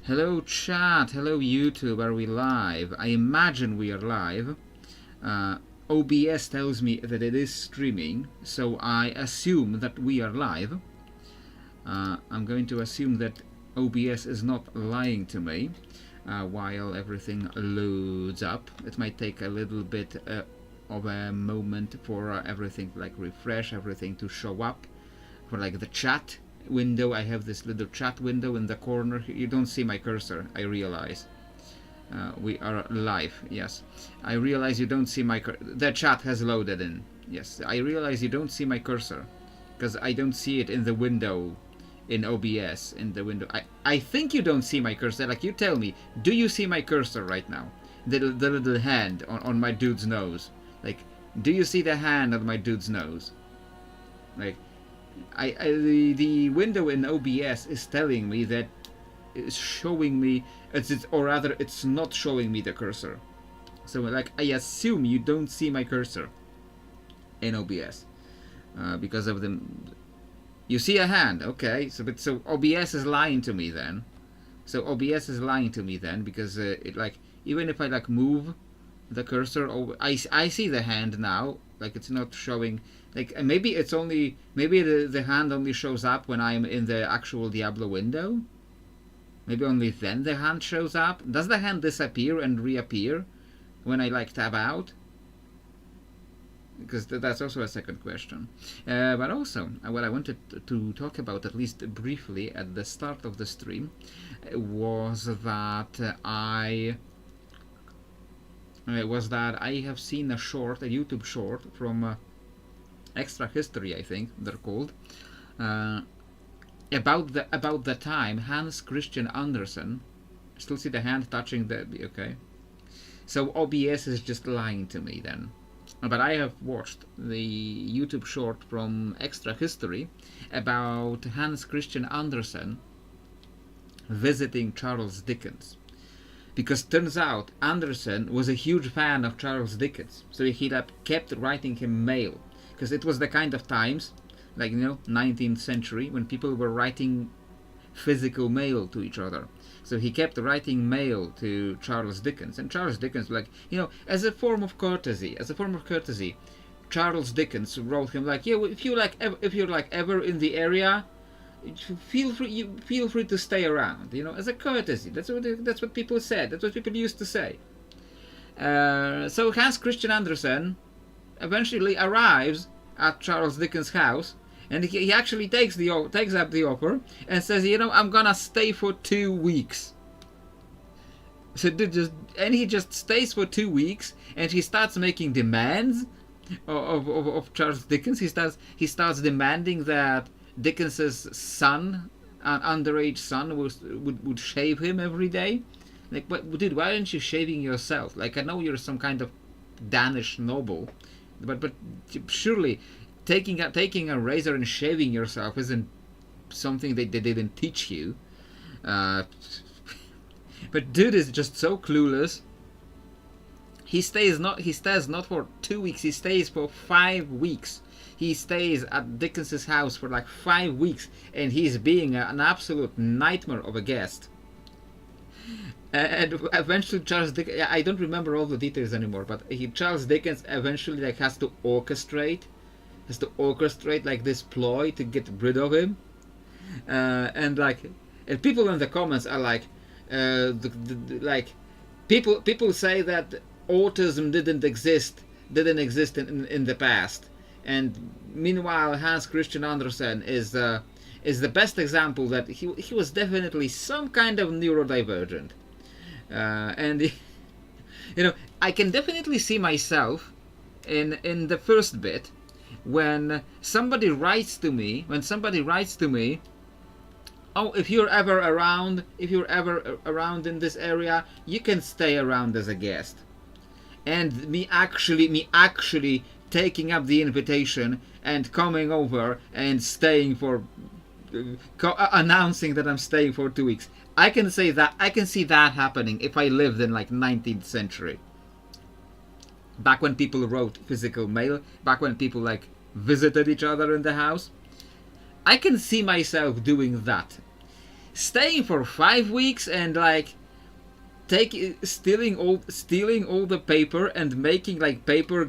Hello chat, hello YouTube, are we live? I imagine we are live. OBS tells me that it is streaming, so I assume that we are live. I'm going to assume that OBS is not lying to me while everything loads up. It might take a little bit of a moment for everything to refresh, everything to show up, for the chat window. I have this little chat window in the corner. You don't see my cursor, I realize. We are live, yes. I realize you don't see my the chat has loaded in. Yes, I realize you don't see my cursor because I don't see it in the window in OBS. In the window, I think you don't see my cursor. You tell me, do you see my cursor right now? The little hand on my dude's nose. Do you see the hand on my dude's nose? The window in OBS is telling me that it's showing me, or rather it's not showing me the cursor. So I assume you don't see my cursor in OBS because of the. You see a hand, okay? So OBS is lying to me then. So OBS is lying to me then because even if I move the cursor, I see the hand now. It's not showing. Maybe it's only the hand only shows up when I'm in the actual Diablo window. Maybe only then the hand shows up. Does the hand disappear and reappear when I tab out? Because that's also a second question. But also, what I wanted to talk about, at least briefly at the start of the stream, was that I have seen a YouTube short from Extra History, I think they're called, about the time Hans Christian Andersen. Still see the hand touching the. Okay, so OBS is just lying to me then. But I have watched the YouTube short from Extra History about Hans Christian Andersen visiting Charles Dickens. Because turns out Andersen was a huge fan of Charles Dickens, so he kept writing him mail. Because it was the kind of times, 19th century, when people were writing physical mail to each other. So he kept writing mail to Charles Dickens, and Charles Dickens, as a form of courtesy, Charles Dickens wrote him if you're ever in the area, feel free to stay around, as a courtesy. That's what people said. That's what people used to say. So Hans Christian Andersen eventually arrives at Charles Dickens' house, and he actually takes up the offer and says, I'm gonna stay for 2 weeks. So he just stays for 2 weeks, and he starts making demands of Charles Dickens. He starts demanding that Dickens's son, an underage son, would shave him every day. Dude, why aren't you shaving yourself? I know you're some kind of Danish noble, but surely taking a razor and shaving yourself isn't something they didn't teach you. But dude is just so clueless. He stays not for 2 weeks. He stays for 5 weeks. He stays at Dickens's house for 5 weeks, and he's being an absolute nightmare of a guest. And eventually Charles Dickens, I don't remember all the details anymore, but Charles Dickens eventually has to orchestrate this ploy to get rid of him. And people in the comments are people say that autism didn't exist in the past, and meanwhile Hans Christian Andersen is the best example that he was definitely some kind of neurodivergent. And I can definitely see myself in the first bit when somebody writes to me, oh, if you're ever around in this area, you can stay around as a guest. And me actually taking up the invitation and coming over and staying for announcing that I'm staying for 2 weeks. I can see that happening if I lived in 19th century. Back when people wrote physical mail, back when people visited each other in the house. I can see myself doing that. staying for 5 weeks and like stealing all the paper and making like paper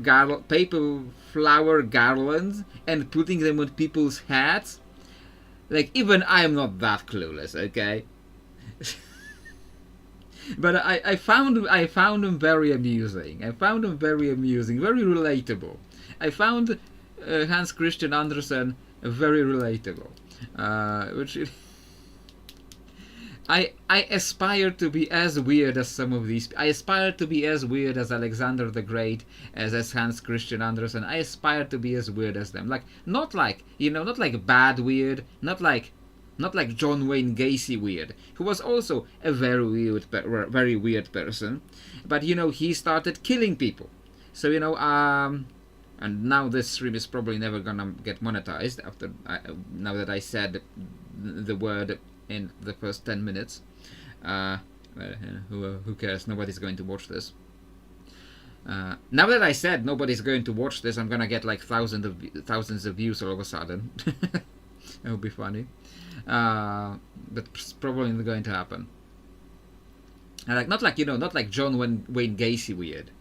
flower garlands and putting them on people's hats. Like, even I'm not that clueless, okay? But I found him very amusing. I found him very amusing, very relatable. I found Hans Christian Andersen very relatable, which I aspire to be as weird as some of these. I aspire to be as weird as Alexander the Great, as Hans Christian Andersen. I aspire to be as weird as them. Like, not like bad weird, not like John Wayne Gacy weird, who was also a very weird person, but he started killing people. So and now this stream is probably never gonna get monetized now that I said the word in the first 10 minutes. Who cares? Nobody's going to watch this. Now that I said nobody's going to watch this, I'm gonna get like thousands of views all of a sudden. It would be funny, but it's probably not going to happen. Not like John Wayne Gacy weird,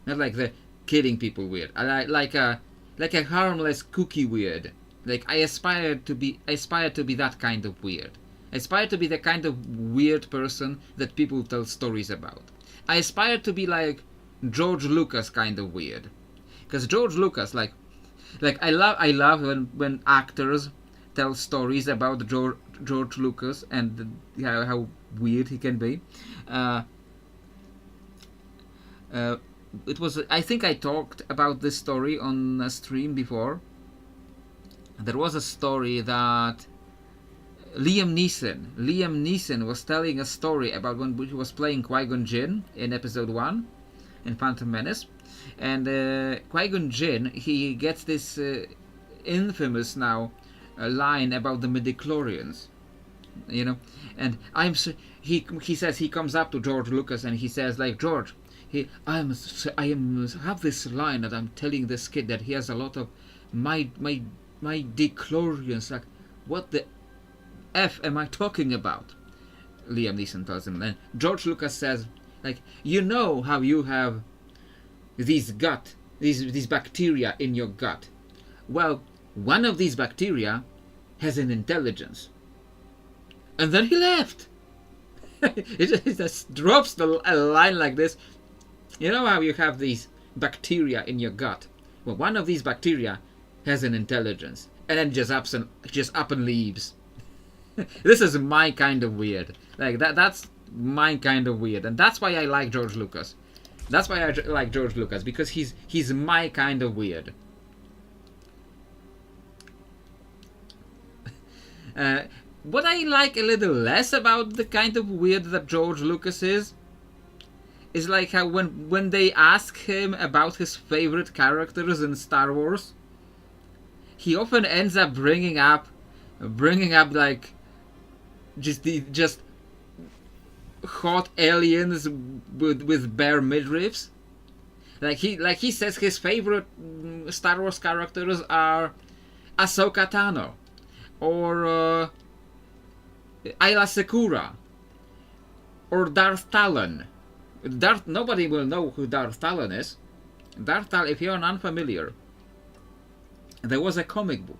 not like the killing people weird. I like a harmless cookie weird. Like, I aspire to be that kind of weird. I aspire to be the kind of weird person that people tell stories about. I aspire to be like George Lucas kind of weird, because George Lucas, like I love when actors tell stories about George Lucas and how weird he can be. It was, I think I talked about this story on a stream before. There was a story that Liam Neeson was telling a story about when he was playing Qui-Gon Jinn in episode 1 in Phantom Menace, and Qui-Gon Jinn, he gets this infamous now line about the midichlorians, and he says, he comes up to George Lucas and he says, like, George, I have this line that I'm telling this kid that he has a lot of my dechlorians. Like, what the F am I talking about? Liam Neeson tells him. And George Lucas says, like, how you have these bacteria in your gut. Well, one of these bacteria has an intelligence. And then he left. It just drops a line like this. You know how you have these bacteria in your gut? Well, one of these bacteria has an intelligence, and then just up and leaves. This is my kind of weird. Like that's my kind of weird, and that's why I like George Lucas. That's why I like George Lucas, because he's my kind of weird. What I like a little less about the kind of weird that George Lucas is like how when they ask him about his favorite characters in Star Wars, he often ends up bringing up like just hot aliens with bare midriffs. Like he says his favorite Star Wars characters are Ahsoka Tano or Ayla Secura or Darth Talon. Nobody will know who Darth Talon is. Darth Talon, if you're unfamiliar, there was a comic book.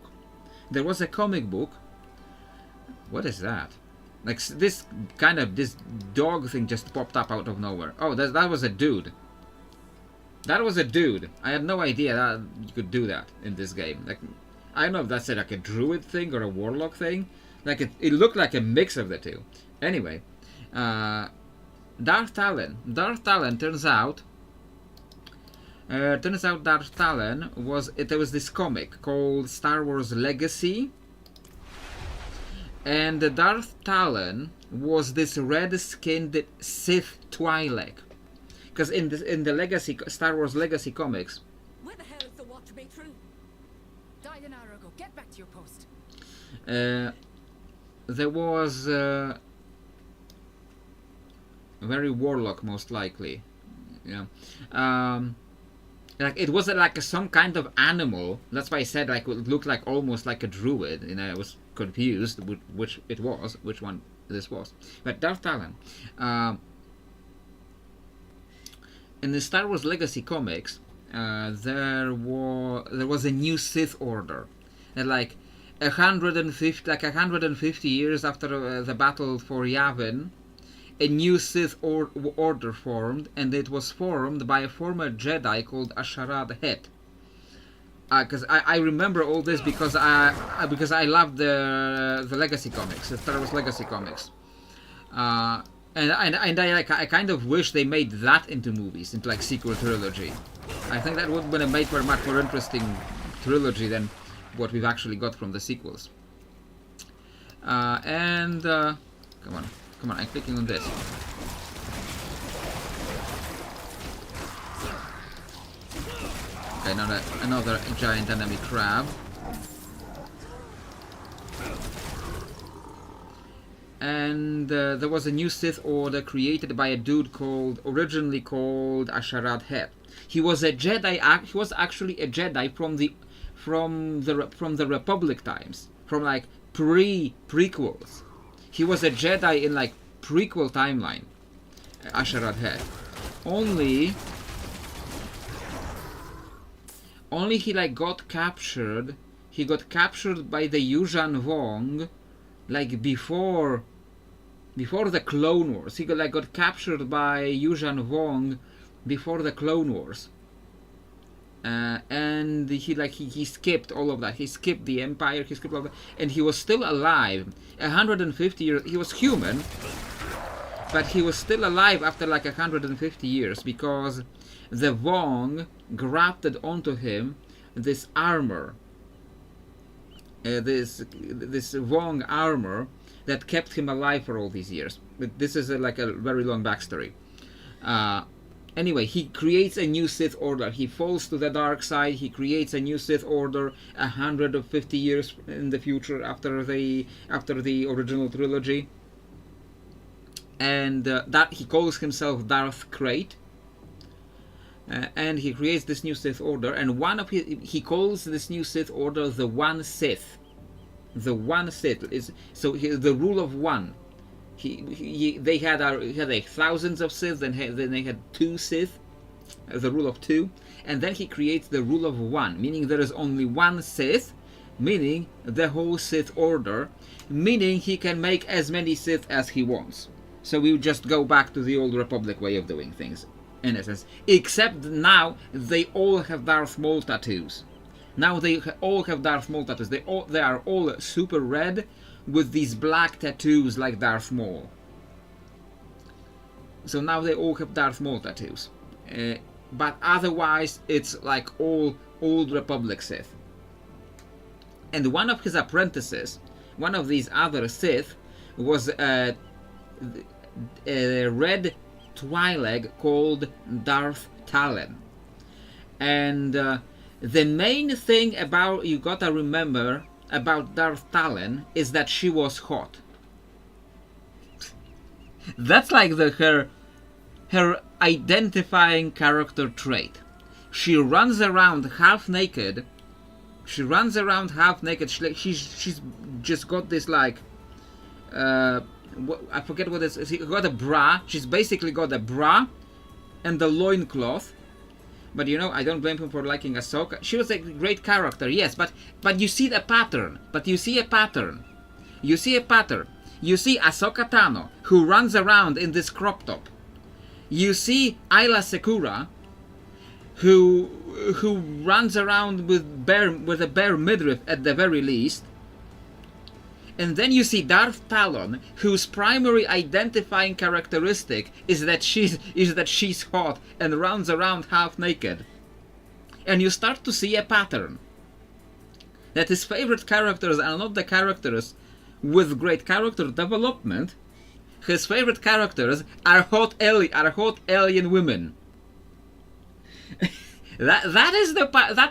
What is that? Like this dog thing just popped up out of nowhere. Oh, that was a dude. That was a dude. I had no idea that you could do that in this game. Like, I don't know if that's like a druid thing or a warlock thing. Like it looked like a mix of the two. Anyway, Darth Talon. Turns out Darth Talon there was this comic called Star Wars Legacy, and the Darth Talon was this red-skinned Sith Twi'lek. Because in the Star Wars Legacy comics, where the hell is the WotC breakthrough? Died an hour ago. Get back to your post. There was very warlock, most likely. Yeah. Like it was like some kind of animal. That's why I said like it looked like almost like a druid. I was confused which it was, which one this was. But Darth Talon, in the Star Wars Legacy comics, there was a new Sith Order, and like 150 years after the battle for Yavin, a new Sith order formed, and it was formed by a former Jedi called Asharad Het. Because I remember all this because I loved the Legacy comics, the Star Wars Legacy comics, and I kind of wish they made that into movies, into like sequel trilogy. I think that would have been made for a much more interesting trilogy than what we've actually got from the sequels. Come on, I'm clicking on this. Okay, another giant enemy crab. And there was a new Sith Order created by a dude originally called Asharad Het. He was a Jedi. He was actually a Jedi from the Republic times, from like prequels. He was a Jedi in like prequel timeline. Asharad Het. Only he like got captured. He got captured by the Yuuzhan Vong, like before the Clone Wars. He got captured by Yuuzhan Vong before the Clone Wars. And he skipped all of that. He skipped the Empire. He skipped all of that, and he was still alive. 150 years. He was human, but he was still alive after like 150 years because the Vong grafted onto him this armor, this Vong armor that kept him alive for all these years. But this is like a very long backstory. Anyway, he creates a new Sith Order. He falls to the dark side. He creates a new Sith Order 150 years in the future after the original trilogy, and that he calls himself Darth Krayt. And he creates this new Sith Order, and he calls this new Sith Order the One Sith. The One Sith is the rule of one. They had like thousands of Sith, then they had two Sith, the rule of two, and then he creates the rule of one, meaning there is only one Sith, meaning the whole Sith Order, meaning he can make as many Sith as he wants. So we just go back to the old Republic way of doing things, in a sense. Except now they all have Darth Maul tattoos. Now they all have Darth Maul tattoos. They are all super red with these black tattoos like Darth Maul. So now they all have Darth Maul tattoos. But otherwise it's like all old Republic Sith. And one of his apprentices, one of these other Sith, was a red Twi'lek called Darth Talon. And the main thing you gotta remember about Darth Talon is that she was hot. That's like her identifying character trait. She runs around half naked. She's just got this like I forget what it is. She got a bra. She's basically got a bra and a loincloth. But you know, I don't blame him for liking Ahsoka. She was a great character, yes, but you see the pattern. You see Ahsoka Tano, who runs around in this crop top. You see Ayla Secura, who runs around with a bare midriff at the very least. And then you see Darth Talon, whose primary identifying characteristic is that she's hot and runs around half naked. And you start to see a pattern. That his favorite characters are not the characters with great character development. His favorite characters are hot alien women. that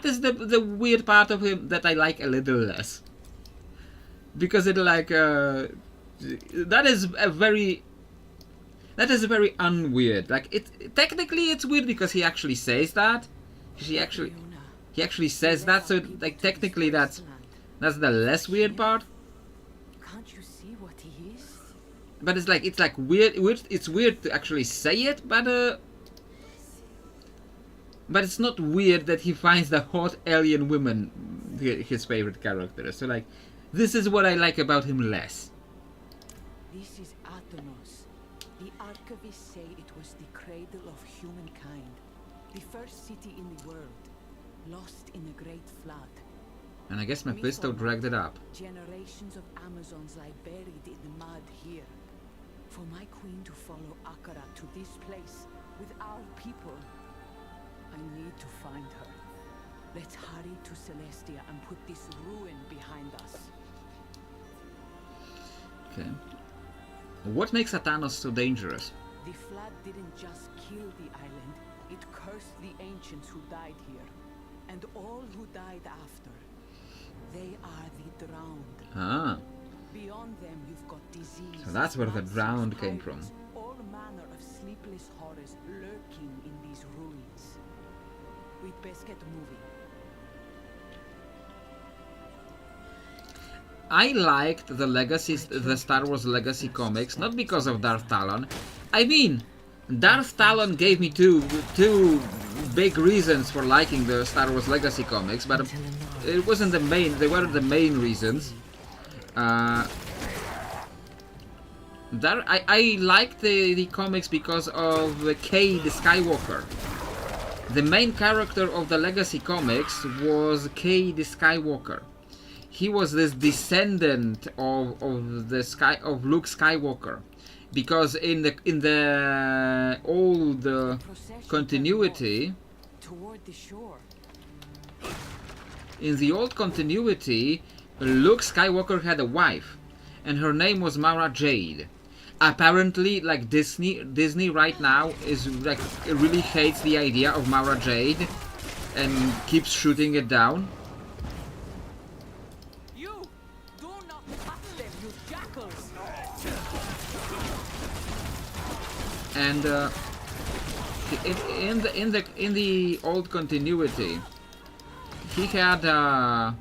is the weird part of him that I like a little less. Because it like that is very unweird. Like technically it's weird because he actually says that. He actually says that, so like technically that's the less weird part. Can't you see what he is? but it's like weird. It's weird to actually say it, but it's not weird that he finds the hot alien women his favorite character. So like, this is what I like about him less. This is Athenos. The archivists say it was the cradle of humankind, the first city in the world, lost in a great flood. And I guess Mephisto dragged it up. Generations of Amazons lie buried in the mud here. For my queen to follow Akara to this place with our people, I need to find her. Let's hurry to Celestia and put this ruin behind us. Okay. What makes Athanos so dangerous? The flood didn't just kill the island, it cursed the ancients who died here, and all who died after. They are the drowned. Ah. Beyond them you've got disease. So that's where the monsters, drowned came pirates, from. All manner of sleepless horrors lurking in these ruins. We'd best get moving. I liked the the Star Wars Legacy comics, not because of Darth Talon. I mean, Darth Talon gave me two big reasons for liking the Star Wars Legacy comics, but it wasn't the main. They weren't the main reasons. I liked the comics because of Cade Skywalker. The main character of the Legacy comics was Cade Skywalker. He was this descendant of Luke Skywalker, because in the old continuity, Toward the shore. in the old continuity, Luke Skywalker had a wife, and her name was Mara Jade. Apparently, like Disney right now is like really hates the idea of Mara Jade and keeps shooting it down. You do not touch them, you jackals! And in the old continuity, he had a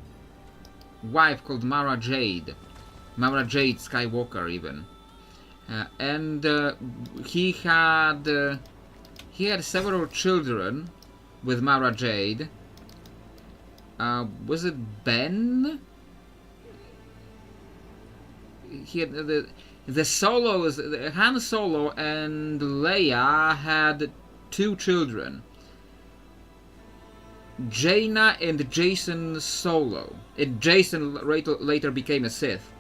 wife called Mara Jade Skywalker even, and he had several children with Mara Jade. Was it Ben? He had the Solos, Han Solo and Leia had two children, Jaina and Jason Solo. Jason later became a Sith.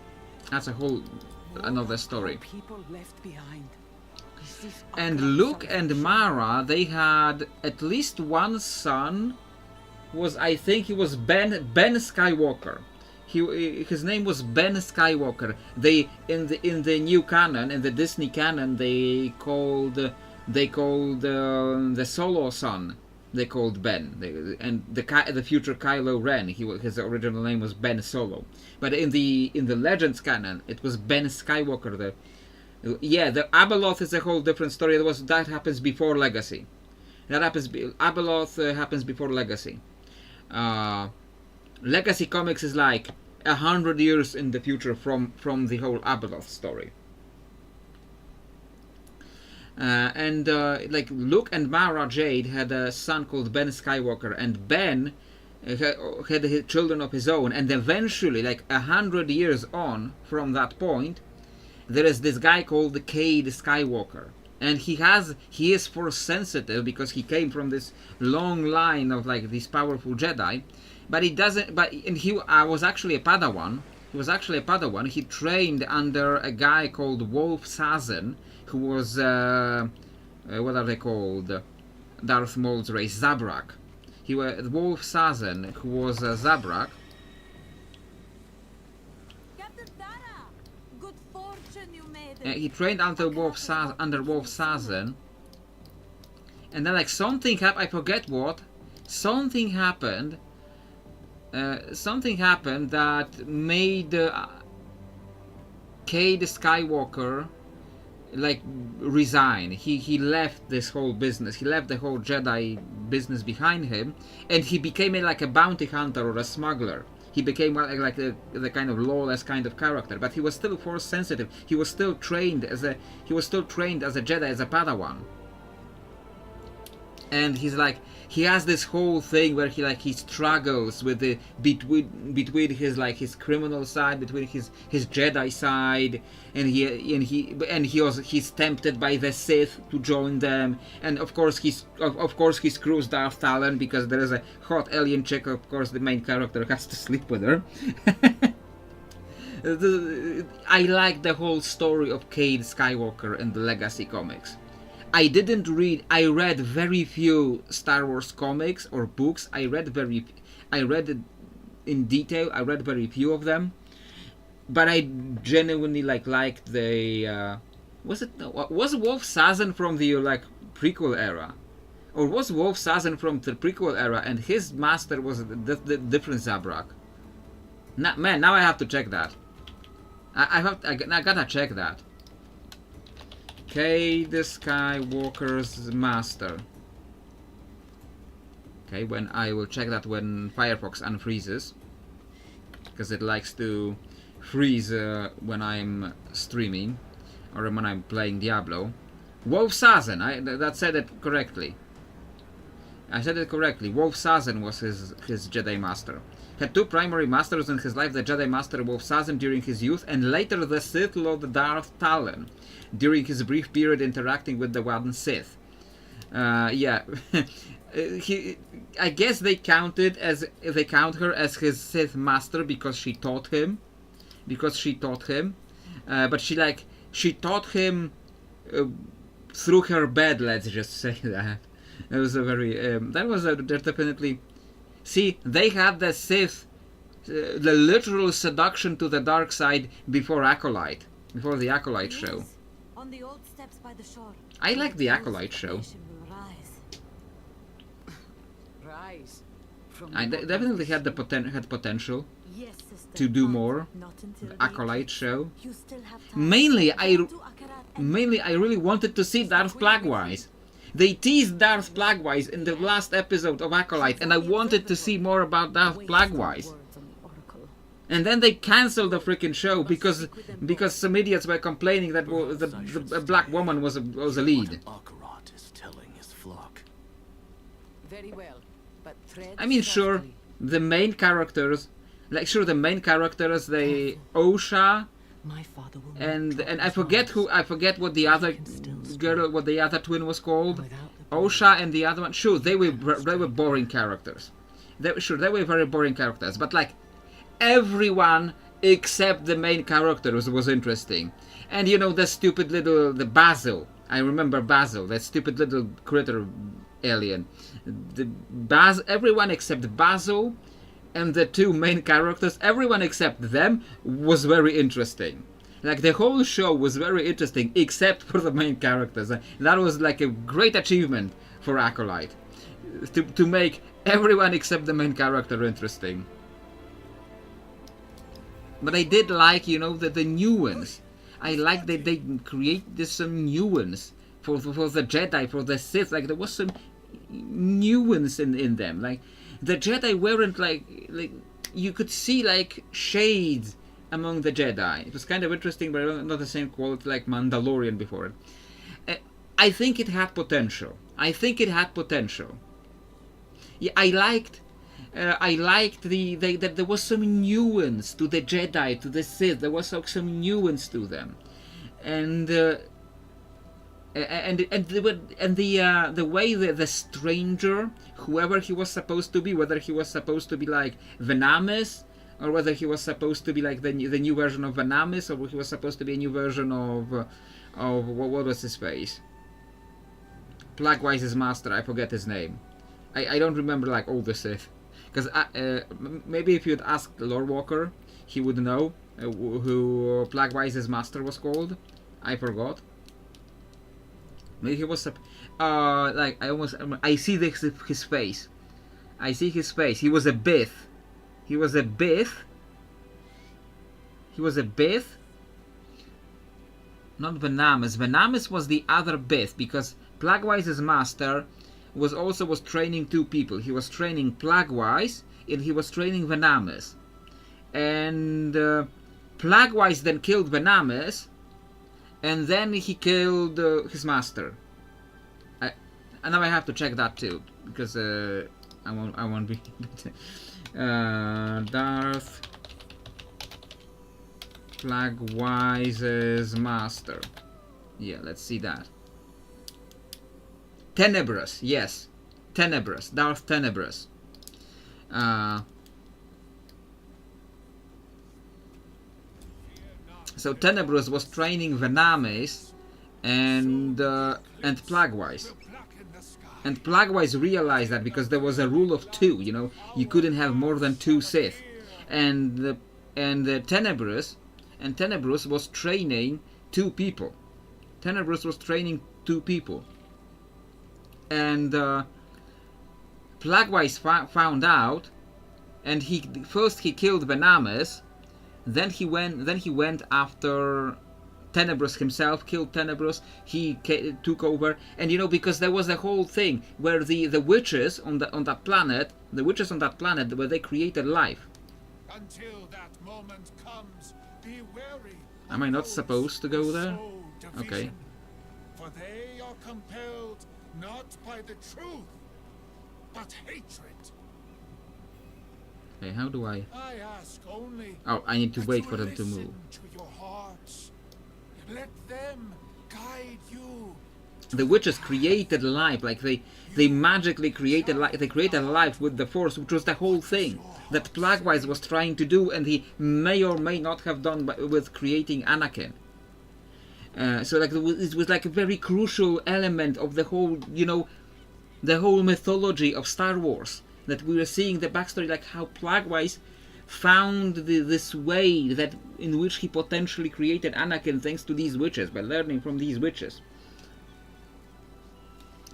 That's a whole another story. People left behind. Is this And Akara's Luke son? and Mara, they had at least one son. I think he was Ben Skywalker. His name was Ben Skywalker. They in the new canon, in the Disney canon, they called the Solo son. They called Ben, and the future Kylo Ren. His original name was Ben Solo, but in the Legends canon, it was Ben Skywalker. The Abeloth is a whole different story. That happens before Legacy. Abeloth happens before Legacy. Legacy comics is like 100 years in the future from the whole Abeloth story. Like Luke and Mara Jade had a son called Ben Skywalker, and Ben had children of his own, and eventually, like 100 years on from that point, there is this guy called Cade Skywalker, and he is force sensitive because he came from this long line of like these powerful Jedi, but he doesn't. He was actually a Padawan. He trained under a guy called Wolf Sazen, who was what are they called? Darth Maul's race, Zabrak. He was Wolf Sazen, who was Zabrak. Captain Tara! Good fortune you made it. He trained under Wolf Sazen, and then like something happened. I forget what. Something happened that made Cade Skywalker like resign. He left this whole business. He left the whole Jedi business behind him, and he became like a bounty hunter or a smuggler. he became like the kind of lawless kind of character. But he was still force sensitive. He was still trained as a Jedi, as a Padawan. And he has this whole thing where he struggles with the between his criminal side, between his Jedi side, and he's tempted by the Sith to join them, and of course he screws Darth Talon because there is a hot alien chick. Of course, the main character has to sleep with her. I like the whole story of Cade Skywalker in the Legacy comics. I read very few Star Wars comics or books. I read it in detail. I read very few of them, but I genuinely liked the. Was Wolf Sazan from the prequel era, or was Wolf Sazan from the prequel era, and his master was the different Zabrak? Now I have to check that. I gotta check that. Cade Skywalker's master. Okay, when I will check that when Firefox unfreezes, because it likes to freeze when I'm streaming or when I'm playing Diablo. Wolf Sazan. That said it correctly. I said it correctly. Wolf Sazan was his Jedi master. Had two primary masters in his life: the Jedi Master Wolf Sazan during his youth, and later the Sith Lord Darth Talon during his brief period interacting with the one Sith. Yeah, I guess they count her as his Sith master because she taught him. But she taught him through her bed. Let's just say that. It was a very definitely. See, they had the Sith, the literal seduction to the dark side before the Acolyte show. On the old steps by the shore. I like the Acolyte show. Rise. I definitely had potential Yes, sister. to do more. Not until The Acolyte show. you still have time. Mainly, I To Akarat and really wanted to see Darth Plagueis. They teased Darth Plagueis in the last episode of Acolyte, and I wanted to see more about Darth Plagueis. words on the oracle. And then they cancelled the freaking show because some idiots were complaining that the black woman was a lead. Akarat is telling his flock. Very well, but tread I mean, sure, softly. the main characters, they Osha My father will and I forget what the other girl, what the other twin was called. Osha and the other one. Sure, they were boring characters. They were very boring characters. But everyone except the main characters was interesting. And the stupid the Basil. I remember Basil, that stupid little critter alien. Everyone except Basil and the two main characters, everyone except them was very interesting. The whole show was very interesting except for the main characters. That was a great achievement for Acolyte. To make everyone except the main character interesting. But I did like, the nuance. I like that they created some nuance for the Jedi, for the Sith. There was some nuance in them. The Jedi weren't you could see shades among the Jedi. It was kind of interesting, but not the same quality like Mandalorian before it. I think it had potential. Yeah, I liked that there was some nuance to the Jedi, to the Sith. There was some nuance to them, and the way the stranger, whoever he was supposed to be, whether he was supposed to be Venomous, or whether he was supposed to be the new version of Venomous, or he was supposed to be a new version of what was his face? Plagueis' master. I forget his name. I don't remember all the Sith, because maybe if you'd asked Lore Walker, he would know who Plagueis' master was called. I forgot. Maybe he was I see his face. I see his face. He was a Bith. Not Venomous. Venomous was the other Bith, because Plagueis' master was training two people. He was training Plagueis and he was training Venomous. and Plaguewise then killed Venamis, and then he killed his master. And now I have to check that too, because I won't be Darth Plaguewise's master. Yeah, let's see that. Tenebrous, yes. Tenebrous, Darth Tenebrous. So Tenebrous was training Venamis and Plaguewise. And Plaguewise realized that because there was a rule of 2, you know, you couldn't have more than 2 Sith. And Tenebrous was training 2 people. Tenebrous was training 2 people. And Plaguewise found out, and he killed Venamis, then he went after Tenebrous himself, killed Tenebrous. He took over, and you know, because there was a whole thing where the witches on that planet, where they created life. Until that moment comes, be wary. Am I not supposed to go there? Okay. For they are compelled not by the truth, but hatred. Okay, how do I? I ask only. Oh, I need to that wait you for them to listen move. to your hearts. Let them guide you. The witches created life, like they magically created life. They created life with the Force, which was the whole thing that Plaguewise was trying to do, and he may or may not have done with creating Anakin. So like it was like a very crucial element of the whole, you know, the whole mythology of Star Wars. That we were seeing the backstory, like how Plaguewise found this way that in which he potentially created Anakin thanks to these witches, by learning from these witches.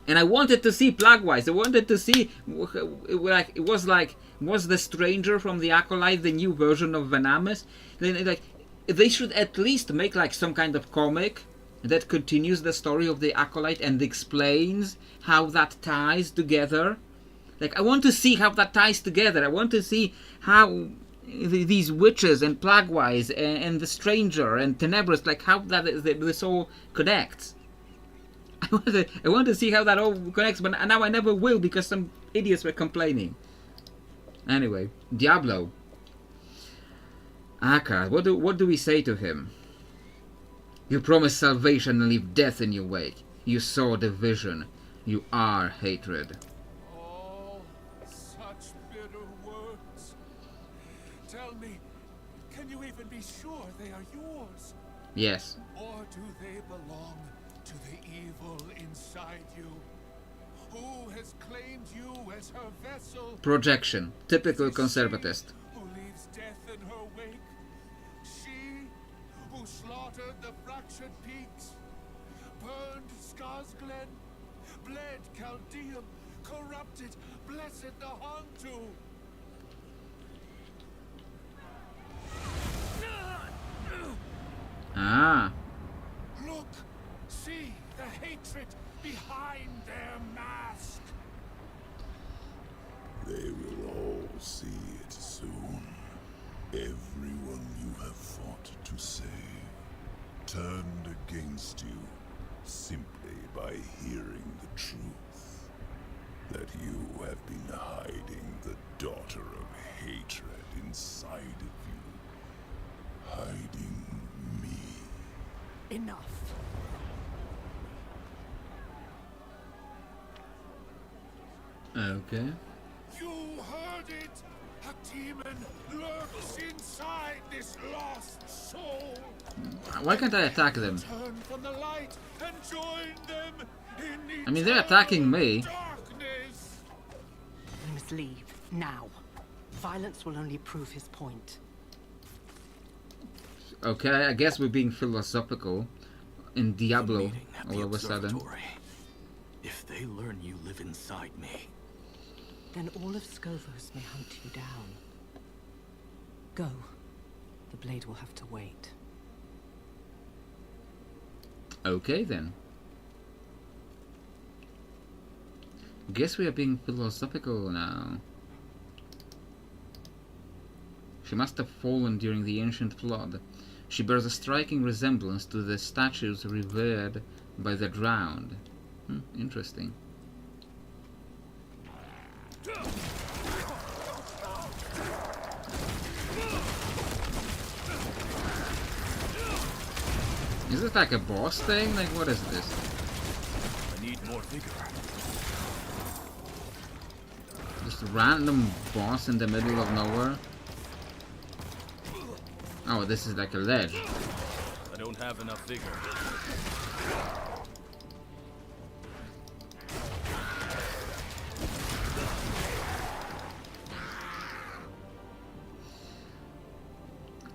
And I wanted to see Plaguewise. I wanted to see, like, it was like, was the stranger from the Acolyte the new version of Venamis? Then, like, they should at least make like some kind of comic that continues the story of the Acolyte and explains how that ties together. Like, I want to see how that ties together. I want to see how these witches and Plaguewise and the stranger and Tenebrous, like how this all connects. I want to see how that all connects, but now I never will because some idiots were complaining. Anyway, Diablo. Aka, what do we say to him? You promised salvation and leave death in your wake. You saw the vision. You are hatred. Oh, such bitter words. Tell me, can you even be sure they are yours? Yes. Or do they belong to the evil inside you? Who has claimed you as her vessel? Projection. Typical conservatist. Who leaves death in her wake? She who slaughtered the fractured peaks, burned Skarsglen, bled Chaldeum, corrupted blessed the Hontu. Ah. Look, see the hatred behind their mask. They will all see it soon. Everyone you have fought to save turned against you simply by hearing the truth. That you have been hiding the daughter of hatred inside of you. Hiding me. Enough. Okay. You heard it! A demon lurks inside this lost soul. Why can't I attack them? Turn from the light and join them in I mean, they're attacking me. darkness. We must leave, now. Violence will only prove his point. Okay, I guess we're being philosophical in Diablo Meeting at the all of a sudden. observatory. If they learn you live inside me, Then all of Scovos may hunt you down. Go. The blade will have to wait. Okay then. Guess we are being philosophical now. She must have fallen during the ancient flood. She bears a striking resemblance to the statues revered by the drowned. Interesting. Is it like a boss thing? Like, what is this? I need more vigor. Just a random boss in the middle of nowhere? Oh, this is like a ledge. I don't have enough vigor.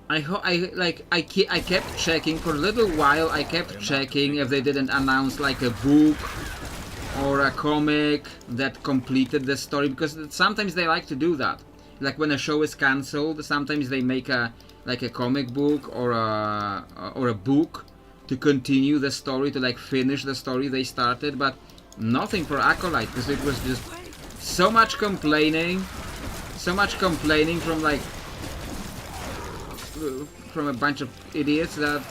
I kept checking for a little while. I kept checking if they didn't announce like a book or a comic that completed the story, because sometimes they like to do that. Like when a show is cancelled, sometimes they make a comic book or a book to continue the story, to like finish the story they started, but nothing for Acolyte, because it was just so much complaining from a bunch of idiots that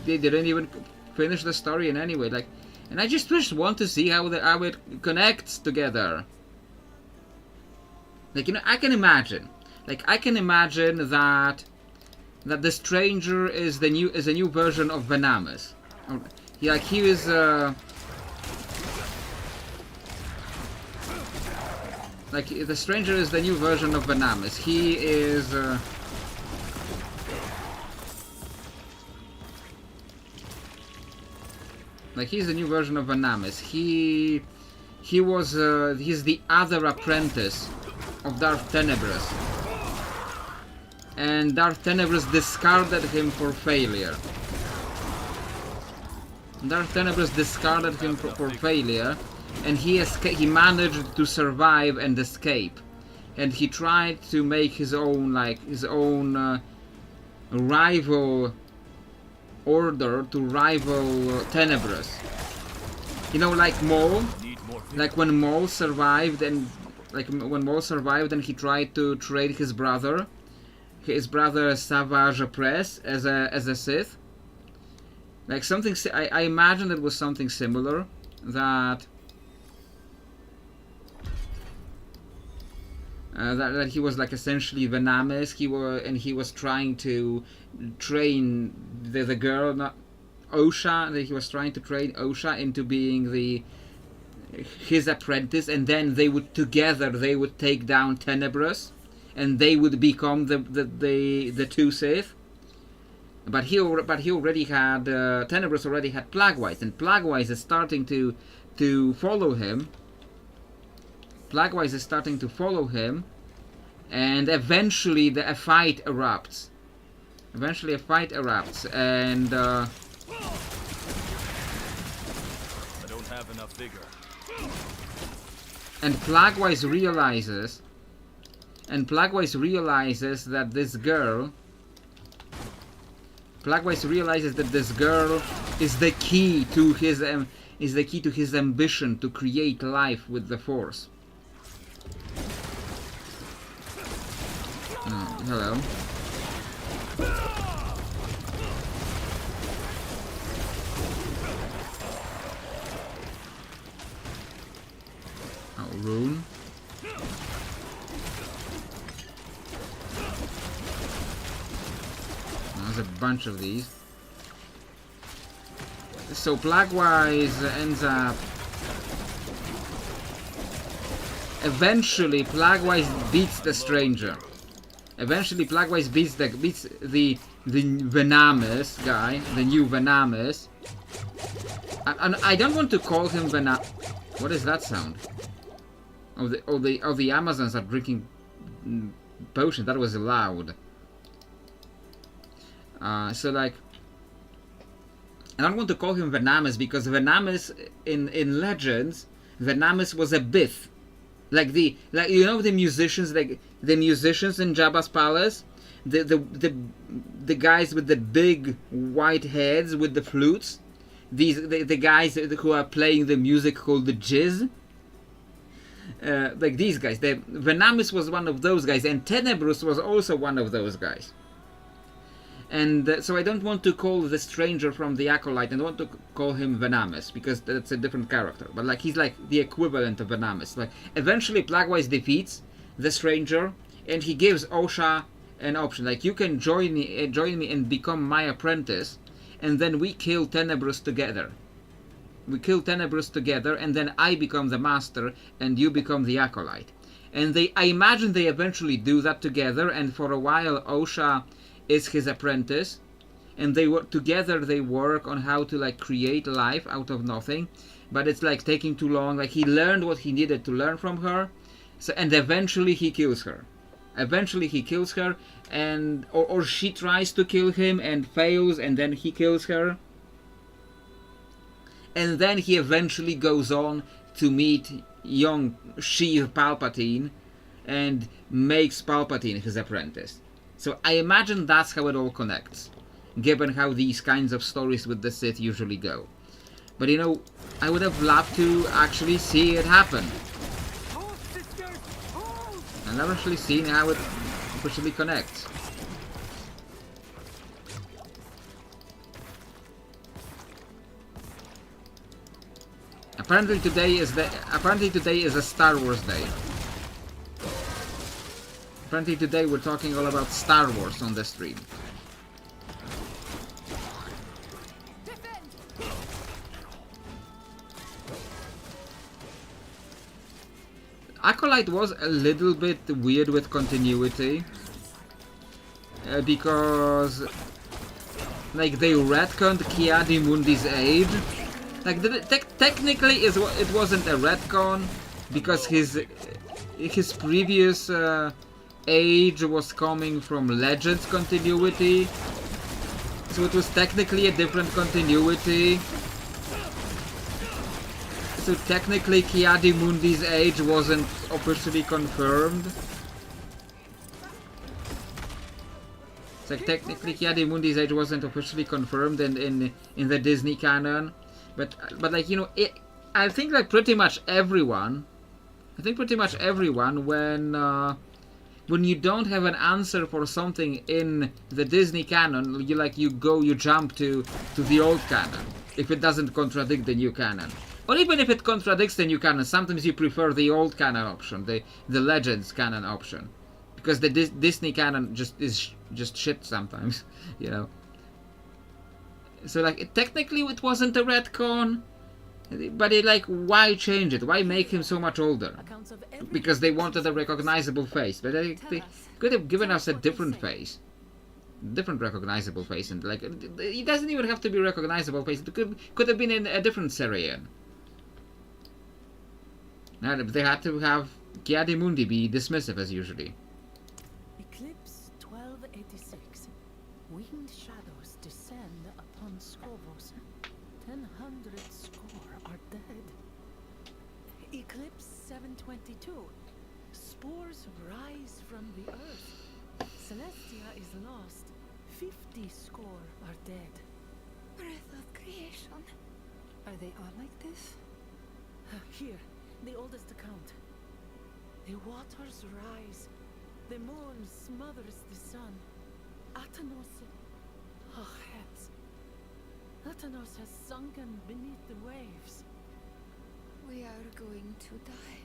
they didn't even finish the story in any way. Like, and I just want to see how it connects together. Like, you know, I can imagine that the Stranger is a new version of Venamus. He is like the Stranger is the new version of Venamus. He is like he's the new version of Venamus. He's the other apprentice of Darth Tenebris, and Darth Tenebris discarded him for failure. And he managed to survive and escape, and he tried to make his own rival order to rival Tenebris. You know, like Maul, like when Maul survived and he tried to trade his brother Savage Opress as a Sith. Like something, I imagine it was something similar, that he was like essentially Venamus. He was trying to train the girl, not Osha. That he was trying to train Osha into being his apprentice, and then they would take down Tenebris, and they would become the two Sith. But he already had Tenebris already had Plaguewise, and Plaguewise is starting to follow him. And eventually a fight erupts. And I don't have enough vigor. And Plaguewise realizes that this girl is the key to his ambition to create life with the Force. Hello. Oh, Rune. There's a bunch of these. So Plaguewise ends up... Eventually, Plaguewise beats the Stranger. Beats the Venamus guy, the new Venamus. And I don't want to call him Venamus. What is that sound? Oh, the Amazons are drinking potion. That was loud. So like, I don't want to call him Venamus, because Venamus in Legends, Venamus was a Bith. Like the musicians, like the musicians in Jabba's palace, the guys with the big white heads with the flutes, the guys who are playing the music called the jizz. like these guys. Venamis was one of those guys, and Tenebrous was also one of those guys. And so I don't want to call the stranger from the Acolyte, and I want to call him Venamis, because that's a different character. But like he's like the equivalent of Venamis. Like eventually Plaguewise defeats the stranger, and he gives Osha an option. Like, you can join me and become my apprentice, and then we kill Tenebrous together. We kill Tenebrous together, and then I become the master, and you become the Acolyte. And I imagine they eventually do that together, and for a while Osha is his apprentice, and they work together. They work on how to like create life out of nothing, but it's like taking too long. Like, he learned what he needed to learn from her, so, and eventually he kills her. And or she tries to kill him and fails, and then he kills her. And then he eventually goes on to meet young Sheev Palpatine and makes Palpatine his apprentice. So I imagine that's how it all connects, given how these kinds of stories with the Sith usually go. But you know, I would have loved to actually see it happen. I've never actually seen how it officially connects. Apparently today is a Star Wars day. Apparently today we're talking all about Star Wars on the stream. Acolyte was a little bit weird with continuity, because like they retconned Ki-Adi-Mundi's age. Like technically it wasn't a retcon, because his previous age was coming from Legends continuity, so it was technically a different continuity. So technically Ki-Adi-Mundi's age wasn't officially confirmed. So technically Ki-Adi-Mundi's age wasn't officially confirmed in the Disney canon. But like, you know, I think like pretty much everyone when you don't have an answer for something in the Disney canon, you jump to the old canon if it doesn't contradict the new canon. Or even if it contradicts the new canon, sometimes you prefer the old canon option, the Legends canon option, because the Disney canon is just shit sometimes, you know. So like technically it wasn't a retcon, but why change it? Why make him so much older? Because they wanted a recognizable face, but they could have given us a different face. Different recognizable face, and like it doesn't even have to be recognizable face. It could have been in a different Sarian. Now they had to have Ki-Adi-Mundi be dismissive as usually. Eclipse 1286. Winged shadows descend upon Scovos. 1,000 score are dead. Eclipse 722. Spores rise from the earth. Celestia is lost. 50 score are dead. Breath of creation. Are they all like this? Here, the oldest account. The waters rise. The moon smothers the sun. Atanos... Oh, heads. Atanos has sunken beneath the waves. We are going to die.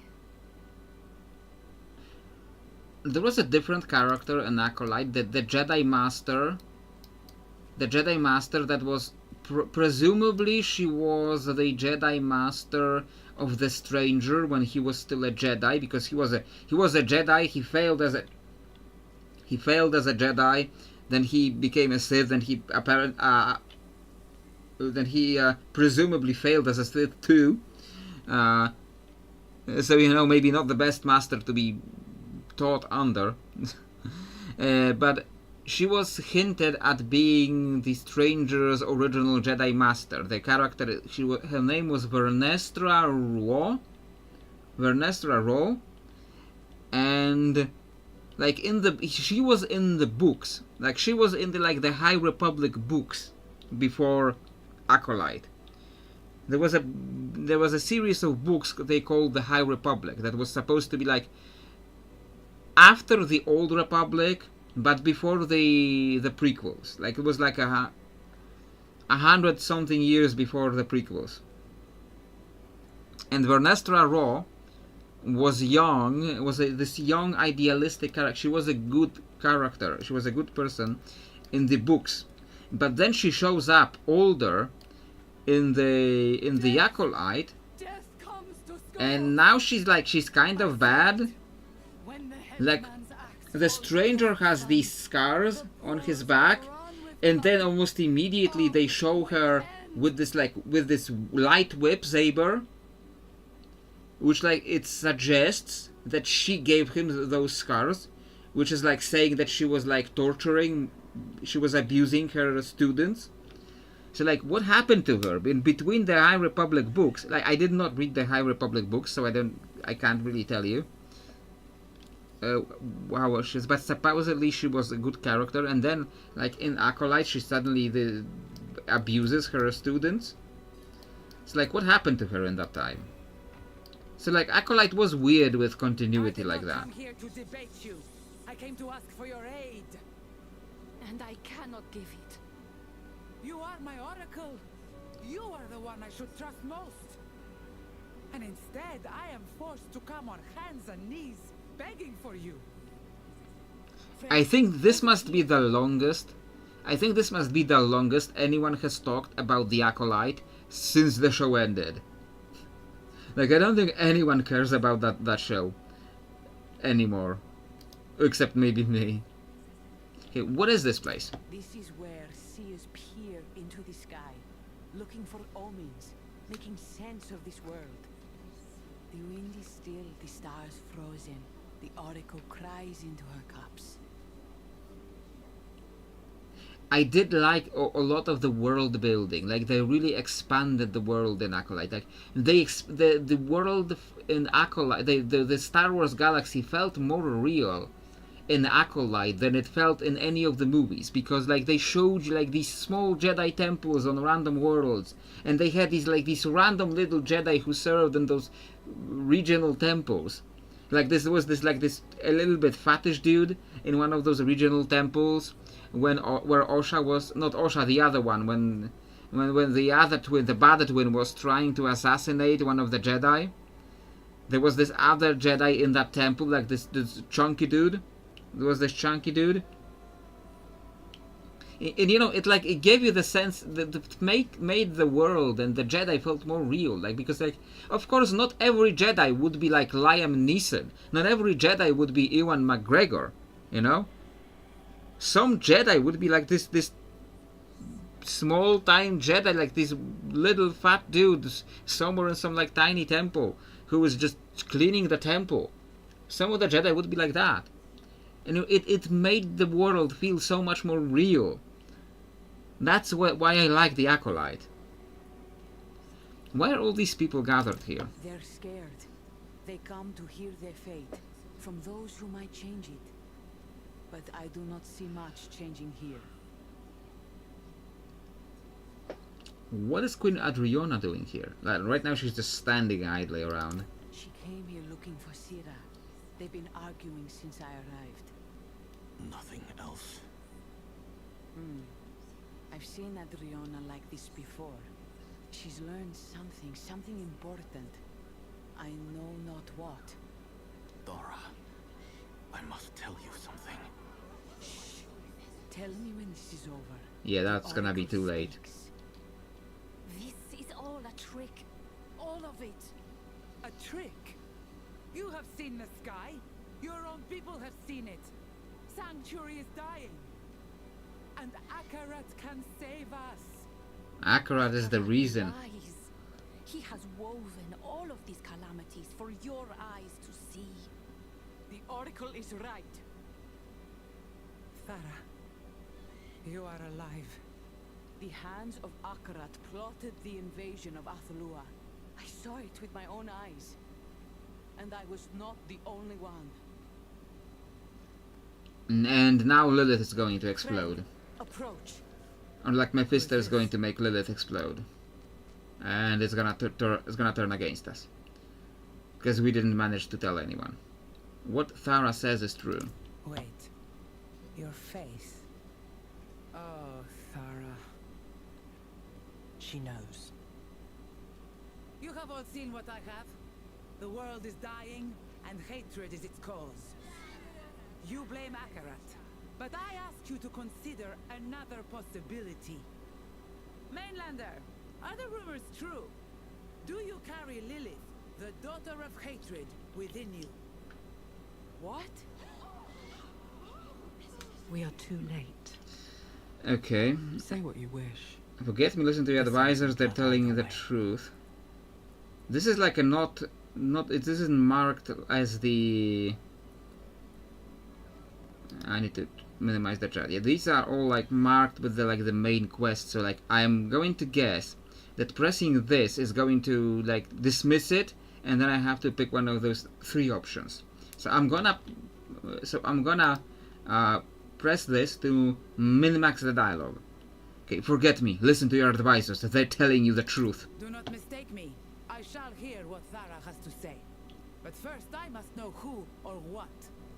There was a different character in Acolyte, the Jedi Master. The Jedi Master that was... presumably she was the Jedi Master of the Stranger when he was still a Jedi, because he was a Jedi. He failed as a Jedi, then he became a Sith, and he presumably failed as a Sith too. So you know, maybe not the best master to be taught under. But she was hinted at being the Stranger's original Jedi Master. The character, her name was Vernestra Ro, and like she was in the books, like she was in the High Republic books before Acolyte. There was a series of books they called the High Republic that was supposed to be like after the Old Republic, but before the prequels. Like it was like a 100-something years before the prequels. And Vernestra Raw was young, this young idealistic character. She was a good character. She was a good person in the books, but then she shows up older in the Acolyte, Death comes to and now she's kind of bad. when the Like headman's axe the falls stranger from has the these sun, scars the on his foes back, are on with and then fire. almost immediately they show her with this light whip saber, which like it suggests that she gave him those scars, which is like saying that she was like torturing, she was abusing her students. So like what happened to her in between the High Republic books? Like I did not read the High Republic books, so I can't really tell you how was she, but supposedly she was a good character, and then like in Acolyte she suddenly abuses her students. It's like what happened to her in that time? So like Acolyte was weird with continuity like that. I did not come here to debate you. I came to ask for your aid. And I cannot give it. You are my oracle. You are the one I should trust most. And instead, I am forced to come on hands and knees, begging for you. I think this must be the longest. I think this must be the longest anyone has talked about the Acolyte since the show ended. Like I don't think anyone cares about that show anymore, except maybe me. Okay, what is this place? This is where seers peer into the sky, looking for omens, making sense of this world. The wind is still, the stars frozen. The oracle cries into her cups. I did like a lot of the world building. Like they really expanded the world in Acolyte. Like the world in Acolyte, the Star Wars galaxy felt more real in Acolyte than it felt in any of the movies, because like they showed you like these small Jedi temples on random worlds, and they had these random little Jedi who served in those regional temples. Like this was this a little bit fattish dude in one of those regional temples where Osha was, not Osha, the other one, when the other twin, the bad twin, was trying to assassinate one of the Jedi. There was this other Jedi in that temple, like this chunky dude. There was this chunky dude. And you know, it gave you the sense that it made the world and the Jedi felt more real. Like, because like, of course, not every Jedi would be like Liam Neeson. Not every Jedi would be Ewan McGregor. You know, some Jedi would be like this small time Jedi, like this little fat dude somewhere in some like tiny temple who was just cleaning the temple. Some of the Jedi would be like that. And it made the world feel so much more real. That's why I like the Acolyte. Why are all these people gathered here? They're scared. They come to hear their fate from those who might change it. But I do not see much changing here. What is Queen Adriana doing here? Like, right now she's just standing idly around. She came here looking for Sira. They've been arguing since I arrived. Nothing else. I've seen Adriana like this before. She's learned something important. I know not what. Dora, I must tell you something. Shh. Tell me when this is over. Yeah, that's The gonna be oracle too late. speaks. This is all a trick. All of it. A trick? You have seen the sky. Your own people have seen it. Sanctuary is dying. And Akarat can save us. Akarat is the reason. Lies. He has woven all of these calamities for your eyes to see. The Oracle is right. Thara, you are alive. The hands of Akarat plotted the invasion of Athalua. I saw it with my own eyes. And I was not the only one. And now Lilith is going to explode. Approach. Or like Mephisto is going to make Lilith explode. and it's gonna turn against us because we didn't manage to tell anyone. What Thara says is true. Wait. Your face. Oh, Thara. She knows. You have all seen what I have. The world is dying, and hatred is its cause. You blame Akarat, but I ask you to consider another possibility. Mainlander, are the rumors true? Do you carry Lilith, the daughter of hatred, within you? What? We are too late. Okay. Say what you wish. Forget me, listen to your advisors, they're telling you the truth. This is like a this isn't marked as the... I need to minimize the chat. Yeah, these are all like marked with the main quest, so like I'm going to guess that pressing this is going to like dismiss it, and then I have to pick one of those 3 options. So I'm gonna press this to min-max the dialogue. Okay, forget me, listen to your advisors, they're telling you the truth. Do not mistake me. I shall hear what Thara has to say. But first I must know who or what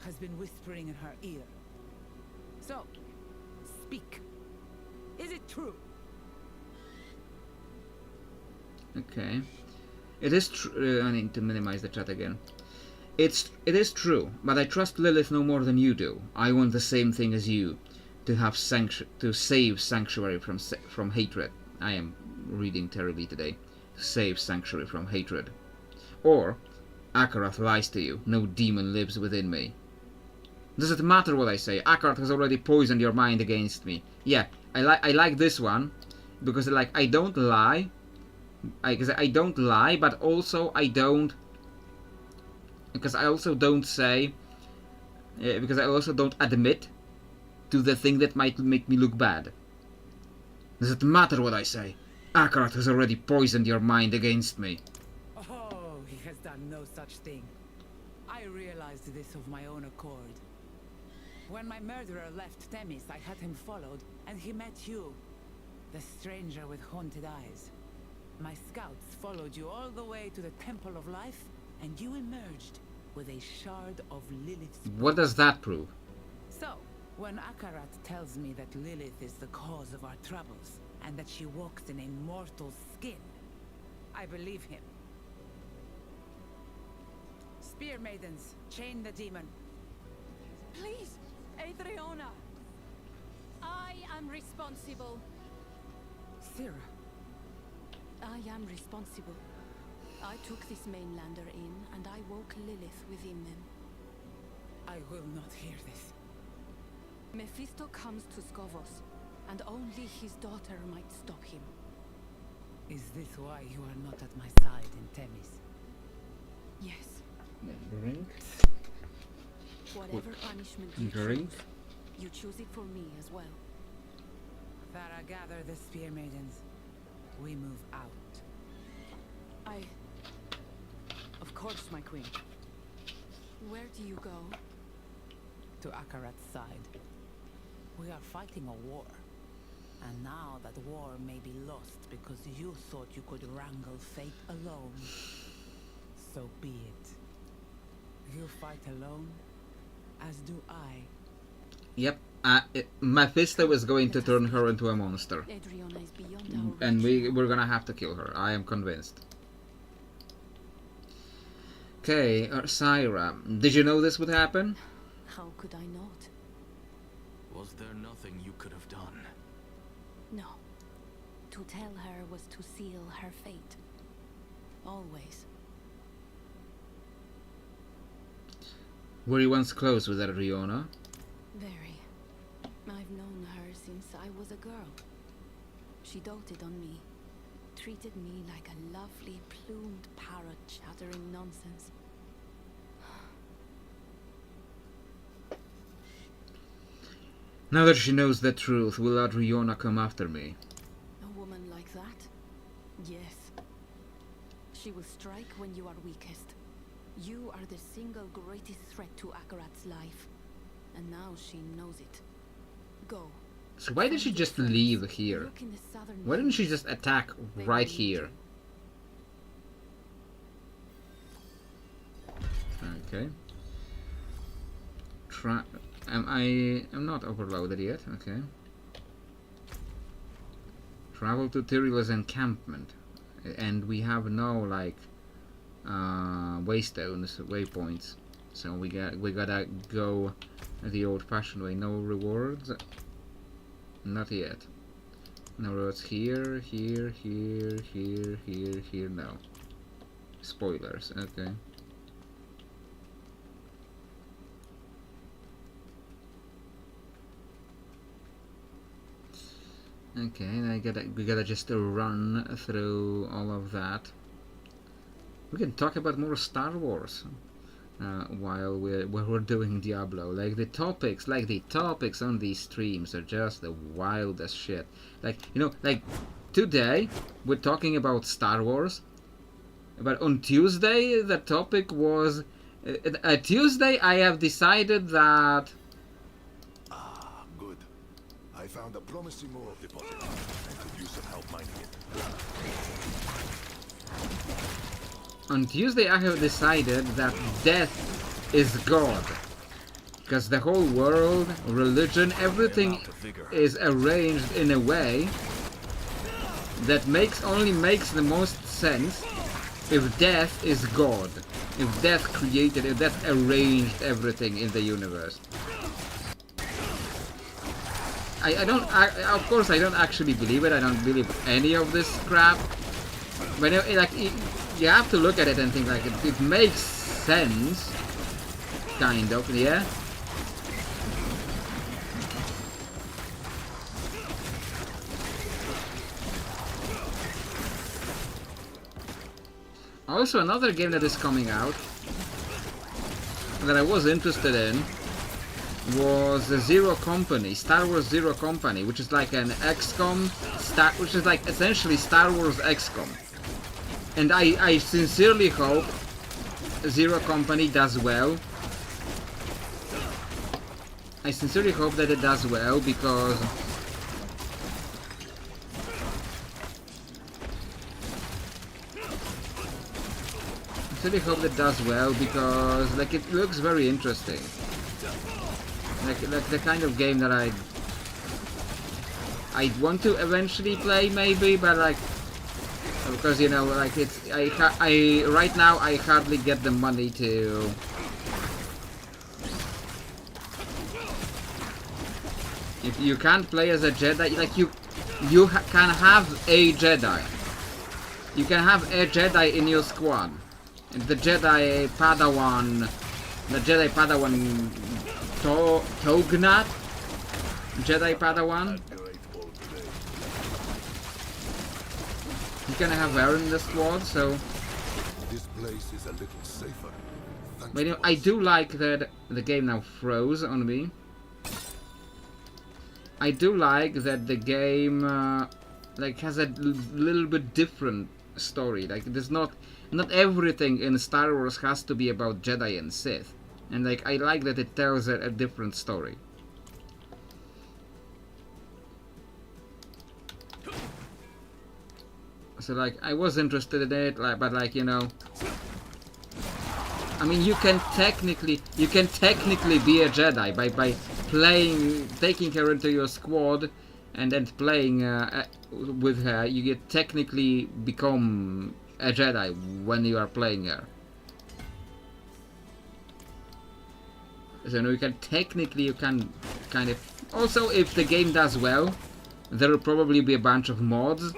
has been whispering in her ear. So, speak. Is it true? Okay. It is true. I need to minimize the chat again. It is true, but I trust Lilith no more than you do. I want the same thing as you, to save Sanctuary from hatred. I am reading terribly today. To save Sanctuary from hatred. Or, Akarat lies to you. No demon lives within me. Does it matter what I say? Akarat has already poisoned your mind against me. Yeah, I like this one because like I don't lie. I don't lie, but also I don't. Because I also don't say. Because I also don't admit to the thing that might make me look bad. Does it matter what I say? Akarat has already poisoned your mind against me. Oh, he has done no such thing. I realized this of my own accord. When my murderer left Themis, I had him followed, and he met you. The stranger with haunted eyes. My scouts followed you all the way to the Temple of Life, and you emerged with a shard of Lilith's blood. What does that prove? So, when Akarat tells me that Lilith is the cause of our troubles, and that she walks in a mortal skin, I believe him. Spear maidens, chain the demon. Please, Adriana. I am responsible. Sira. I am responsible. I took this mainlander in, and I woke Lilith within them. I will not hear this. Mephisto comes to Skovos, and only his daughter might stop him. Is this why you are not at my side in Themis? Yes. Drink. Whatever punishment you Drink. choose, you choose it for me as well. Thara, gather the spear maidens. We move out. Of course, my queen. Where do you go? To Akarat's side. We are fighting a war. And now that war may be lost because you thought you could wrangle fate alone. So be it. You fight alone, as do I. Yep. Mephisto is going to turn her into a monster. Adriana is beyond our And reach. we're gonna have to kill her. I am convinced. Okay, Syra. Did you know this would happen? How could I not? Was there nothing you could have done? No. To tell her was to seal her fate. Always. Were you once close with Adriana? Very. I've known her since I was a girl. She doted on me. Treated me like a lovely plumed parrot chattering nonsense. Now that she knows the truth, will Adriana come after me? A woman like that? Yes. She will strike when you are weakest. You are the single greatest threat to Akarat's life. And now she knows it. Go. So why did she just leave here? Look in the southern Why didn't she mountains. just attack They right will lead here? you. Okay. I'm not overloaded yet. Okay. Travel to Tyriel's encampment, and we have no like waystones, waypoints. So we gotta go the old-fashioned way. No rewards. Not yet. No rewards here, here, here, here, here, here. No. Spoilers. Okay. Okay, and we gotta just run through all of that. We can talk about more Star Wars while we're doing Diablo. Like the topics on these streams are just the wildest shit. Like, you know, like today we're talking about Star Wars, but on Tuesday the topic was Tuesday I have decided that. Ah, good. I found a promising ore deposit. I could use some help mining it. On Tuesday I have decided that death is God. Because the whole world, religion, everything is arranged in a way that only makes the most sense if death is God. If death created, if death arranged everything in the universe. Of course I don't actually believe it. I don't believe any of this crap. But you have to look at it and think like it makes sense, kind of, yeah. Also, another game that is coming out that I was interested in was Zero Company, Star Wars Zero Company, which is like an XCOM, which is like essentially Star Wars XCOM. And I sincerely hope Zero Company does well. I sincerely hope that it does well because like it looks very interesting. Like the kind of game that I'd want to eventually play maybe, but like because you know like right now I hardly get the money to if you can't play as a Jedi, like you can have a Jedi. You can have a Jedi in your squad. And the Jedi Padawan Tognat? Jedi Padawan? You can have her in the squad, so... This place is a little safer. But you know, I do like that the game now froze on me. I do like that the game like has a little bit different story. Like there's not everything in Star Wars has to be about Jedi and Sith. And like I like that it tells a different story. So like I was interested in it, like, but like you know, I mean you can technically be a Jedi by taking her into your squad and then playing with her. You get technically become a Jedi when you are playing her. So you can kind of also, if the game does well, there will probably be a bunch of mods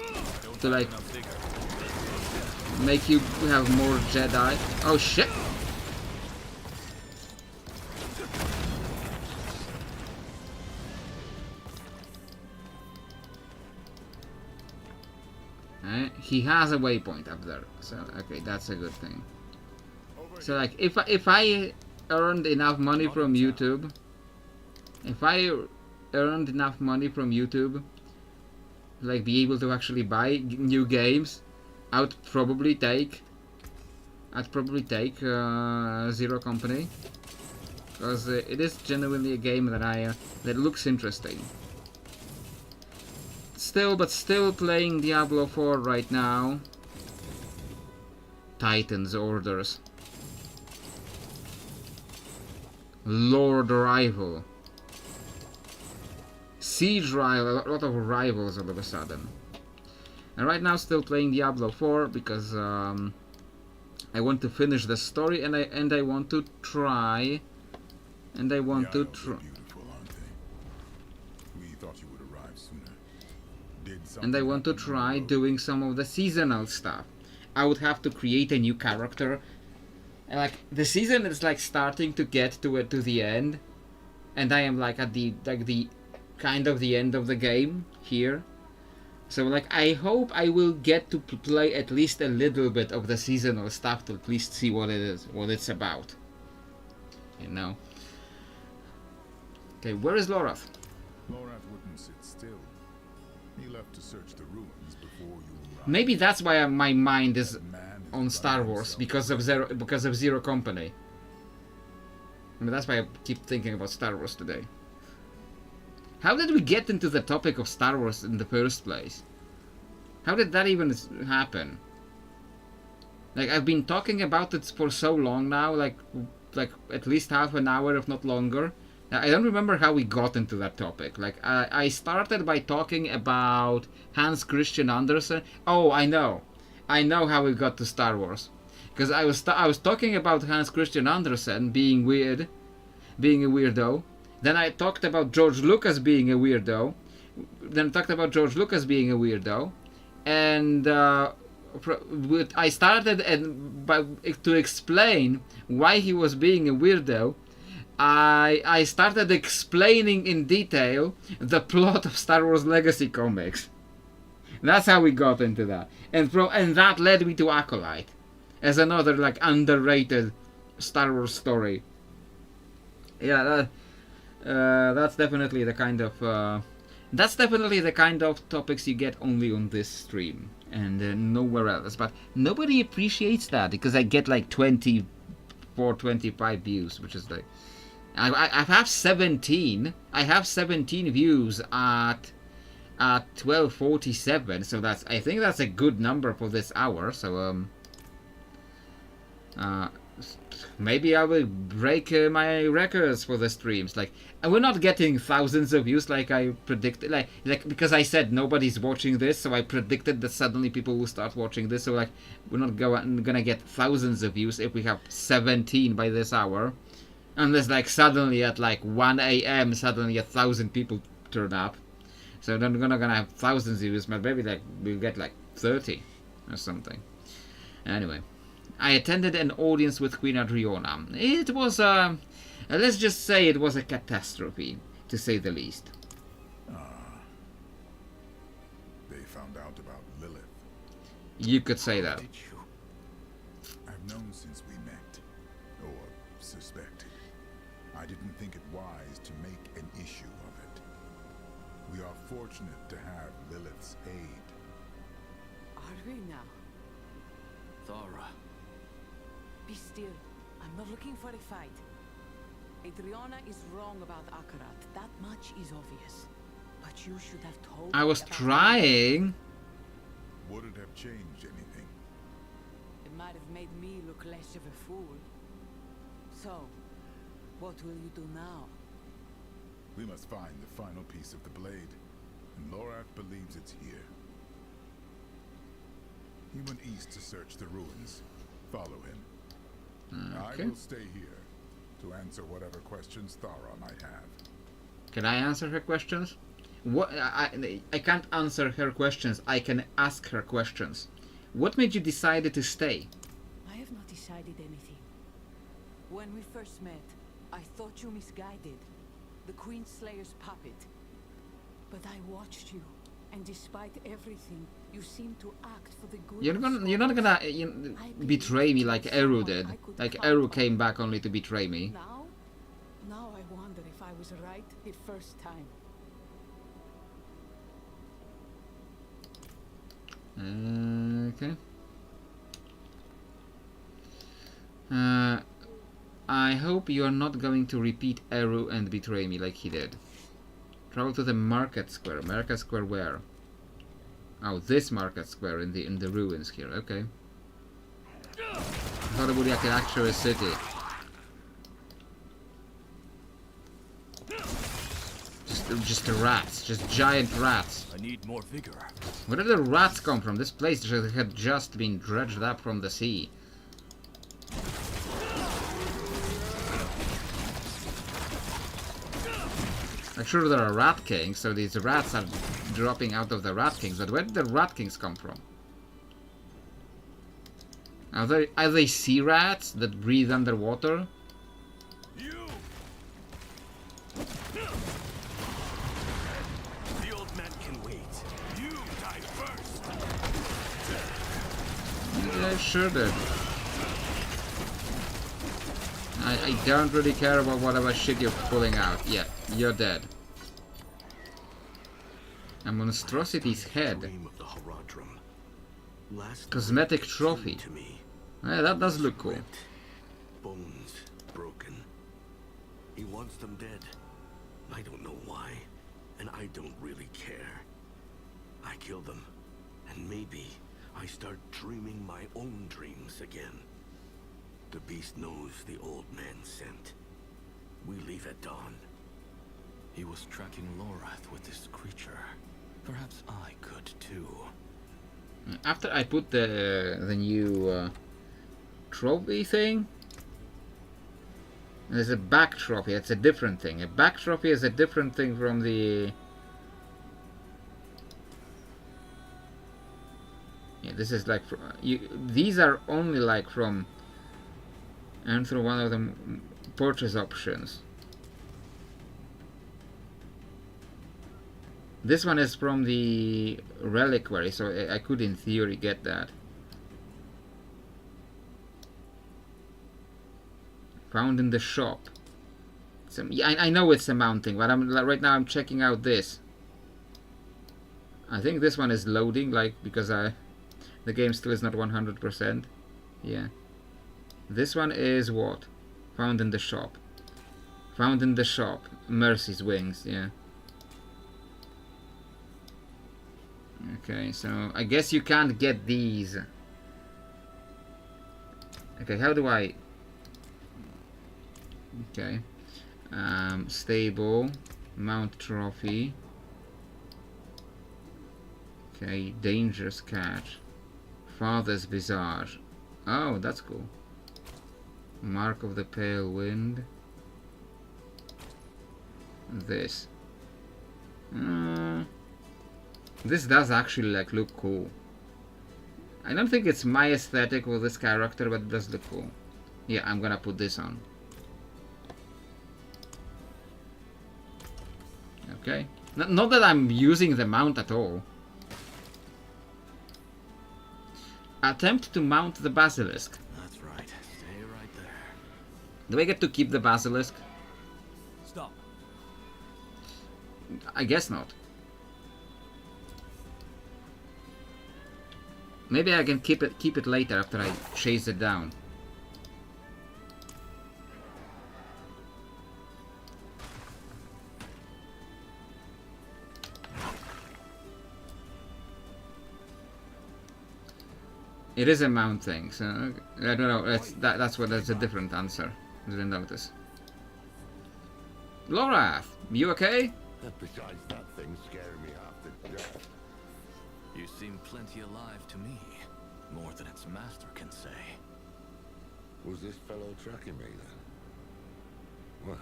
to like make you have more Jedi. Oh shit! He has a waypoint up there, so okay, that's a good thing. So like, if I earned enough money from YouTube, like be able to actually buy new games, I'd probably take Zero Company, because it is genuinely a game that looks interesting. Still playing Diablo IV right now. Titan's Orders. Lord rival. Siege rival, a lot of rivals all of a sudden. And right now still playing Diablo 4 because I want to finish the story and I want to try The Isles are beautiful, aren't they? We thought you would arrive sooner. and I want to try doing some of the seasonal stuff. I would have to create a new character. And like the season is like starting to get to the end, and I am like at the kind of the end of the game here. So like I hope I will get to play at least a little bit of the seasonal stuff to at least see what it is, what it's about. You know. Okay, where is Lorath? Lorath wouldn't sit still. He left to search the ruins before you arrived. Maybe that's why my mind is That man is on by Star Wars himself. because of Zero Company. I mean, that's why I keep thinking about Star Wars today. How did we get into the topic of Star Wars in the first place? How did that even happen? Like I've been talking about it for so long now, like at least half an hour, if not longer. I don't remember how we got into that topic. Like I started by talking about Hans Christian Andersen. Oh, I know how we got to Star Wars, because I was talking about Hans Christian Andersen being weird, being a weirdo. Then I talked about George Lucas being a weirdo. Then I talked about George Lucas being a weirdo, and I started to explain why he was being a weirdo. I started explaining in detail the plot of Star Wars Legacy comics. That's how we got into that, and that led me to Acolyte, as another like underrated Star Wars story. Yeah, that's definitely the kind of topics you get only on this stream and nowhere else. But nobody appreciates that because I get like 24, 25 views, which is like. I have 17. I have 17 views at 12:47. So I think that's a good number for this hour. So maybe I will break my records for the streams. Like, and we're not getting thousands of views like I predicted. Like because I said nobody's watching this, so I predicted that suddenly people will start watching this. So like, we're not gonna get thousands of views if we have 17 by this hour. Unless like suddenly at like 1 a.m. suddenly 1,000 people turn up. So then we're gonna have thousands of views, but maybe like we'll get like 30 or something. Anyway, I attended an audience with Queen Adriana. It was let's just say it was a catastrophe, to say the least. They found out about Lilith. You could say that. Did you? I've known since we met, or suspected. I didn't think it wise to make an issue of it. We are fortunate to have Lilith's aid. Are we now? Thara. Be still. I'm not looking for a fight. Adriana is wrong about Akarat. That much is obvious. But you should have told I me was about trying. Would it have changed anything? It might have made me look less of a fool. So, what will you do now? We must find the final piece of the blade, and Lorath believes it's here. He went east to search the ruins. Follow him. Okay. I will stay here to answer whatever questions Thara might have. Can I answer her questions? What I can't answer her questions. I can ask her questions. What made you decide to stay? I have not decided anything. When we first met, I thought you misguided. The Queen Slayer's puppet. But I watched you, and despite everything, you seem to act for the good. You're not gonna betray me like Eru did. Like Eru came back only to betray me. Now I wonder if I was right the first time. Okay. I hope you are not going to repeat Eru and betray me like he did. Travel to the market square. Market square where? Oh, this market square in the ruins here. Okay. I thought it would be like an actual city. just rats, just giant rats. I need more vigor. Where did the rats come from? This place had just been dredged up from the sea. I'm sure there are rat kings, so these rats are dropping out of the rat kings. But where did the rat kings come from? Are they sea rats that breathe underwater? You. The old man can wait. You die first. Yeah, sure did. I don't really care about whatever shit you're pulling out. Yeah, you're dead. A monstrosity's head. Cosmetic trophy. Yeah, that does look cool. Bones broken. He wants them dead. I don't know why, and I don't really care. I kill them, and maybe I start dreaming my own dreams again. The beast knows the old man sent. We leave at dawn. He was tracking Lorath with this creature. Perhaps I could too. After I put the new trophy thing, there's a back trophy. It's a different thing. A back trophy is a different thing from the. Yeah, this is like these are only like from. And through one of the purchase options. This one is from the reliquary, so I could in theory get that. Found in the shop. Yeah, I know it's a mounting, but right now I'm checking out this. I think this one is loading, like because the game still is not 100%. Yeah. This one is what? Found in the shop. Found in the shop. Mercy's wings, yeah. Okay, so I guess you can't get these. Okay, how do I... Okay. Stable. Mount trophy. Okay, dangerous catch. Father's visage. Oh, that's cool. Mark of the Pale Wind. This. This does actually like look cool. I don't think it's my aesthetic with this character, but it does look cool. Yeah, I'm gonna put this on. Okay. Not that I'm using the mount at all. Attempt to mount the basilisk. That's right. Stay right there. Do I get to keep the basilisk? Stop. I guess not. Maybe I can keep it later after I chase it down. It is a mount thing, so I don't know. That's a different answer. I didn't notice. Lorath, you okay? Besides that thing scaring me half to death. You seem plenty alive to me. More than its master can say. Was this fellow tracking me then? Well,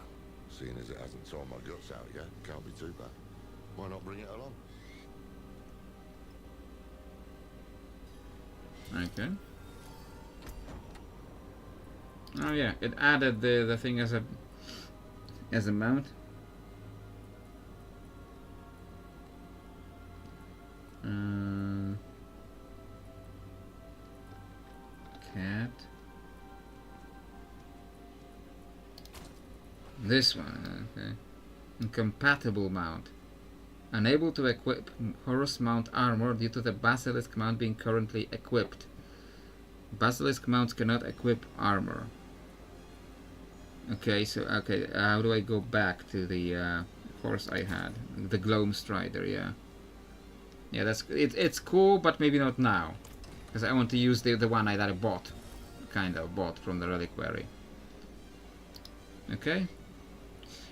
seeing as it hasn't torn my guts out yet, can't be too bad. Why not bring it along? Okay. Oh yeah, it added the thing as a mount. Cat. This one, okay. Incompatible mount. Unable to equip Horus mount armor due to the Basilisk mount being currently equipped. Basilisk mounts cannot equip armor. Okay, so how do I go back to the horse I had? The Gloam Strider, yeah. Yeah, it's cool, but maybe not now. Because I want to use the one that I bought. Kind of bought from the reliquary. Okay.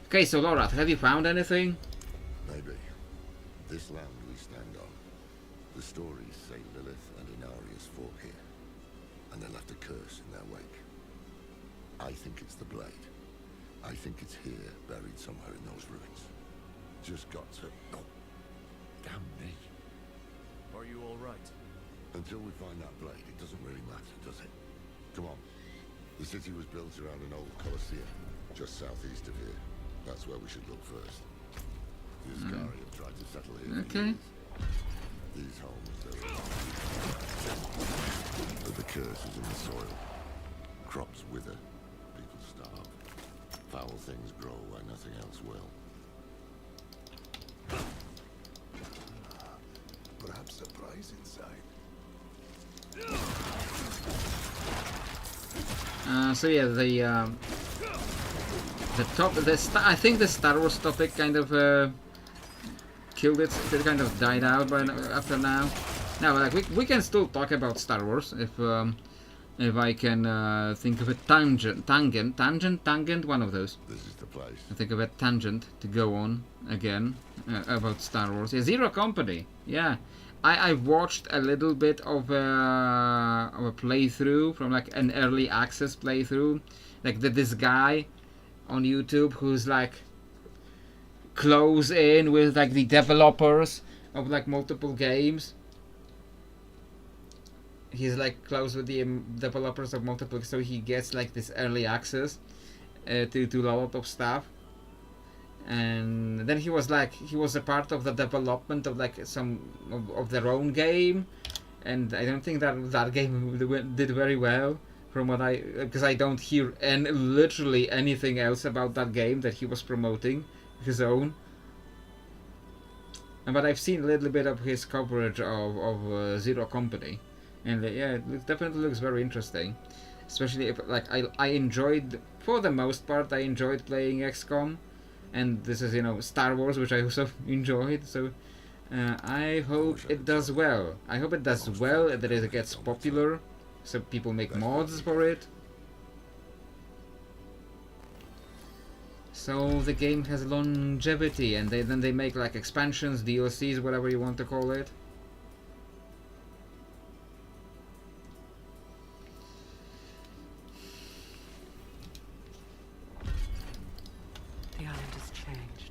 Okay, so Lorath, have you found anything? Maybe. This land we stand on. The stories say Lilith and Inarius fought here, and they left a curse in their wake. I think it's the blade. I think it's here, buried somewhere in those ruins. Just got to... Oh, damn me. Are you all right? Until we find that blade, it doesn't really matter, does it? Come on. The city was built around an old Colosseum, just southeast of here. That's where we should look first. The Ascari have tried to settle here. Okay. These homes, but the curse is in the soil. Crops wither, people starve. Foul things grow where nothing else will. Perhaps a prize inside. So yeah, I think the Star Wars topic kind of killed it. It kind of died out after now. Now, like we can still talk about Star Wars if I can think of a tangent, one of those. This is the place. I think of a tangent to go on again about Star Wars. Yeah, Zero Company. Yeah, I watched a little bit of a playthrough from like an early access playthrough, like this guy on YouTube who's like close in with like the developers of like multiple games. He's like close with the developers of multiple, so he gets like this early access to a lot of stuff. And then he was a part of the development of like some of their own game, and I don't think that game did very well from what because I don't hear literally anything else about that game that he was promoting, his own. But I've seen a little bit of his coverage of Zero Company, and yeah, it definitely looks very interesting. Especially if like I enjoyed, for the most part, I enjoyed playing XCOM. And this is, Star Wars, which I also enjoyed, so I hope it does well. I hope it does well, that it gets popular, so people make mods for it. So the game has longevity, and then they make like expansions, DLCs, whatever you want to call it.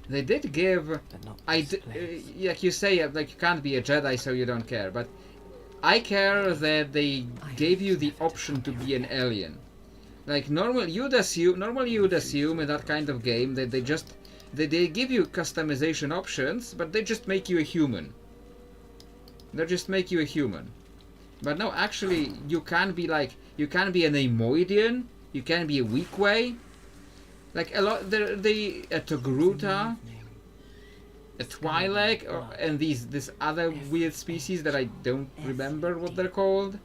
They did give, like you say, like you can't be a Jedi, so you don't care. But I care that they gave you the option to be an alien. Like normally you'd assume in that kind of game that they give you customization options, but they just make you a human. They just make you a human. But no, actually, you can be an Amoidian, you can be a Weequay. Like a Togruta, a Twi'lek, and this other weird species that I don't remember what they're called.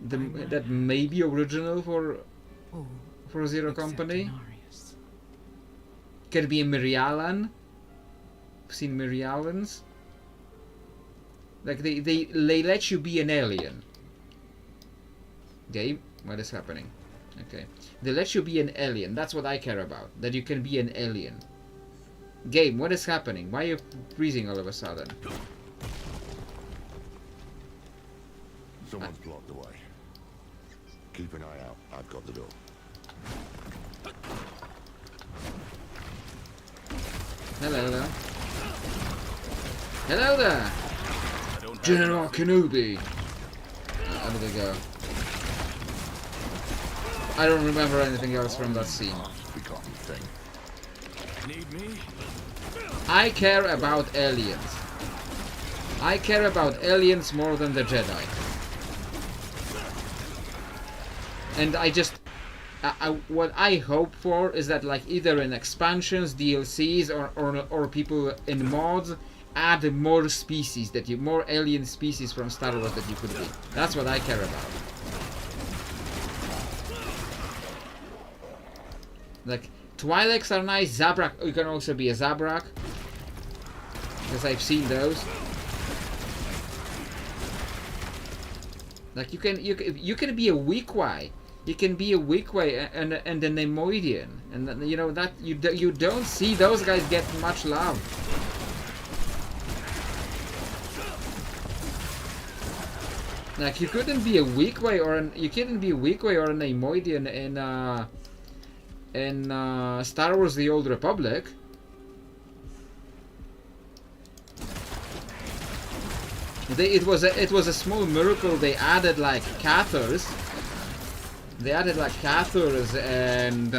That may be original for Zero Company. Can be a Mirialan. I've seen Mirialans. Like they let you be an alien. Game, what is happening? Okay. They let you be an alien. That's what I care about. That you can be an alien. Game, what is happening? Why are you freezing all of a sudden? Someone's blocked the way. Keep an eye out. I've got the door. Hello there. Hello there! General Kenobi! How did they go? I don't remember anything else from that scene. Need me? I care about aliens. I care about aliens more than the Jedi. And I just... what I hope for is that like either in expansions, DLCs, or people in mods add more species, more alien species from Star Wars that you could be. That's what I care about. Like, Twi'leks are nice, Zabrak, you can also be a Zabrak. Because I've seen those. Like, you can be a Weequay. You can be a Weequay and a Neimoidian, and you know that you don't see those guys get much love. Like you couldn't be a Weequay or a Neimoidian in Star Wars: The Old Republic. It was a small miracle. They added like Cathars. They added like Cathars and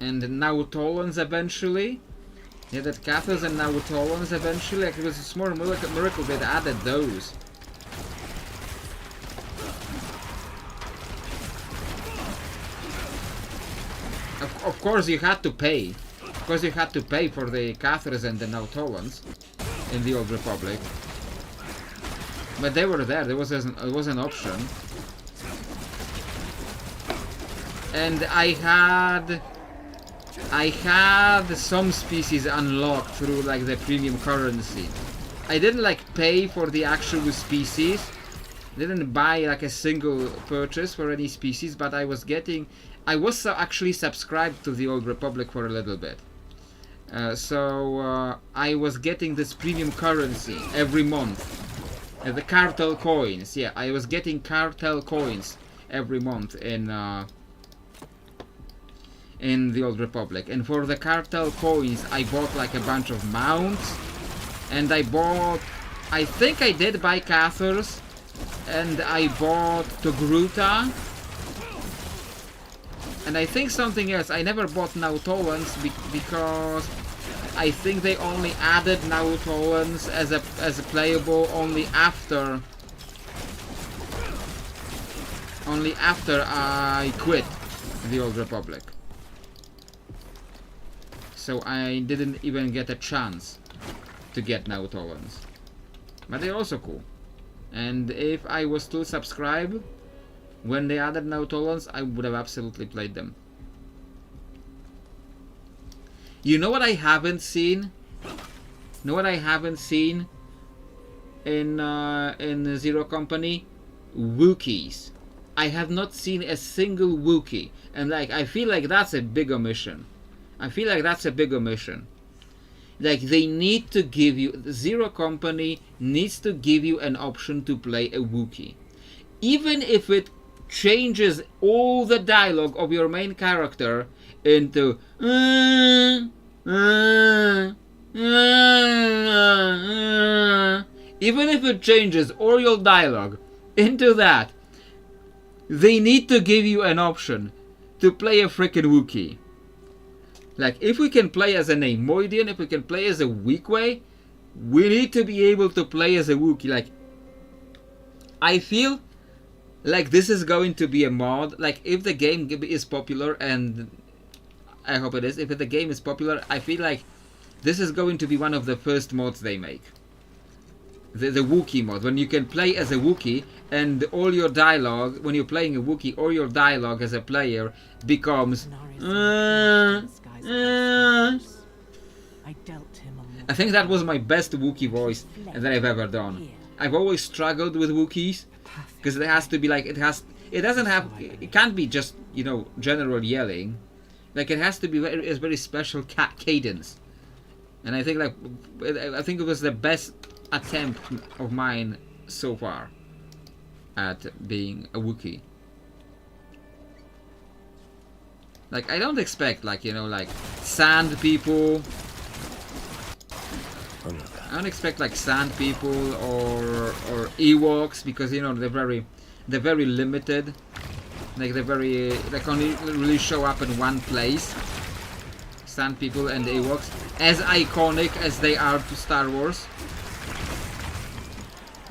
Nautolans eventually. Yeah, that Cathars and Nautolans eventually. Like, it was a small miracle that added those. Of course, you had to pay. Of course, you had to pay for the Cathars and the Nautolans in the Old Republic. But they were there. It was an option. And I had some species unlocked through like the premium currency. I didn't like pay for the actual species. Didn't buy like a single purchase for any species, but I was actually subscribed to the Old Republic for a little bit. So I was getting this premium currency every month. The cartel coins, yeah, I was getting cartel coins every month in the Old Republic. And for the cartel coins, I bought like a bunch of mounts, and I think I did buy Cathars, and I bought Togruta, and I think something else. I never bought Nautolans because I think they only added Nautolans as a playable only after I quit the Old Republic. So I didn't even get a chance to get Nautolans. But they're also cool. And if I was still subscribed when they added Nautolans, I would have absolutely played them. You know what I haven't seen? In Zero Company? Wookiees. I have not seen a single Wookiee, and like I feel like that's a big omission. Like they need to give you, Zero Company needs to give you an option to play a Wookiee, even if it changes all the dialogue of your main character into even if it changes all your dialogue into that, they need to give you an option to play a freaking Wookiee. Like, if we can play as a Neimoidian, if we can play as a Weequay, we need to be able to play as a Wookiee. Like, I feel like this is going to be a mod. Like, if the game is popular, and I hope it is, if the game is popular, I feel like this is going to be one of the first mods they make. The Wookiee mod, when you can play as a Wookiee, and all your dialogue, when you're playing a Wookiee, all your dialogue as a player becomes I think that was my best Wookiee voice that I've ever done. I've always struggled with Wookiees because it has to be like, it can't be just, you know, general yelling. Like, it has to be a very special cadence. And I think it was the best attempt of mine so far at being a Wookiee. Like, I don't expect, like, you know, like sand people. I don't expect like sand people or Ewoks, because, you know, they're very limited. Like, they only really show up in one place. Sand people and Ewoks, as iconic as they are to Star Wars.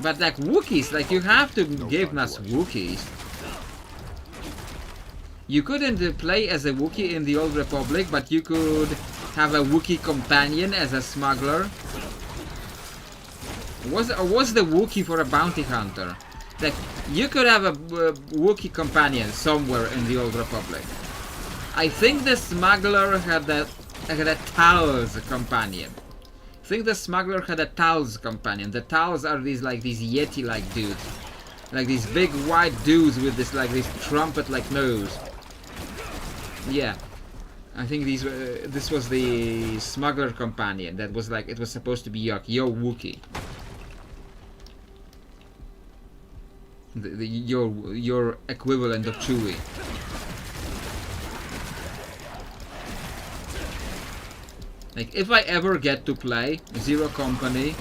But like Wookiees, like, you have to give us Wookiees. You couldn't play as a Wookiee in the Old Republic, but you could have a Wookiee companion as a smuggler. Was the Wookiee for a bounty hunter? Like, you could have a Wookiee companion somewhere in the Old Republic. I think the smuggler had a Tal's companion. think the smuggler had a Tal's companion. The Tals are these like these Yeti-like dudes, like these big white dudes with this like this trumpet-like nose. Yeah, I think this was the smuggler companion. That was like it was supposed to be like Yo Wookie. Your equivalent of Chewie. Like if I ever get to play Zero Company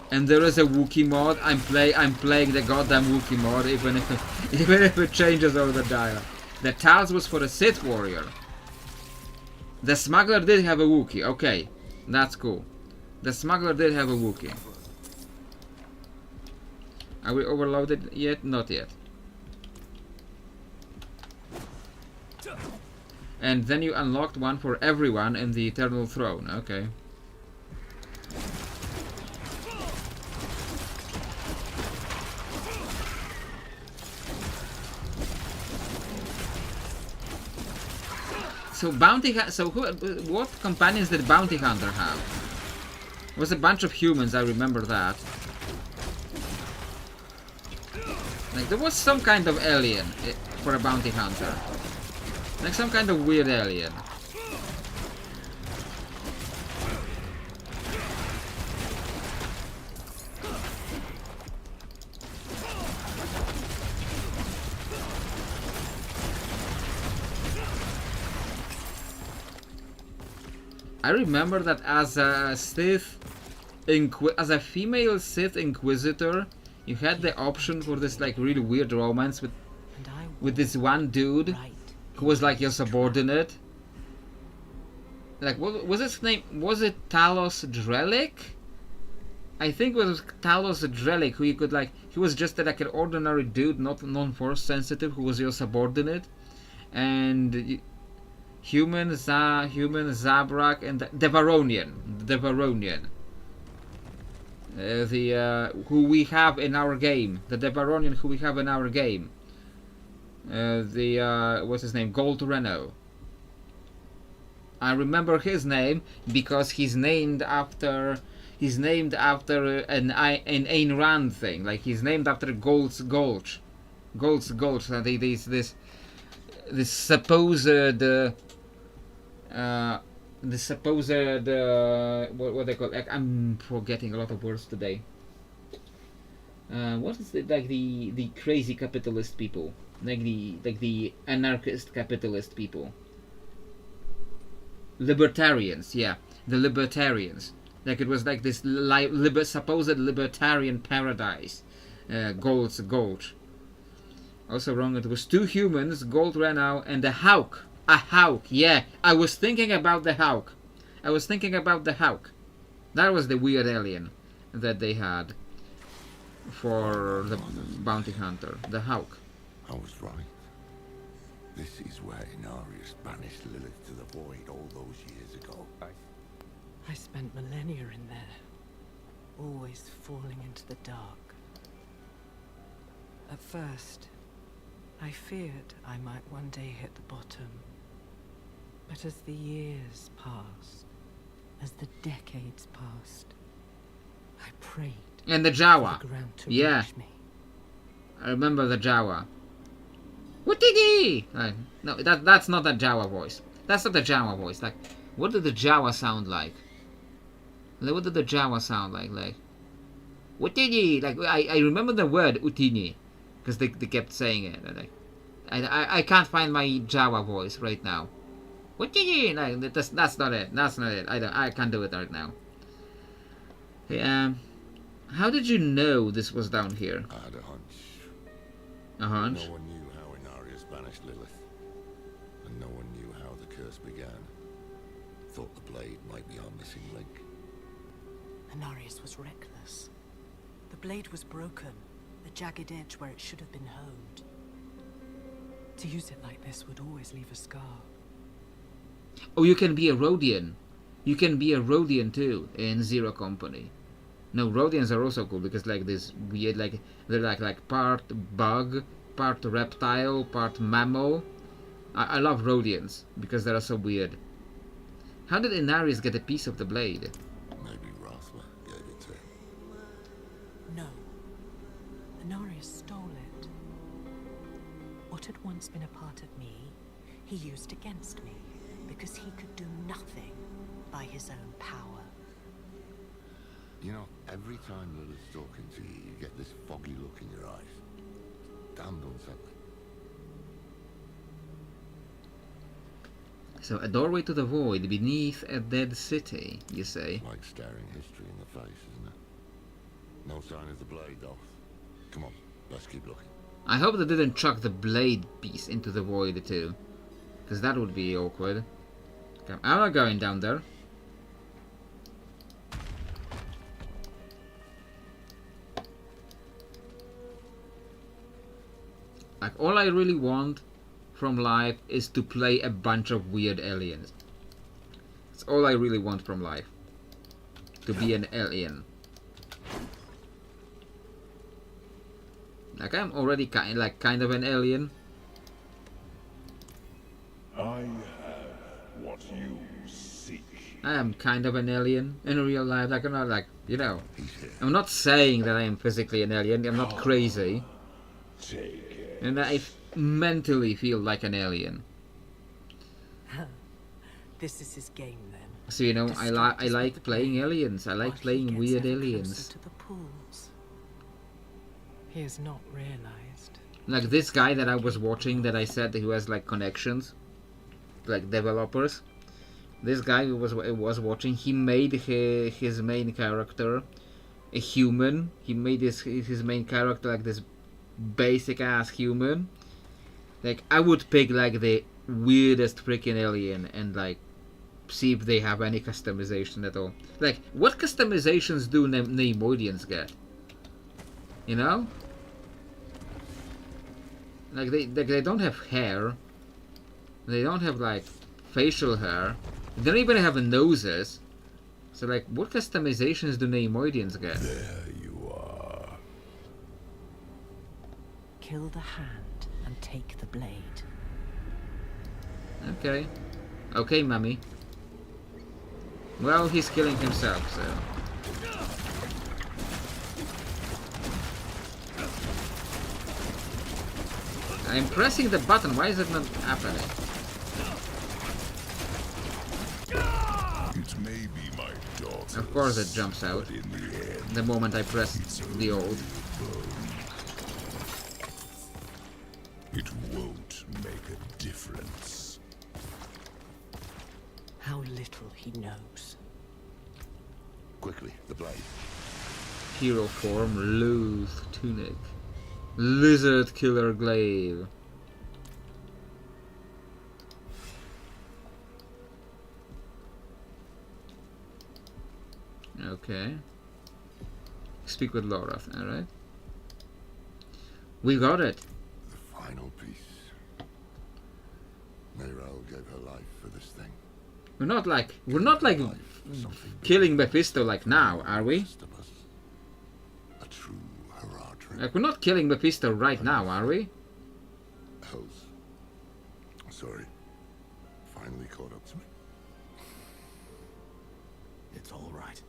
and there is a Wookiee mod, I'm playing the goddamn Wookiee mod, even if it changes over the dial. The Tals was for a Sith warrior. The smuggler did have a Wookiee. Okay, that's cool. The smuggler did have a Wookiee. Are we overloaded yet? Not yet. And then you unlocked one for everyone in the Eternal Throne. Okay. So what companions did Bounty Hunter have? It was a bunch of humans, I remember that. Like there was some kind of alien for a Bounty Hunter. Like some kind of weird alien. I remember that as a female Sith Inquisitor, you had the option for this like really weird romance with this one dude who was like your subordinate. Like what was his name? Was it Talos Drelic? I think it was Talos Drelic, who you could like. He was just like an ordinary dude, not non-force sensitive, who was your subordinate, and human Zabrak and the Varonian. Who we have in our game, the Devaronian who we have in our game. What's his name? Gold Reno. I remember his name because he's named after an Ayn Rand thing. Like he's named after Gold's Gulch. And this supposed what they call, like, I'm forgetting a lot of words today. What is it, like the crazy capitalist people, like the anarchist capitalist people, libertarians, yeah, the libertarians. Like it was like this supposed libertarian paradise, Gold's Gulch. Also wrong, it was two humans, Gold Reno and a Hawk. A Hawk, yeah. I was thinking about the Hawk. That was the weird alien that they had for the Bounty Hunter, the Hawk. I was right. This is where Inarius banished Lilith to the void all those years ago. I spent millennia in there, always falling into the dark. At first, I feared I might one day hit the bottom. But as the years passed, as the decades passed, I prayed. And the Jawa. For the ground to Yeah. reach me. I remember the Jawa. Wutigi! No, that's not a Jawa voice. That's not the Jawa voice. Like, what did the Jawa sound like? What did the Jawa sound like? Like, Wutigi! Like, I remember the word Utini, because they kept saying it. Like, I can't find my Jawa voice right now. Wutigi! Like, that's not it. That's not it. I can't do it right now. Hey, how did you know this was down here? I had a hunch. A hunch? No one knew how Inarius banished Lilith. And no one knew how the curse began. Thought the blade might be our missing link. Inarius was reckless. The blade was broken, the jagged edge where it should have been honed. To use it like this would always leave a scar. Oh, you can be a Rhodian. You can be a Rhodian too in Zero Company. No, Rhodians are also cool because like this weird, like they're like part bug, part reptile, part mammal. I love Rhodians because they're so weird. How did Inarius get a piece of the blade? Maybe Ra. No. Inarius stole it. What had once been a part of me, he used against me, because he could do nothing by his own power. You know, every time Lilith's talking to you, you get this foggy look in your eyes. Damned unsettling. So, a doorway to the void beneath a dead city, you say? Like staring history in the face, isn't it? No sign of the blade, though. Come on, let's keep looking. I hope they didn't chuck the blade piece into the void too. Because that would be awkward. Okay, I'm not going down there. Like, all I really want from life is to play a bunch of weird aliens. That's all I really want from life. To be an alien. Like, I'm already kind of an alien. I have what you seek. I am kind of an alien in real life. Like, I'm not like, you know, I'm not saying that I am physically an alien. I'm not crazy. Take it. And I mentally feel like an alien. This is his game then. So, you know, I like playing aliens. I like playing weird aliens. To the pools. He has not realized. Like this guy that I was watching, that I said who has like connections, like developers. This guy who was watching, he made his main character a human. He made his main character like this basic ass human. Like, I would pick like the weirdest freaking alien and like see if they have any customization at all. Like, what customizations do Neimoidians get? You know? Like they don't have hair. They don't have like facial hair. They don't even have noses. So like, what customizations do Neimoidians get? There you are. Kill the hand and take the blade. Okay. Okay, mummy. Well, he's killing himself, so... I'm pressing the button, why is it not happening? It may be my daughter. Of course it jumps out. But in the end, The moment I press the old. it won't make a difference. How little he knows. Quickly, the blade. Hero form, loose tunic. Lizard killer glaive. Okay. Speak with Laura, alright. We got it. The final piece. Neyrelle gave her life for this thing. We're not like killing Mephisto like now, are we? A true Heradrim. Like, we're not killing Mephisto right now, are we? Hells. Sorry. Finally caught up to me. It's all right.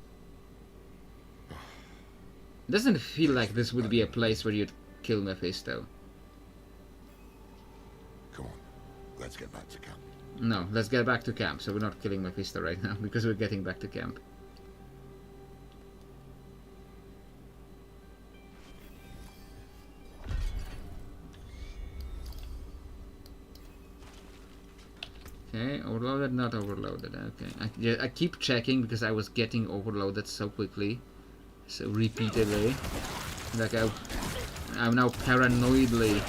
Doesn't feel like this would be a place where you'd kill Mephisto. Come on. Let's get back to camp. No, let's get back to camp. So we're not killing Mephisto right now because we're getting back to camp. Okay, overloaded, not overloaded. Okay, I keep checking because I was getting overloaded so quickly, so repeatedly. Like I'm now paranoidly,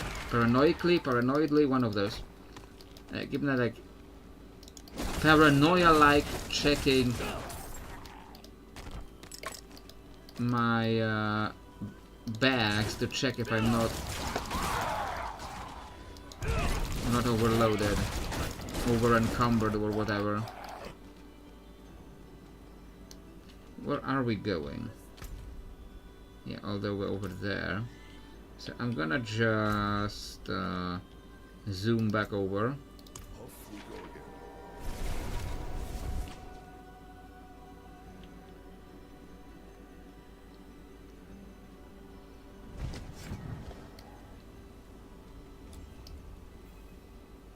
one of those. Give me that, like, paranoia-like checking my bags to check if I'm not overloaded, over encumbered or whatever. Where are we going? Yeah, all the way over there. So I'm gonna just zoom back over.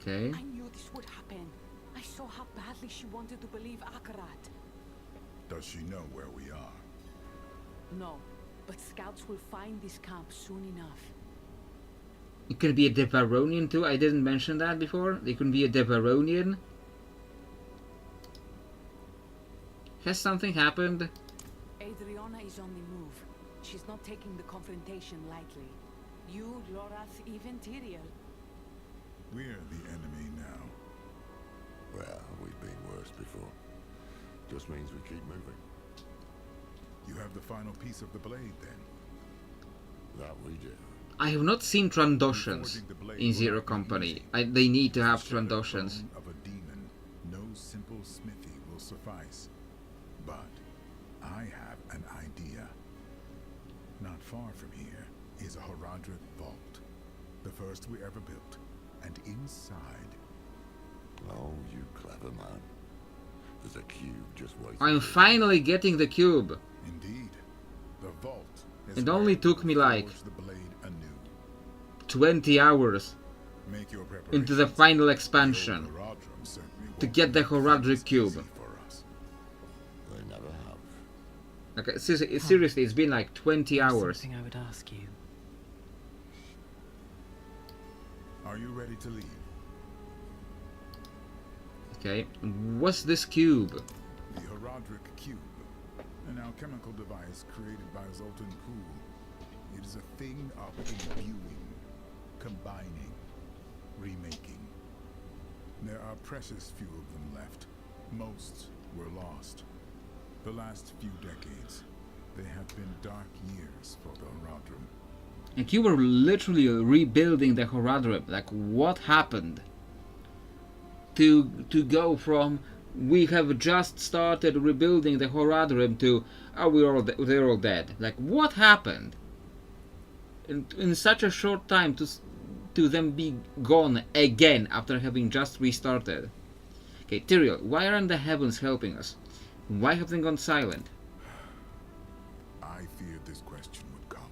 Okay. I knew this would happen. I saw how badly she wanted to believe Akarat. Does she know where we are? No, but scouts will find this camp soon enough. It could be a Devaronian too. I didn't mention that before. It could be a Devaronian. Has something happened? Adriana is on the move. She's not taking the confrontation lightly. You, Lorath, even Tyrael. We're the enemy now. Well, we've been worse before. Just means we keep moving. You have the final piece of the blade, then? That we do. I have not seen Trandoshans in Zero Company. They need to have Trandoshans. Of a demon, no simple smithy will suffice. But I have an idea. Not far from here is a Horadric vault. The first we ever built. And inside... Oh, you clever man. There's a cube just waiting. I'm finally getting the cube. Indeed. The vault is It only where took me we'll like forge the blade anew. 20 hours Make your into the preparations. final The expansion old Horadrim certainly to won't get the make Horadric things cube. easy for us. They never have. Okay, seriously, it's been like 20 hours. Something I would ask you. Are you ready to leave? Okay, what's this cube? The Horadric Cube, an alchemical device created by Zoltan Pool. It is a thing of imbuing, combining, remaking. There are precious few of them left. Most were lost. The last few decades, they have been dark years for the Horadrim. Like you were literally rebuilding the Horadrim. Like what happened? To go from we have just started rebuilding the Horadrim to oh they're all dead. Like what happened? In such a short time to them be gone again after having just restarted. Okay, Tyrael, why aren't the heavens helping us? Why have they gone silent? I feared this question would come.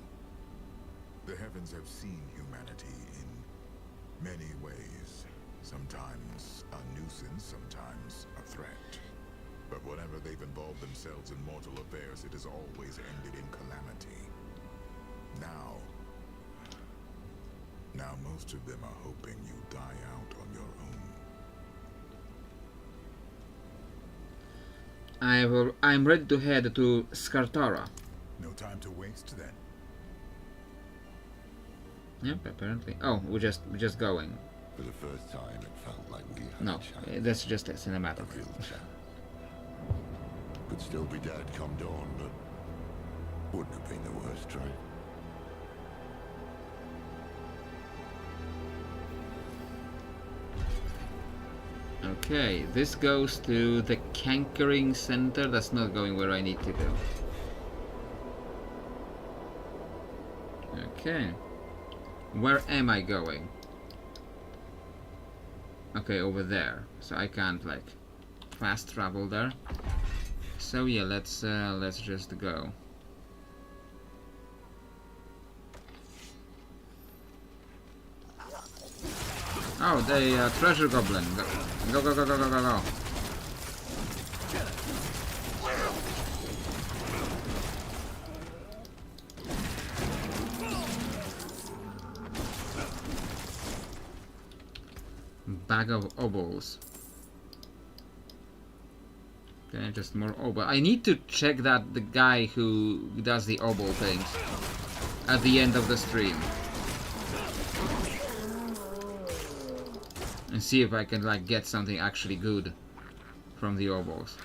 The heavens have seen humanity in many ways. Sometimes a nuisance, sometimes a threat. But whenever they've involved themselves in mortal affairs, it has always ended in calamity. Now most of them are hoping you die out on your own. I'm ready to head to Skartara. No time to waste then. Yep, apparently. Oh, we're just going. For the first time, it felt like we had No, a chance. that's just a cinematic. A real chance. Could still be dead come dawn, but wouldn't have been the worst, right? Okay, this goes to the Cankering Center. That's not going where I need to go. Okay. Where am I going? Okay, over there. So I can't like fast travel there. So yeah, let's just go. Oh, the treasure goblin. Go, go, go, go, go, go, go. Bag of obols. Okay, just more obol. I need to check that the guy who does the obol things at the end of the stream. And see if I can like get something actually good from the obols.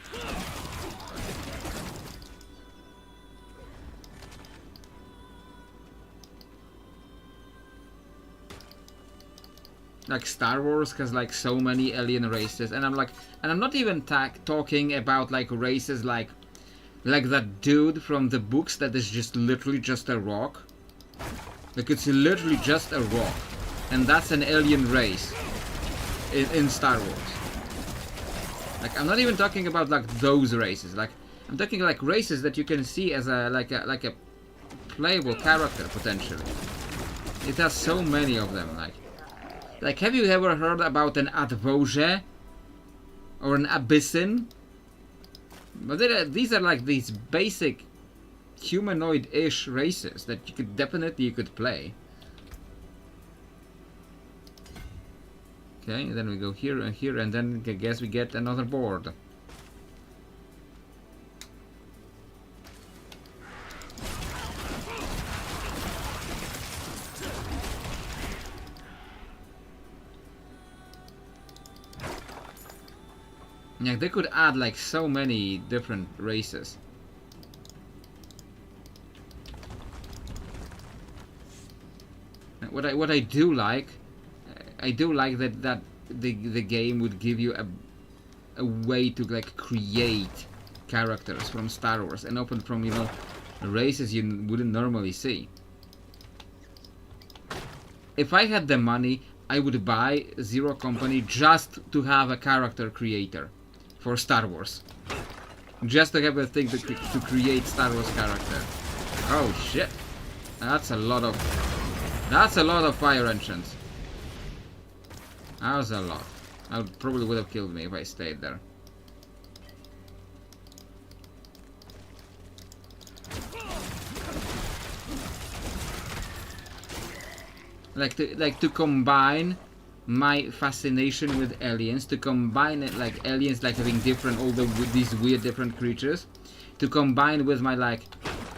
Like Star Wars has like so many alien races, and I'm not even talking about like races like that dude from the books that is just literally just a rock. Like it's literally just a rock, and that's an alien race in Star Wars. Like I'm not even talking about like those races. Like I'm talking like races that you can see as a playable character potentially. It has so many of them. Like Like, have you ever heard about an Advoje? Or an Abyssin? But these are like these basic humanoid-ish races that you could play. Okay, then we go here and here, and then I guess we get another board. Yeah, they could add like so many different races. What I do like that the game would give you a way to like create characters from Star Wars and open from, you know, races you wouldn't normally see. If I had the money, I would buy Zero Company just to have a character creator for Star Wars. Just to have a thing to create Star Wars character. Oh shit. That's a lot of fire engines. That was a lot. Probably would have killed me if I stayed there. Like to combine my fascination with aliens, to combine it like aliens like having different these weird different creatures, to combine with my like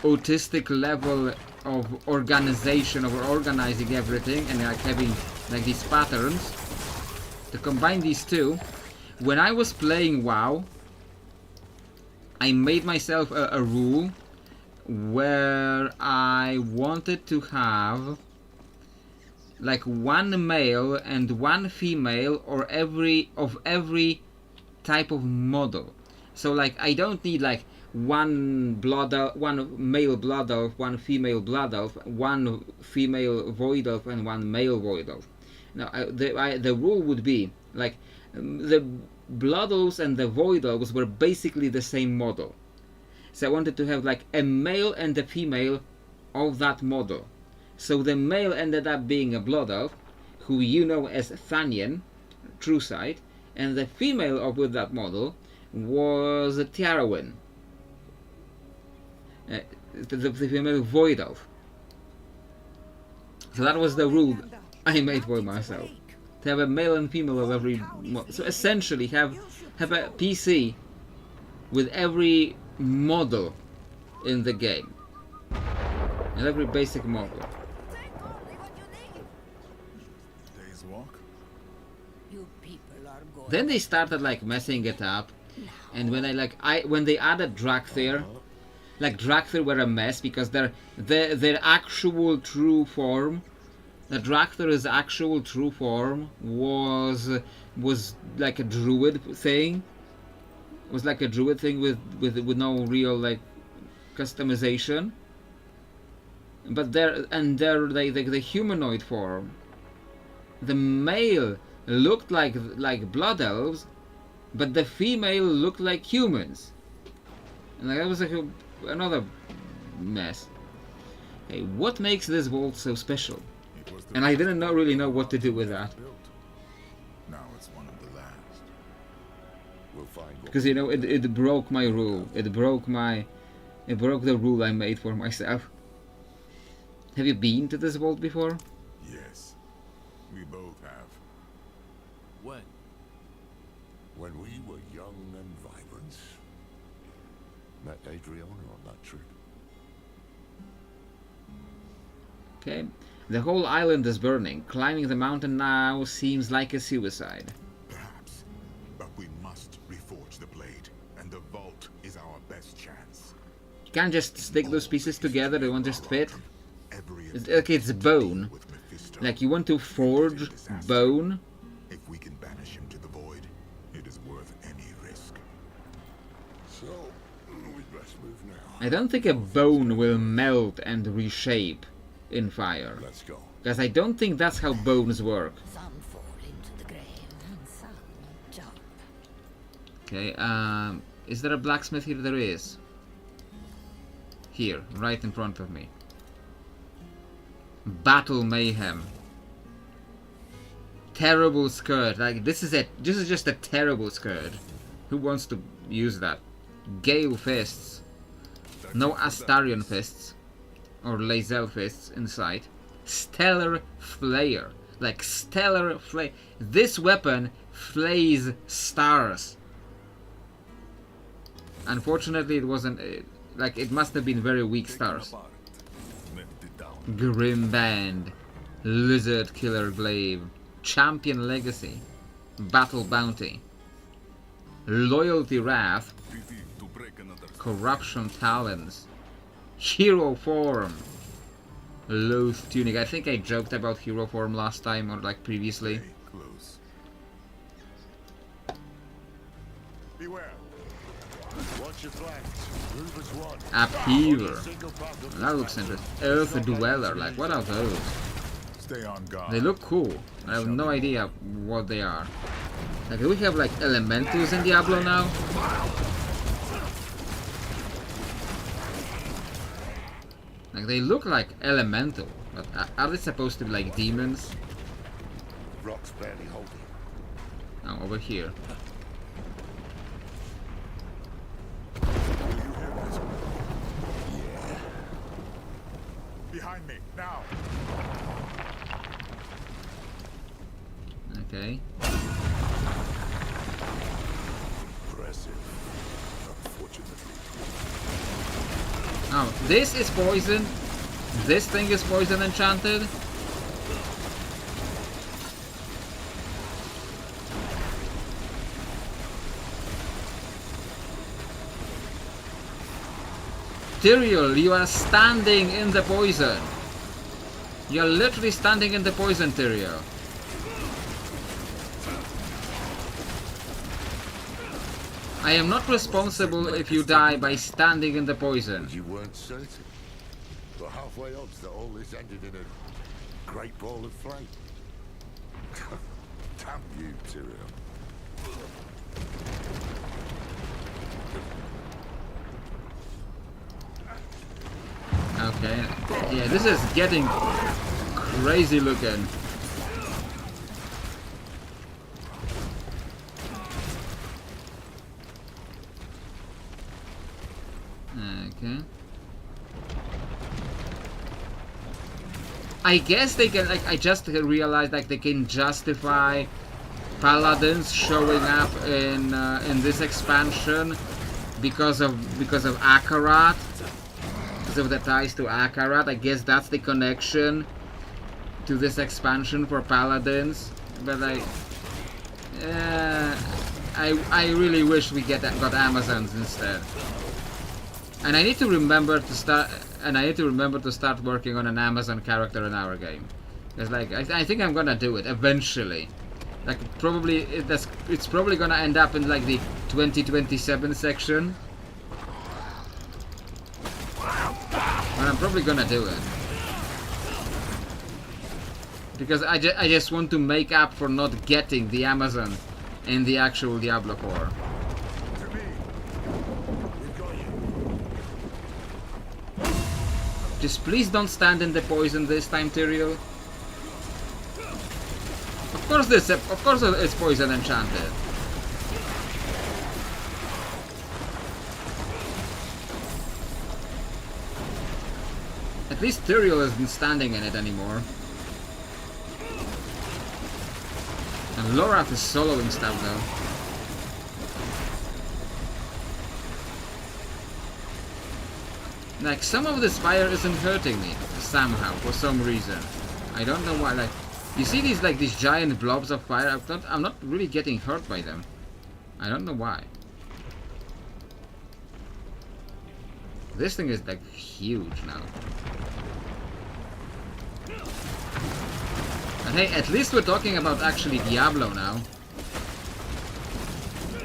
autistic level of organization, of organizing everything and like having like these patterns, to combine these two. When I was playing WoW, I made myself a rule where I wanted to have like one male and one female of every type of model. So like I don't need like one male blood elf, one female blood elf, one female void elf, and one male void elf. Now the rule would be like the blood elves and the void elves were basically the same model. So I wanted to have like a male and a female of that model. So the male ended up being a blood elf, who you know as Thanian, True Sight, and the female with that model was Tiarawin, the female void elf. So that was the rule I made for myself, to have a male and female of every model. So essentially have a PC with every model in the game, and every basic model. Then they started like messing it up, and when when they added Dracthyr, like Dracthyr were a mess because their actual true form, the Dracthyr's actual true form was like a druid thing. Was like a druid thing with no real like customization. But the humanoid form, the male looked like blood elves, but the female looked like humans, and that was like another mess. Okay, what makes this vault so special? And I didn't really know what to do with that. Now it's one of the last. We'll find Because you know it broke my rule. It broke the rule I made for myself. Have you been to this vault before? Yes, we both have. When? When we were young and vibrant. Met Adriana on that trip. Okay. The whole island is burning. Climbing the mountain now seems like a suicide. Perhaps, but we must reforge the blade, and the vault is our best chance. You can't just stick those pieces together, they won't just fit. It's bone. Like you want to forge bone. If we can banish him to the void, it is worth any risk. So, we'd best move now. I don't think a bone will melt and reshape in fire. Let's go. Because I don't think that's how bones work. Some fall into the grave and some jump. Okay, is there a blacksmith here? There is. Here, right in front of me. Battle Mayhem. terrible skirt. Like this is just a terrible skirt. Who wants to use that? Gale fists. No Astarion fists. Or Lae'zel fists inside. Stellar Flayer. Like Stellar Flare. This weapon flays stars. Unfortunately it wasn't... like it must have been very weak stars. Grim Band. Lizard Killer Glaive. Champion Legacy. Battle Bounty. Loyalty Wrath. Corruption Talons. Hero Form. Loath Tunic. I think I joked about Hero Form last time or like previously. Beware. Watch your flanks. Move as one. Upheaver. That looks interesting. Earth Dweller. Like what are those? Stay on guard. They look cool. I have no idea what they are. Like, do we have like elementals in Diablo now? Like they look like elemental, but are they supposed to be like demons? Rock's barely holding. Oh, over here. Yeah. Behind me, now. Okay. Impressive. Unfortunately. Oh, this is poison. This thing is poison enchanted. Tyrael, you are standing in the poison. You're literally standing in the poison, Tyrael. I am not responsible if you die by standing in the poison. You weren't certain. But halfway odds that all this ended in a great ball of flame. Damn you, Tyrael. Okay. Yeah, this is getting crazy looking. Okay. I guess they can, like, I just realized, like, they can justify paladins showing up in this expansion because of Akarat, because of the ties to Akarat. I guess that's the connection to this expansion for paladins. But like, I really wish we got Amazons instead. And I need to remember to start working on an Amazon character in our game. Because like I think I'm gonna do it eventually. Like probably it's probably gonna end up in like the 2027 section. But I'm probably gonna do it. Because I just want to make up for not getting the Amazon in the actual Diablo 4. Just please don't stand in the poison this time, Tyrael. Of course it's poison enchanted. At least Tyrael isn't standing in it anymore. And Lorath is soloing stuff though. Like, some of this fire isn't hurting me, somehow, for some reason. I don't know why, like... You see these giant blobs of fire? I'm not really getting hurt by them. I don't know why. This thing is, like, huge now. But hey, at least we're talking about actually Diablo now.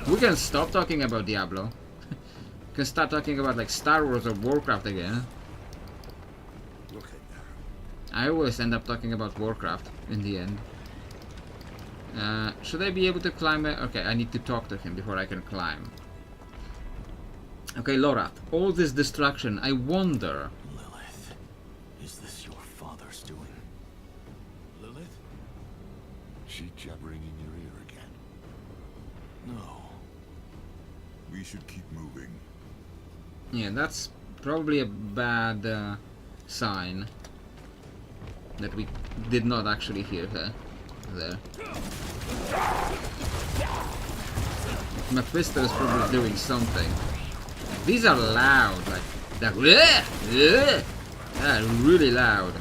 We can stop talking about Diablo. Can start talking about like Star Wars or Warcraft again. Look at that. I always end up talking about Warcraft in the end. Should I be able to climb it? Okay, I need to talk to him before I can climb. Okay, Lorath, all this destruction, I wonder... Lilith, is this your father's doing? Lilith? she jabbering in your ear again? No. We should keep moving. Yeah, that's probably a bad sign that we did not actually hear her there. Mephisto is probably doing something. These are loud, like they're really loud.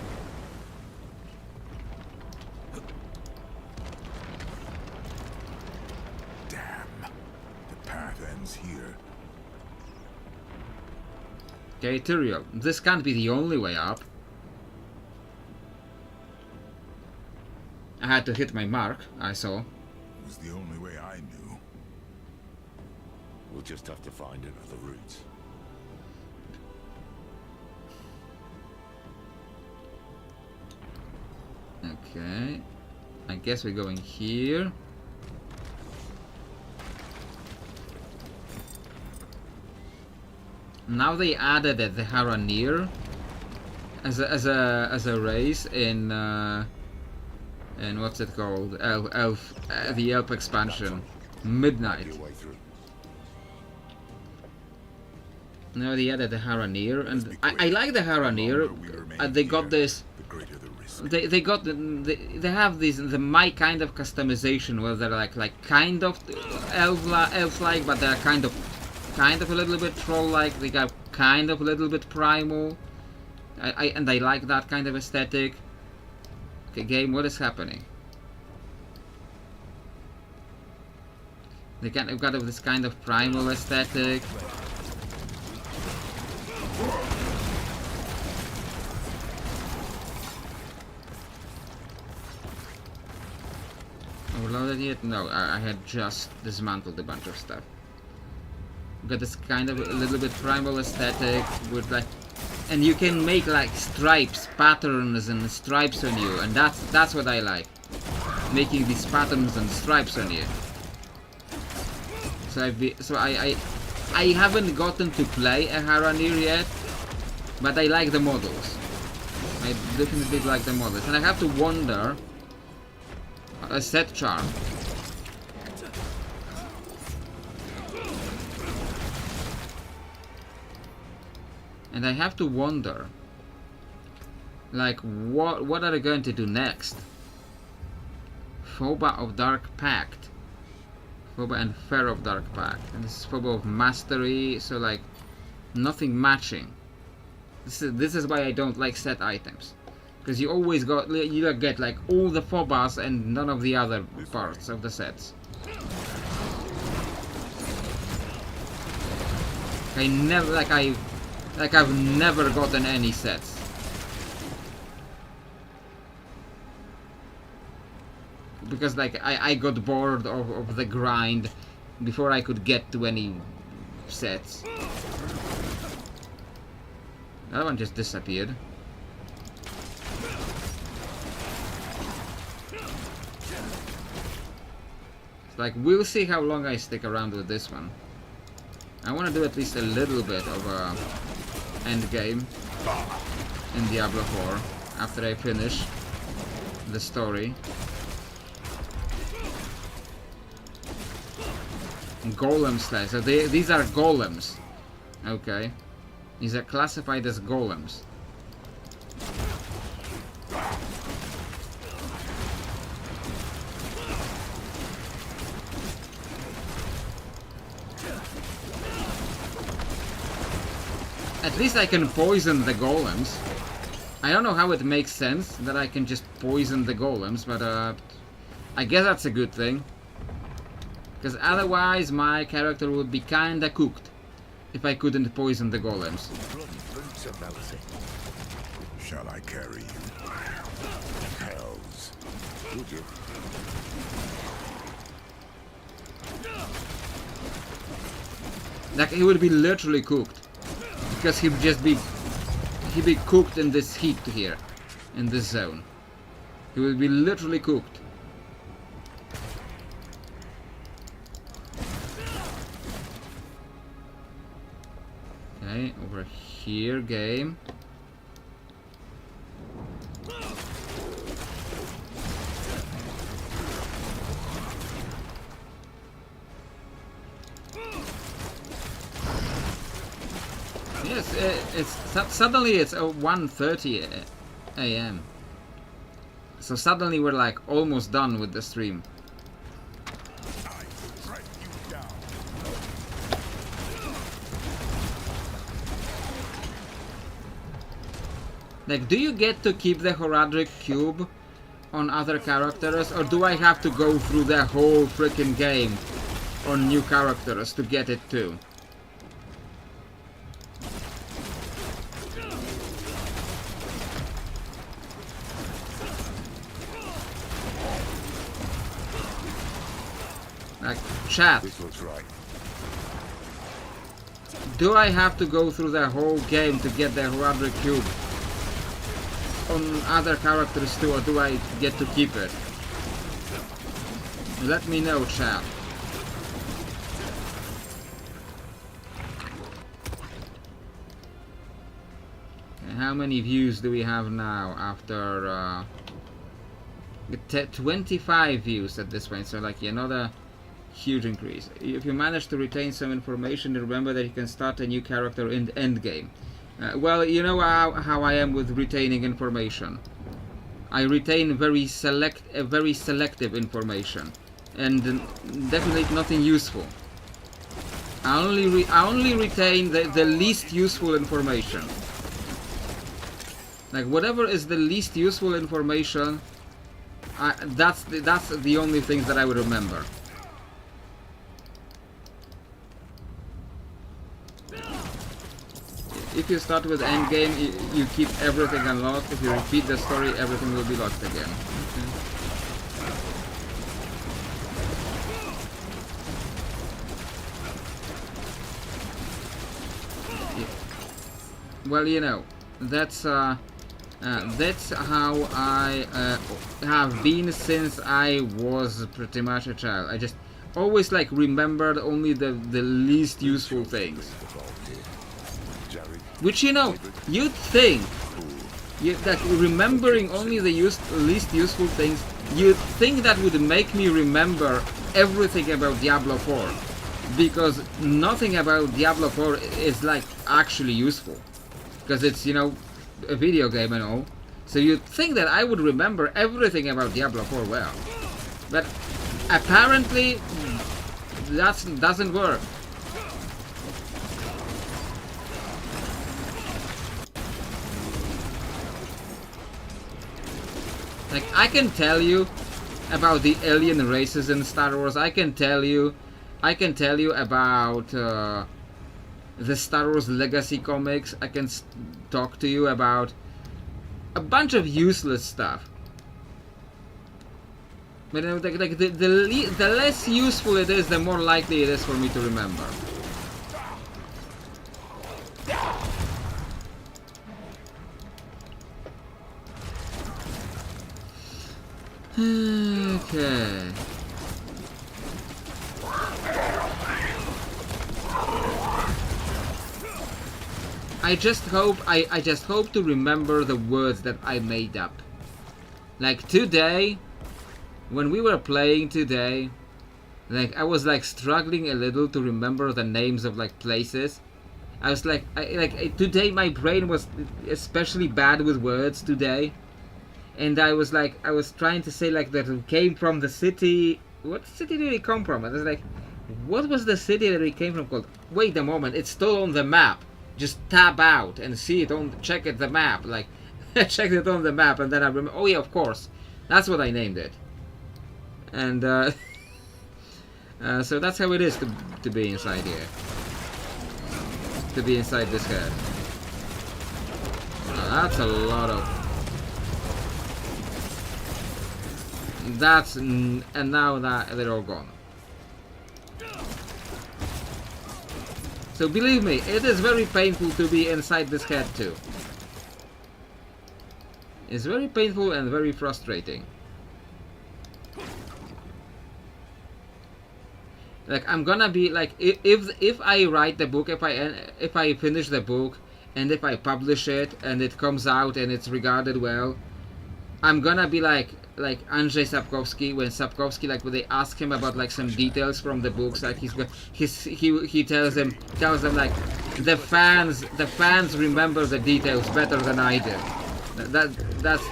Damn. The path ends here. Okay, Tyrael, this can't be the only way up. I had to hit my mark, I saw. It was the only way I knew. We'll just have to find another route. Okay. I guess we're going here. Now they added the Haranir as a race in what's it called? The Elf expansion, Midnight. Your way through. Now they added the Haranir, and I like the Haranir. They got this. The greater the risk. They have this my kind of customization where they're like kind of elf-like, but they're kind of a little bit troll-like. They got kind of a little bit primal. I like that kind of aesthetic. Okay, game, what is happening? They've got this kind of primal aesthetic. Overloaded yet? No, I had just dismantled a bunch of stuff. Got this kind of a little bit primal aesthetic with like, and you can make like stripes, patterns and stripes on you, and that's what I like. Making these patterns and stripes on you. So I haven't gotten to play a Haranir yet, but I like the models. I definitely like the models, and I have to wonder a set charm. And I have to wonder, like, what are they going to do next? Phoba of Dark Pact. Phoba and Fair of Dark Pact. And this is Phoba of Mastery, so like, nothing matching. This is why I don't like set items. Because you always get like all the Phobas and none of the other parts of the sets. I've never gotten any sets. Because like I got bored of the grind before I could get to any sets. That one just disappeared. Like, we'll see how long I stick around with this one. I want to do at least a little bit of a end game in Diablo 4 after I finish the story. Golem slash. So these are golems. Okay. These are classified as golems. At least I can poison the golems. I don't know how it makes sense that I can just poison the golems, but I guess that's a good thing. Because otherwise my character would be kinda cooked if I couldn't poison the golems. Shall I carry you? Hells. Would you? Like, he would be literally cooked. Because he'd be cooked in this heat here, in this zone. He would be literally cooked. Okay, over here, game. Suddenly it's 1:30 a.m. So suddenly we're like almost done with the stream. Like, do you get to keep the Horadric cube on other characters, or do I have to go through the whole freaking game on new characters to get it too? Like, chat. This looks right. Do I have to go through the whole game to get the Horadric cube on other characters too, or do I get to keep it? Let me know, chat. And how many views do we have now after 25 views at this point, so like another huge increase. If you manage to retain some information, remember that you can start a new character in the endgame. Well, you know how I am with retaining information. I retain very selective information, and definitely nothing useful. I only retain the least useful information. Like, whatever is the least useful information, that's the only things that I would remember. If you start with endgame, you keep everything unlocked. If you repeat the story, everything will be locked again. Okay. Yeah. Well, you know, that's how I have been since I was pretty much a child. I just always like remembered only the least useful things. Which, you know, you'd think that remembering only the least useful things, you'd think that would make me remember everything about Diablo 4, because nothing about Diablo 4 is like actually useful, because it's, you know, a video game and all. So you'd think that I would remember everything about Diablo 4 well, but apparently that doesn't work. Like, I can tell you about the alien races in Star Wars. I can tell you about the Star Wars Legacy comics. I can talk to you about a bunch of useless stuff. But you know, like the less useful it is, the more likely it is for me to remember. Okay. I just hope to remember the words that I made up. Like today, when we were playing today, like I was like struggling a little to remember the names of like places. I was like, today my brain was especially bad with words today. And I was trying to say like that it came from the city. What city did it come from? I was like, what was the city that it came from called? Wait a moment, it's still on the map. Just tab out and see it on, check at the map. Like, check it on the map, and then I remember. Oh yeah, of course, that's what I named it. And so that's how it is to be inside here. To be inside this head. That's a lot of. And now that they're all gone. So believe me, it is very painful to be inside this head too. It's very painful and very frustrating. Like, I'm gonna be like, if I write the book, if I finish the book, and if I publish it and it comes out and it's regarded well, I'm gonna be like Andrzej Sapkowski, when Sapkowski, like when they ask him about like some details from the books, like he tells them like, the fans remember the details better than I do. That's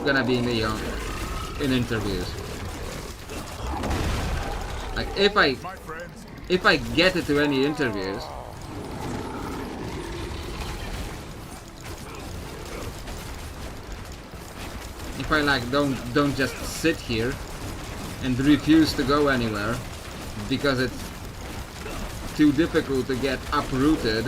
gonna be me on in interviews. Like if I get it to any interviews, if I like don't just sit here and refuse to go anywhere because it's too difficult to get uprooted.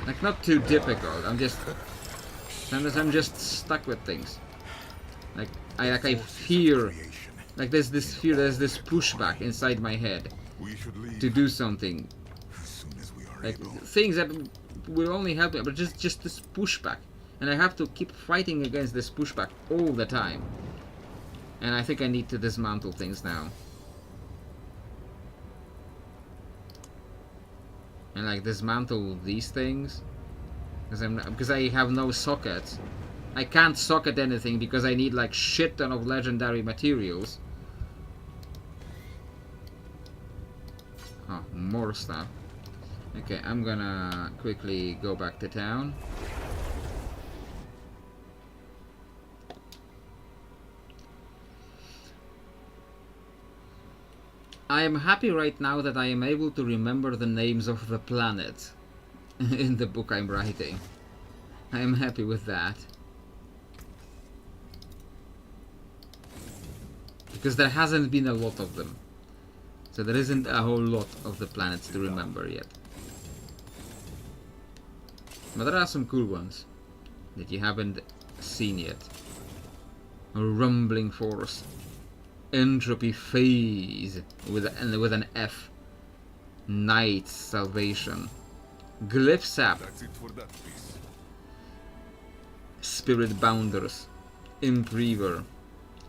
Like not too difficult. Sometimes I'm just stuck with things. Like I fear, like there's this fear, there's this pushback inside my head to do something. Like things that will only help me, but just this pushback, and I have to keep fighting against this pushback all the time. And I think I need to dismantle things now. And like dismantle these things, because I have no sockets. I can't socket anything because I need like shit ton of legendary materials. Oh, more stuff. Okay, I'm gonna quickly go back to town. I am happy right now that I am able to remember the names of the planets in the book I'm writing. I am happy with that. Because there hasn't been a lot of them. So there isn't a whole lot of the planets to remember yet. But there are some cool ones that you haven't seen yet. A rumbling force. Entropy phase with an F. Knight's salvation. Glyph sap. That's it for that piece. Spirit bounders. Impriver.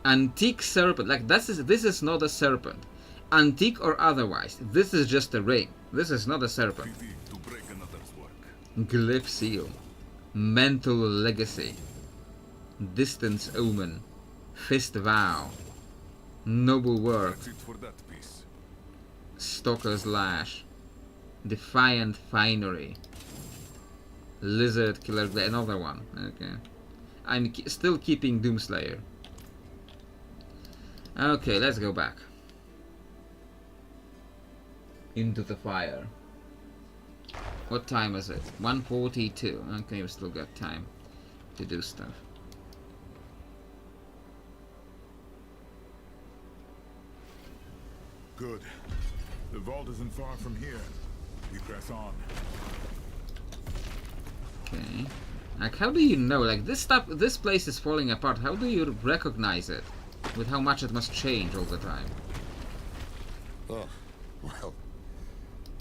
Antique serpent. Like this is not a serpent. Antique or otherwise. This is just a ring. This is not a serpent. Pity to break another's work. Glyph seal. Mental legacy. Distance omen. Fist vow. Noble work. That's it for that piece. Stalker's lash. Defiant finery. Lizard killer. Another one. Okay. I'm still keeping Doomslayer. Okay, let's go back. Into the fire. What time is it? 1:42. Okay, we've still got time to do stuff. Good. The vault isn't far from here. We press on. Okay. Like, how do you know? Like, this place is falling apart. How do you recognize it? With how much it must change all the time. Oh, well,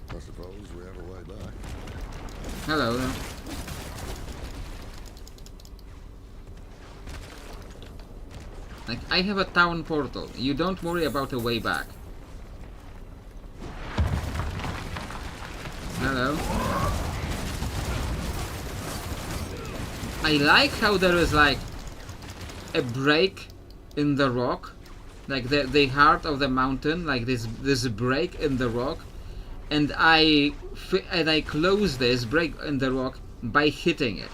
I suppose we have a way back. Hello. Like, I have a town portal. You don't worry about a way back. Hello. I like how there is like a break in the rock, like the heart of the mountain, like this break in the rock, and I close this break in the rock by hitting it.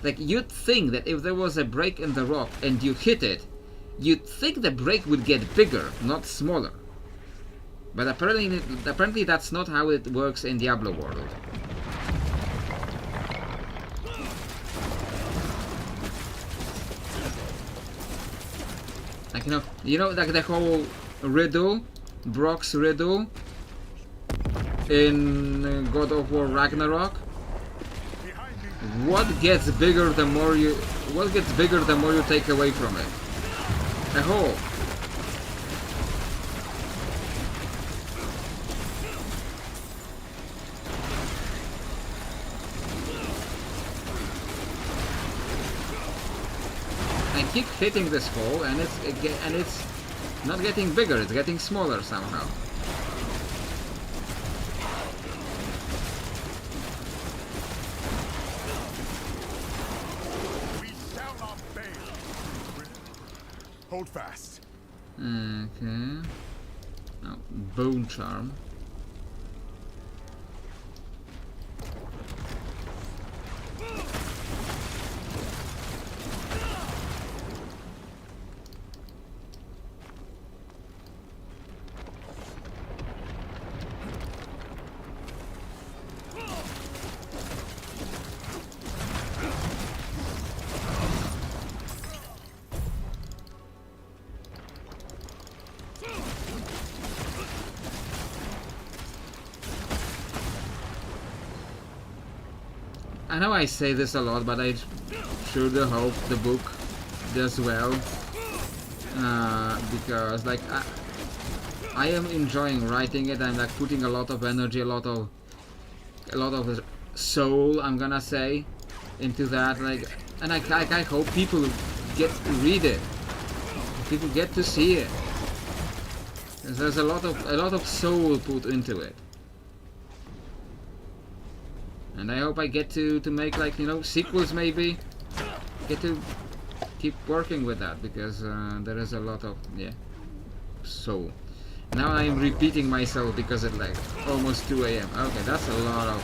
Like, you'd think that if there was a break in the rock and you hit it, you'd think the break would get bigger, not smaller. But apparently that's not how it works in Diablo world. Like, you know, like the whole riddle, Brock's riddle in God of War Ragnarok. What gets bigger the more you take away from it? A hole. I keep hitting this hole, and it's not getting bigger. It's getting smaller somehow. We shall not fail. Hold fast. Okay. Now, Bone Charm. I know I say this a lot, but I sure do hope the book does well, because like I am enjoying writing it. I'm like putting a lot of energy, a lot of soul, I'm gonna say, into that. Like, and I hope people get to read it, people get to see it, because there's a lot of soul put into it. And I hope I get to make, like, you know, sequels maybe. Get to keep working with that, because there is a lot of, yeah, soul. Now I'm repeating myself because it's like almost 2 AM. Okay, that's a lot of...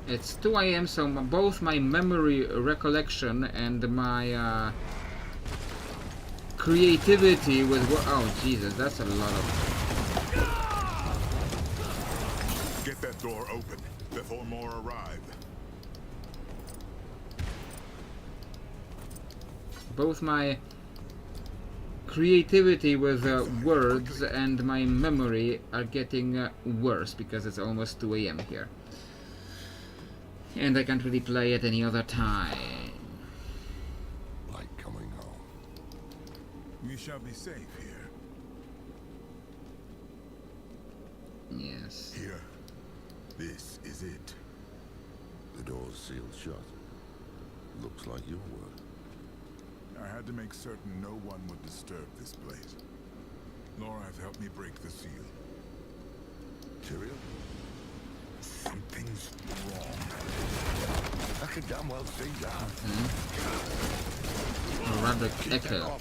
It's 2 AM, so both my memory recollection and my creativity with what? Oh Jesus, that's a lot of... Get that door open before more arrive. Both my creativity with words and my memory are getting worse because it's almost 2 AM here. And I can't really play at any other time. Like coming home. We shall be safe here. Yes. Here. This is it. The door's sealed shut. Looks like your work. I had to make certain no one would disturb this place. Laura has helped me break the seal. Tyrion? Something's wrong. I could damn well see that. Or rather, Echo.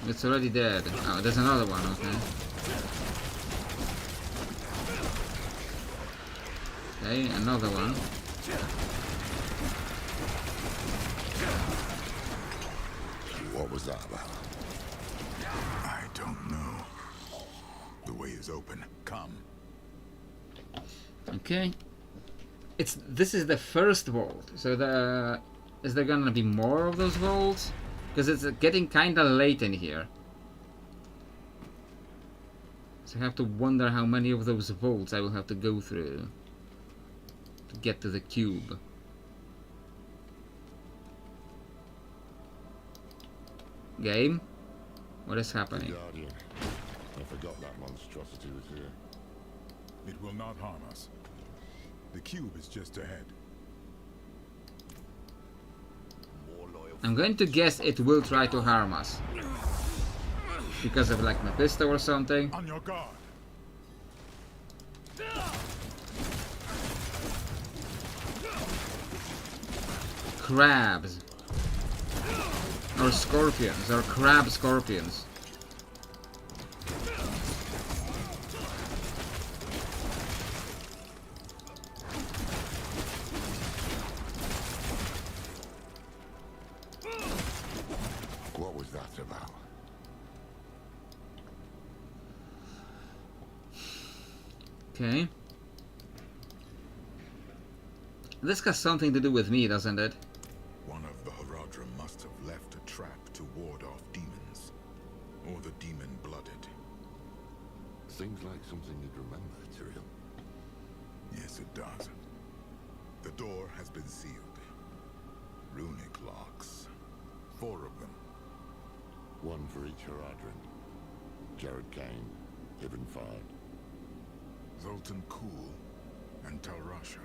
It's already dead. Oh, there's another one, okay. Okay, another one. What was that about? I don't know. The way is open. Come. Okay. This is the first vault. So is there gonna be more of those vaults? Because it's getting kinda late in here. So I have to wonder how many of those vaults I will have to go through to get to the cube. Game? What is happening? Guardian. I forgot that monstrosity was here. It will not harm us. The cube is just ahead. I'm going to guess it will try to harm us. Because of like Mephisto or something. On your guard. Crabs. Or scorpions. Or crab scorpions. What was that about? Okay. This has something to do with me, doesn't it? One of the Haradrim must have left a trap to ward off demons. Or the demon-blooded. Seems like something you'd remember, Tyrion. Yes, it does. The door has been sealed. Runic locks. 4 of them. One for each Haradrim. Jared Kane, Ibn Fard. Zoltan Kuhl and Talrasha.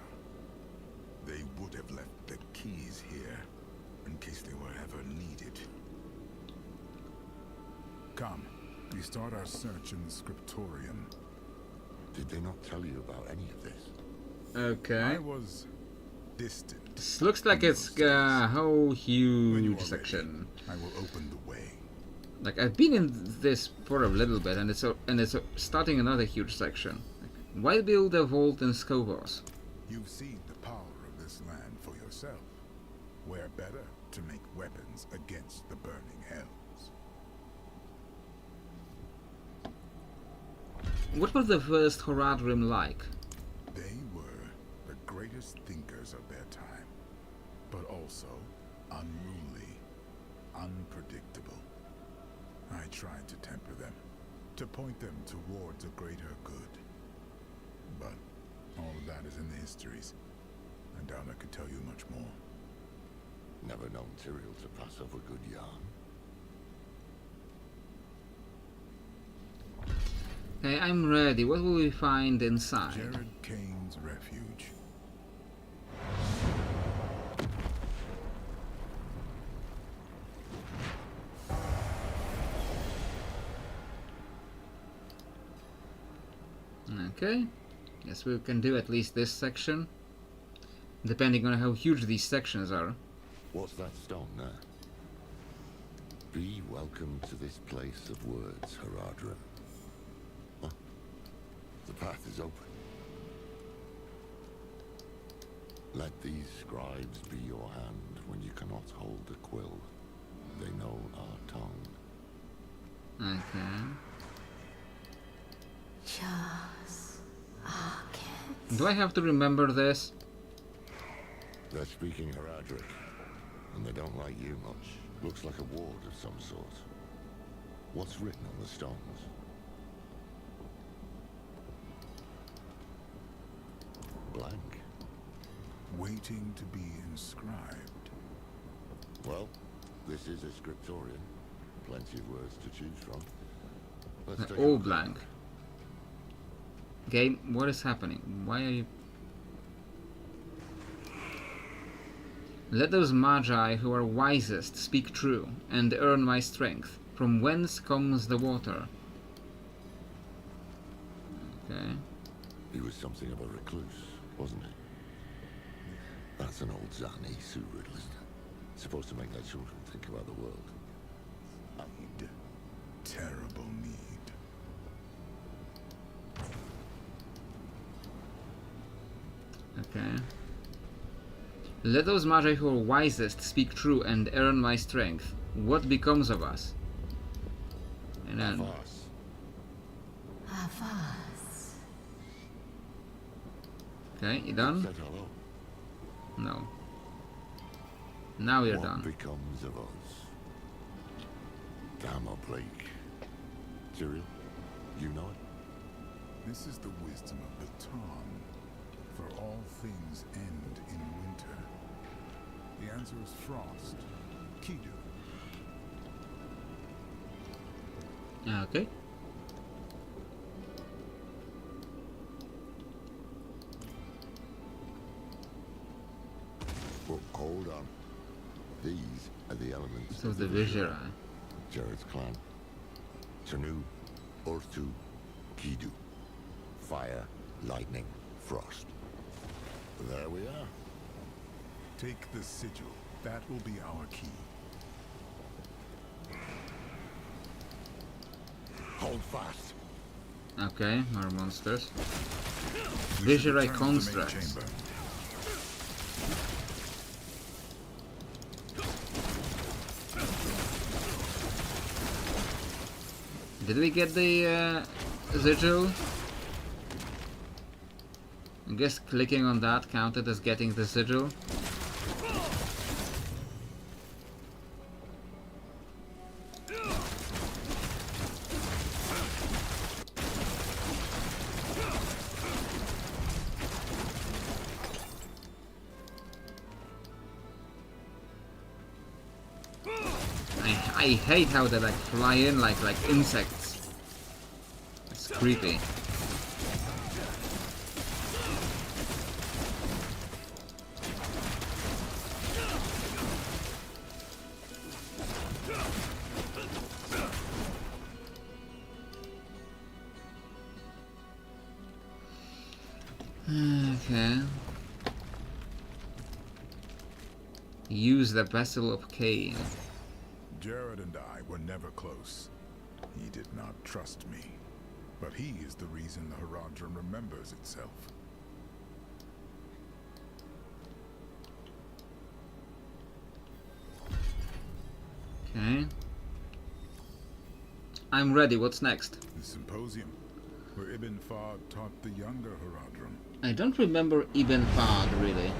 They would have left the keys here in case they were ever needed. Come, we start our search in the scriptorium. Did they not tell you about any of this? Okay. I was distant. This looks like it's a whole When you are huge ready, section. I will open the way. Like, I've been in this for a little bit, and it's starting another huge section. Like, why build a vault in Skovos? You've seen the power of this land for yourself. Where better to make weapons against the burning hells? What was the first Horadrim like? They were the greatest thinkers of their time, but also unruly, unpredictable. I tried to temper them, to point them towards a greater good. But all of that is in the histories. I doubt I could tell you much more. Never known Tyrael to pass off a good yarn. Okay, I'm ready. What will we find inside? Jared Kane's refuge. Okay. Guess we can do at least this section. Depending on how huge these sections are. What's that stone there? Be welcome to this place of words, Horadrim. Huh? The path is open. Let these scribes be your hand when you cannot hold a quill. They know our tongue. Okay. Just Do I have to remember this? They're speaking Horadric, and they don't like you much. Looks like a ward of some sort. What's written on the stones? Blank. Waiting to be inscribed. Well, this is a scriptorium. Plenty of words to choose from. Let's take a All look. blank. Game, what is happening? Why are you... Let those magi who are wisest speak true, and earn my strength. From whence comes the water? Okay. He was something of a recluse, wasn't he? That's an old Zani Surud, isn't it? Supposed to make their children think about the world. Need. Terrible need. Okay. Let those magi who are wisest speak true and earn my strength. What becomes of us? And then... Avars. Okay, you done? Said hello. No. Now you're What done. becomes of us? Damn a Blake. Tyrael, you know it? This is the wisdom of the Tarn. For all things end in winter. The answer is frost. Kidu. Okay. Well, hold on. These are the elements So of the Vizhira. Jared's clan. Tanu, Orthu, Kidu. Fire, lightning, frost. There we are. Take the sigil. That will be our key. Hold fast. Okay, more monsters. We should Vizhira return to the main constructs. chamber. Did we get the sigil? I guess clicking on that counted as getting the sigil. I hate how they like fly in like insects. It's creepy. Okay. Use the vessel of Cain. Jared and I were never close. He did not trust me. But he is the reason the Haradrim remembers itself. Okay. I'm ready. What's next? The symposium, where Ibn Fahd taught the younger Haradrim. I don't remember Ibn Fahd really.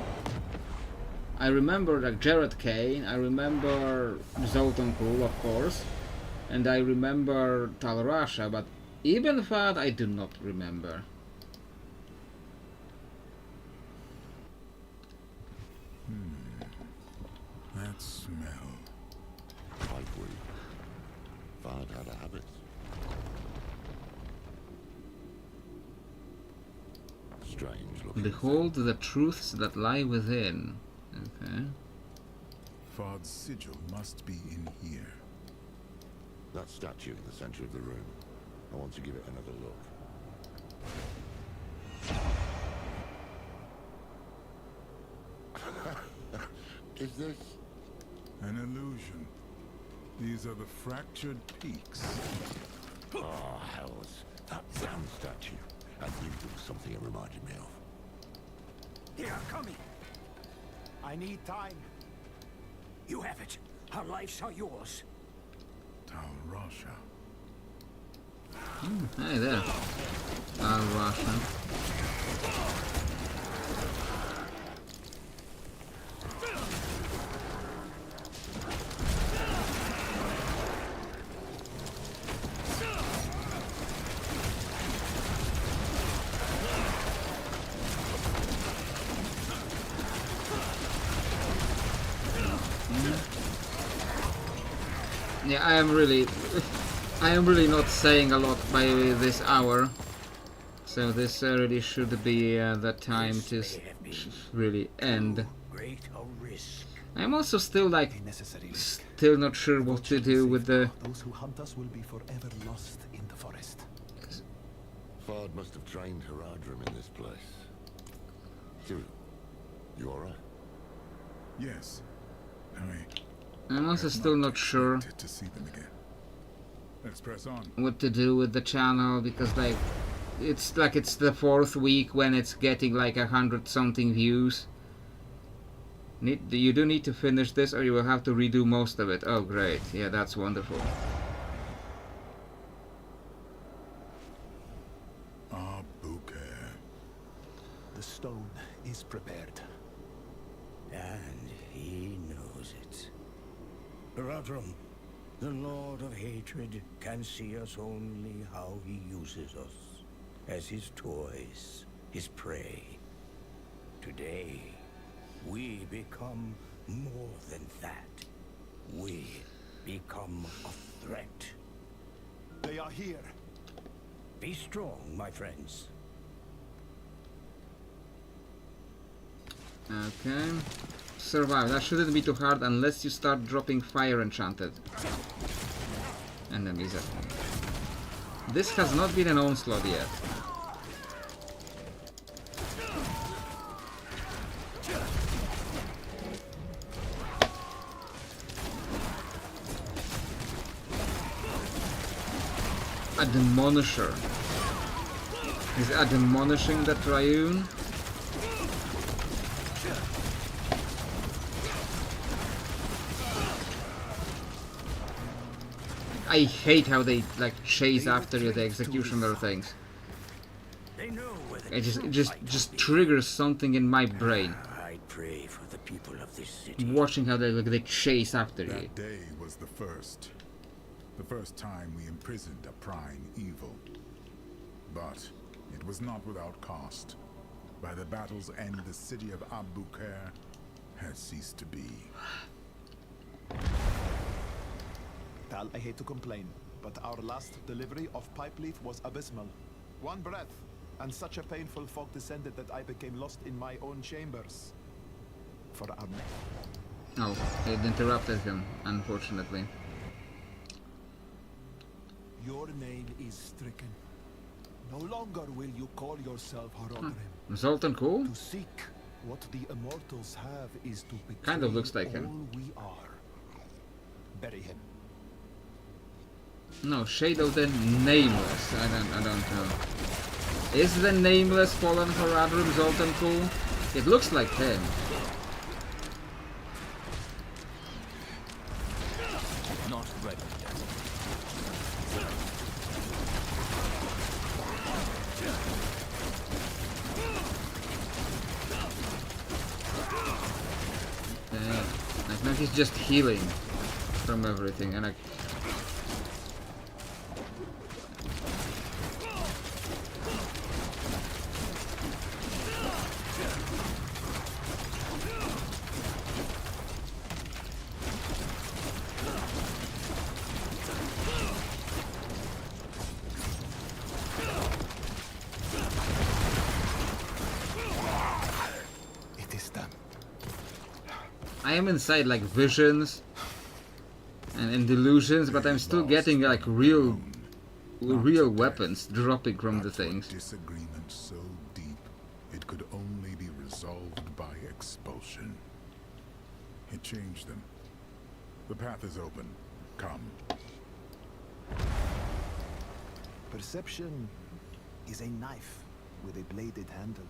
I remember like Jared Kane, I remember Zoltan Kul, of course, and I remember Tal Rasha, but Ibn Fahd I do not remember. That smell. Pipeweed. Fahd had a habit. Strange looking. Behold the truths that lie within. Okay. Fahd's sigil must be in here. That statue in the center of the room. I want to give it another look. Is this? An illusion. These are the fractured peaks. Oh, hells. That damn statue. I knew there was something it reminded me of. They are coming. I need time. You have it. Our lives are yours. Tal Rasha. Hey there. Tal Rasha. Yeah, I am really not saying a lot by this hour, so this really should be the time to really end. Great a risk. I'm also still like, Necessary. still not sure what to do with the. Those who hunt us will be forever lost in the forest. Fahd must have trained Haradrim in this place. Cyril, you alright? Yes. I'm also still not sure To see them again. Let's press on. what to do with the channel, because like it's the 4th week when it's getting like 100 something views. You do need to finish this or you will have to redo most of it. Oh great, yeah, that's wonderful. Bouquet. The stone is prepared. And he knows it. Haradrim, the Lord of Hatred, can see us only how he uses us. As his toys, his prey. Today, we become more than that. We become a threat. They are here. Be strong, my friends. Okay. Survive. That shouldn't be too hard unless you start dropping fire enchanted enemies at me. This has not been an onslaught yet. A demolisher. Is admonishing the Triune? I hate how they like chase after you, the executioner things. They know where the It true just fight will be. triggers something in my brain. I pray for the people of this city. Watching how they chase after you. That day was the first. The first time we imprisoned a prime evil. But it was not without cost. By the battle's end, the city of Abu-Khair had ceased to be. Tal, I hate to complain, but our last delivery of pipe leaf was abysmal. One breath, and such a painful fog descended that I became lost in my own chambers. For our Oh, it interrupted him, unfortunately. Your name is stricken. No longer will you call yourself Haradrim. Zoltan cool? To seek What the immortals have is to betray Kind of looks like all him. we are. Bury him. No, Shadow the Nameless. I don't know. Is the Nameless Fallen Horadrim Zoltan cool? It looks like him. Not ready yet. Like now he's just healing from everything, and It is them. I am inside like visions and delusions, but I'm still getting like real weapons dropping from the things. Disagreement so deep, it could only be resolved by expulsion. It changed them. The path is open. Come. Perception is a knife with a bladed handle.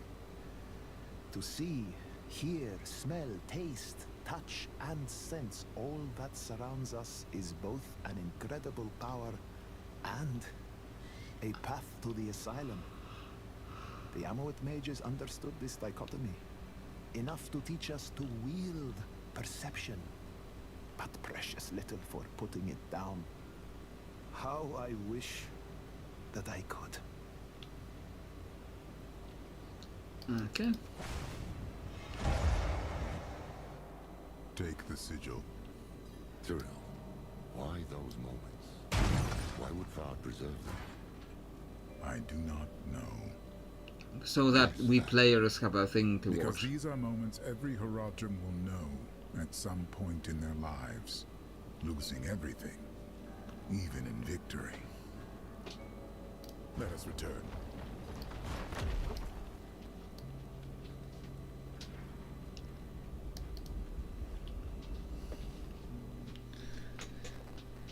To see, hear, smell, taste, touch, and sense all that surrounds us is both an incredible power and a path to the asylum. The Amoet mages understood this dichotomy, enough to teach us to wield perception, but precious little for putting it down. How I wish that I could. Okay. Take the sigil. Tyrael, why those moments? Why would Fard preserve them? I do not know. So that we players have a thing to Because watch. these are moments every Horadrim will know at some point in their lives. Losing everything, even in victory. Let us return.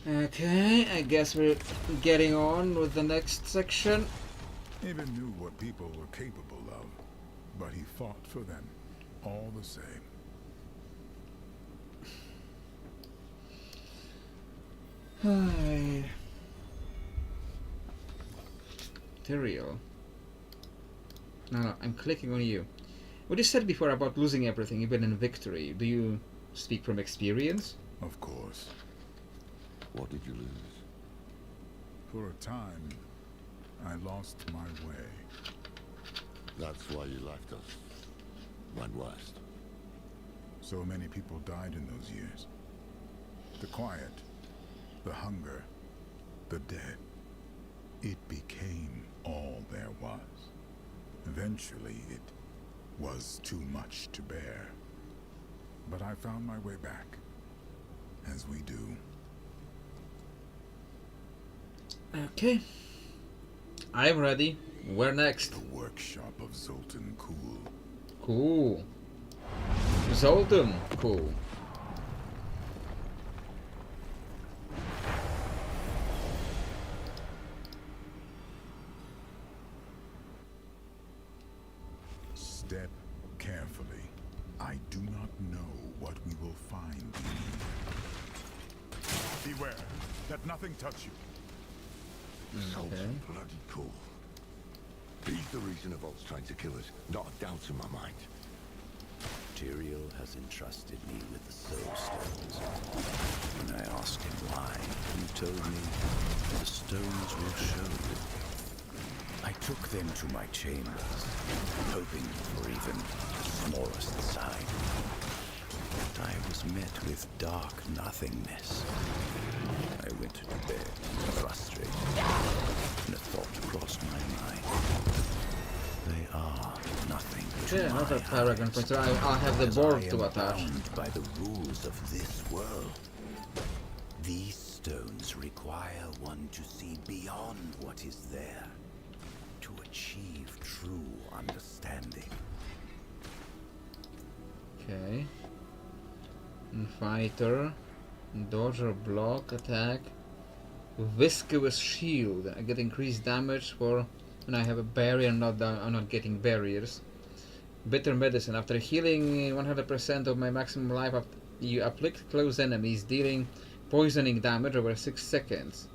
Okay, I guess we're getting on with the next section. Even knew what people were capable of, but he fought for them, all the same. Tyrael. No, I'm clicking on you. What you said before about losing everything, even in victory, do you speak from experience? Of course. What did you lose? For a time, I lost my way. That's why you left us. Went west. So many people died in those years. The quiet, the hunger, the dead. It became all there was. Eventually, it was too much to bear. But I found my way back, as we do. Okay. I'm ready. Where next? The workshop of Zoltan Kuhl. Cool. Zoltan. Cool. Step carefully. I do not know what we will find. Beware. Let nothing touch you. Zoltan bloody cool. He's the reason Evolt's trying to kill us. Not a doubt in my mind. Tyrael has entrusted me with the Soul Stones. When I asked him why, he told me the stones will show. I took them to my chambers, hoping for even the smallest sign. But I was met with dark nothingness. I went to bed, frustrated, and a thought crossed my mind. They are nothing to Yeah, my another paragon eyes, point. So I'll have the as board I am to attach. bound by the rules of this world. These stones require one to see beyond what is there, to achieve true understanding. Okay. And fighter. Dodge or block attack. Viscous shield. I get increased damage for when I have a barrier. I'm not getting barriers. Bitter medicine. After healing 100% of my maximum life, you afflict close enemies, dealing poisoning damage over 6 seconds.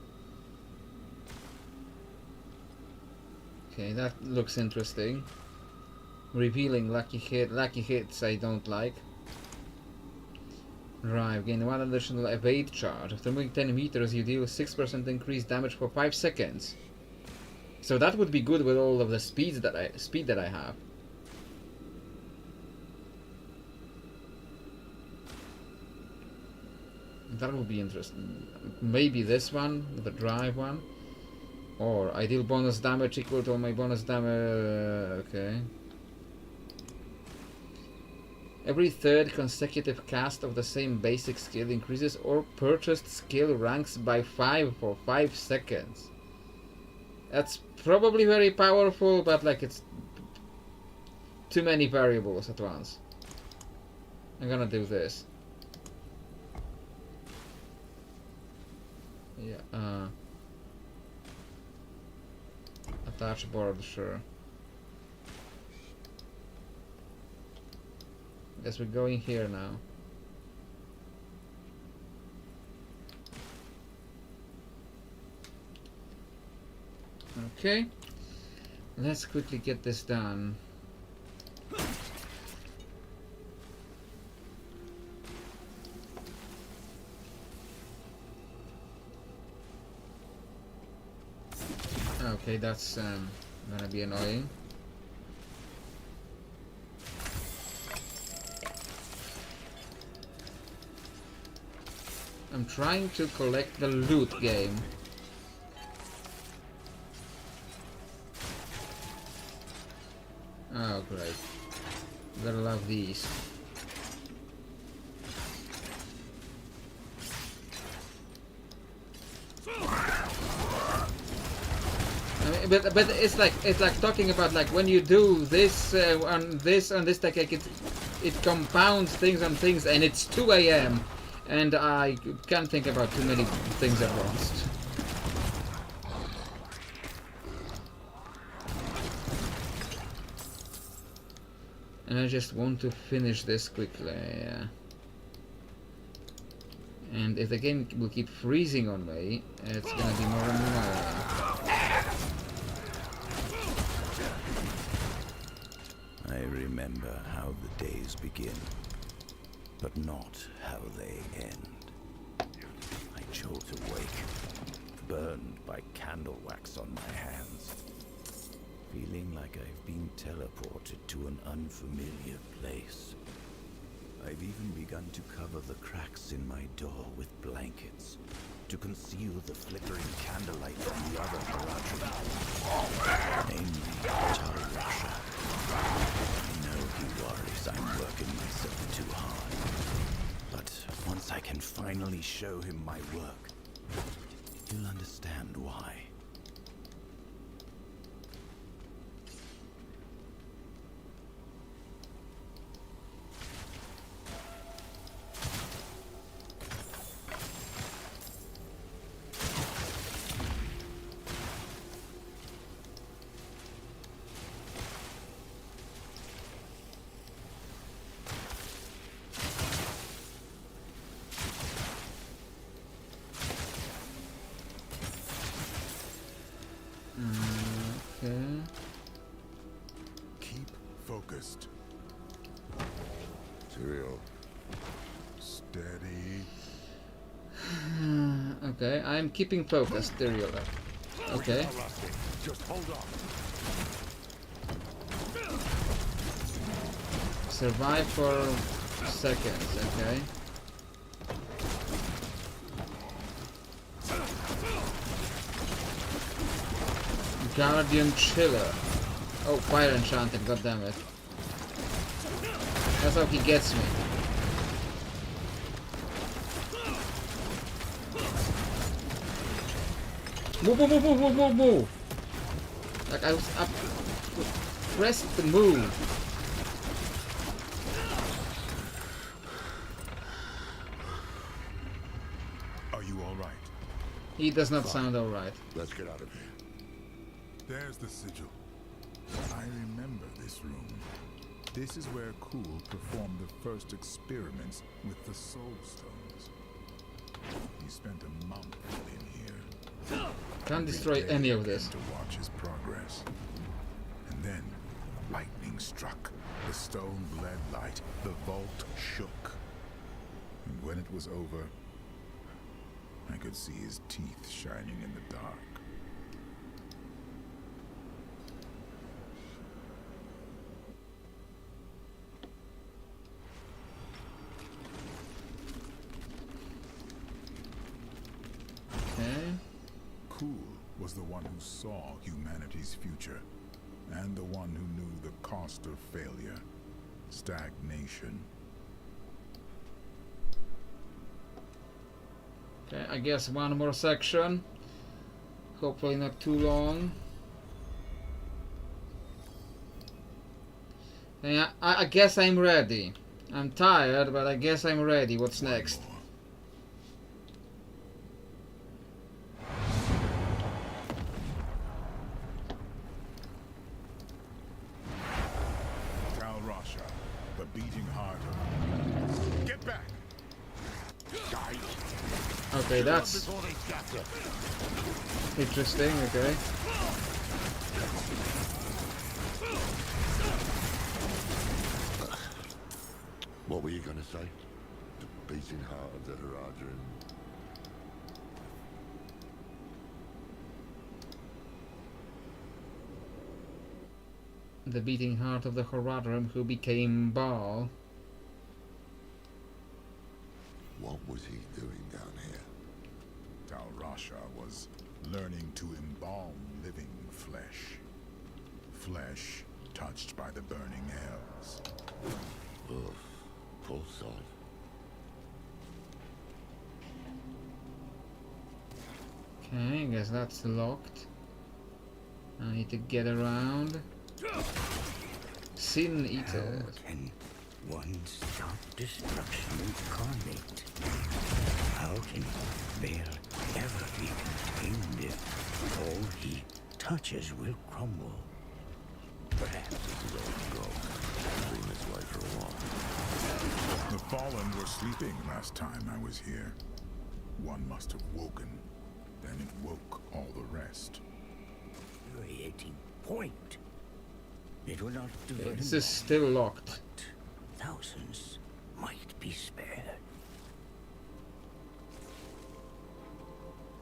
Okay, that looks interesting. Revealing lucky hits I don't like. Drive. Gain 1 additional evade charge. After moving 10 meters, you deal 6% increased damage for 5 seconds. So that would be good with all of the speed that I have. That would be interesting. Maybe this one, the drive one. Or I deal bonus damage equal to my bonus damage. Okay. Every third consecutive cast of the same basic skill increases or purchased skill ranks by 5 for 5 seconds. That's probably very powerful, but like it's too many variables at once. I'm gonna do this. Yeah, attach board, sure. Guess we're going here now. Okay, let's quickly get this done. Okay, that's gonna be annoying. I'm trying to collect the loot game. Oh, great. Gotta love these. I mean, but it's like talking about like when you do this on this technique, it compounds things on things, and it's 2 AM. And I can't think about too many things at once. And I just want to finish this quickly, yeah. And if the game will keep freezing on me, it's gonna be more annoying. I remember how the days begin, but not how they end. I jolt awake, burned by candle wax on my hands, feeling like I've been teleported to an unfamiliar place. I've even begun to cover the cracks in my door with blankets to conceal the flickering candlelight from the other Haradrim, namely Tari Rasha. I know he worries I'm working myself too hard, but once I can finally show him my work, you'll understand why. Keep focused. Tyrael. Steady. Okay, I'm keeping focused. There you go. Okay. Just hold on. Survive for seconds, okay. Guardian Chiller. Oh, fire enchanted, goddammit. That's how he gets me. Move, move, move, move, move, move, move! Like I was up. Press the move. He does not sound alright. Let's get out of here. There's the sigil. I remember this room. This is where Kuhl performed the first experiments with the Soul Stones. He spent a month in here. Can't destroy any of this. To watch his progress. And then, lightning struck. The stone bled light. The vault shook. And when it was over, I could see his teeth shining in the dark. Okay. Kuhl was the one who saw humanity's future, and the one who knew the cost of failure, stagnation. Okay, I guess one more section. Hopefully not too long. Yeah, I guess I'm ready. I'm tired, but I guess I'm ready. What's next? The beating heart of... Get back! Okay, that's interesting, okay. What were you gonna say? The beating heart of the Haradrim. The beating heart of the Haradrim who became Baal. What was he doing down here? Tal Rasha was learning to embalm living flesh. Flesh touched by the burning hells. Ugh, poor soul. Okay, I guess that's locked. I need to get around. Sin Eater. How can one stop destruction incarnate? How can Baal ever be contained if all he touches will crumble? Perhaps This is all go. I've seen this way for a while. The Fallen were sleeping last time I was here. One must have woken. Then it woke all the rest. infuriating point. It will not do Okay, very this is long, still locked. but thousands might be spared.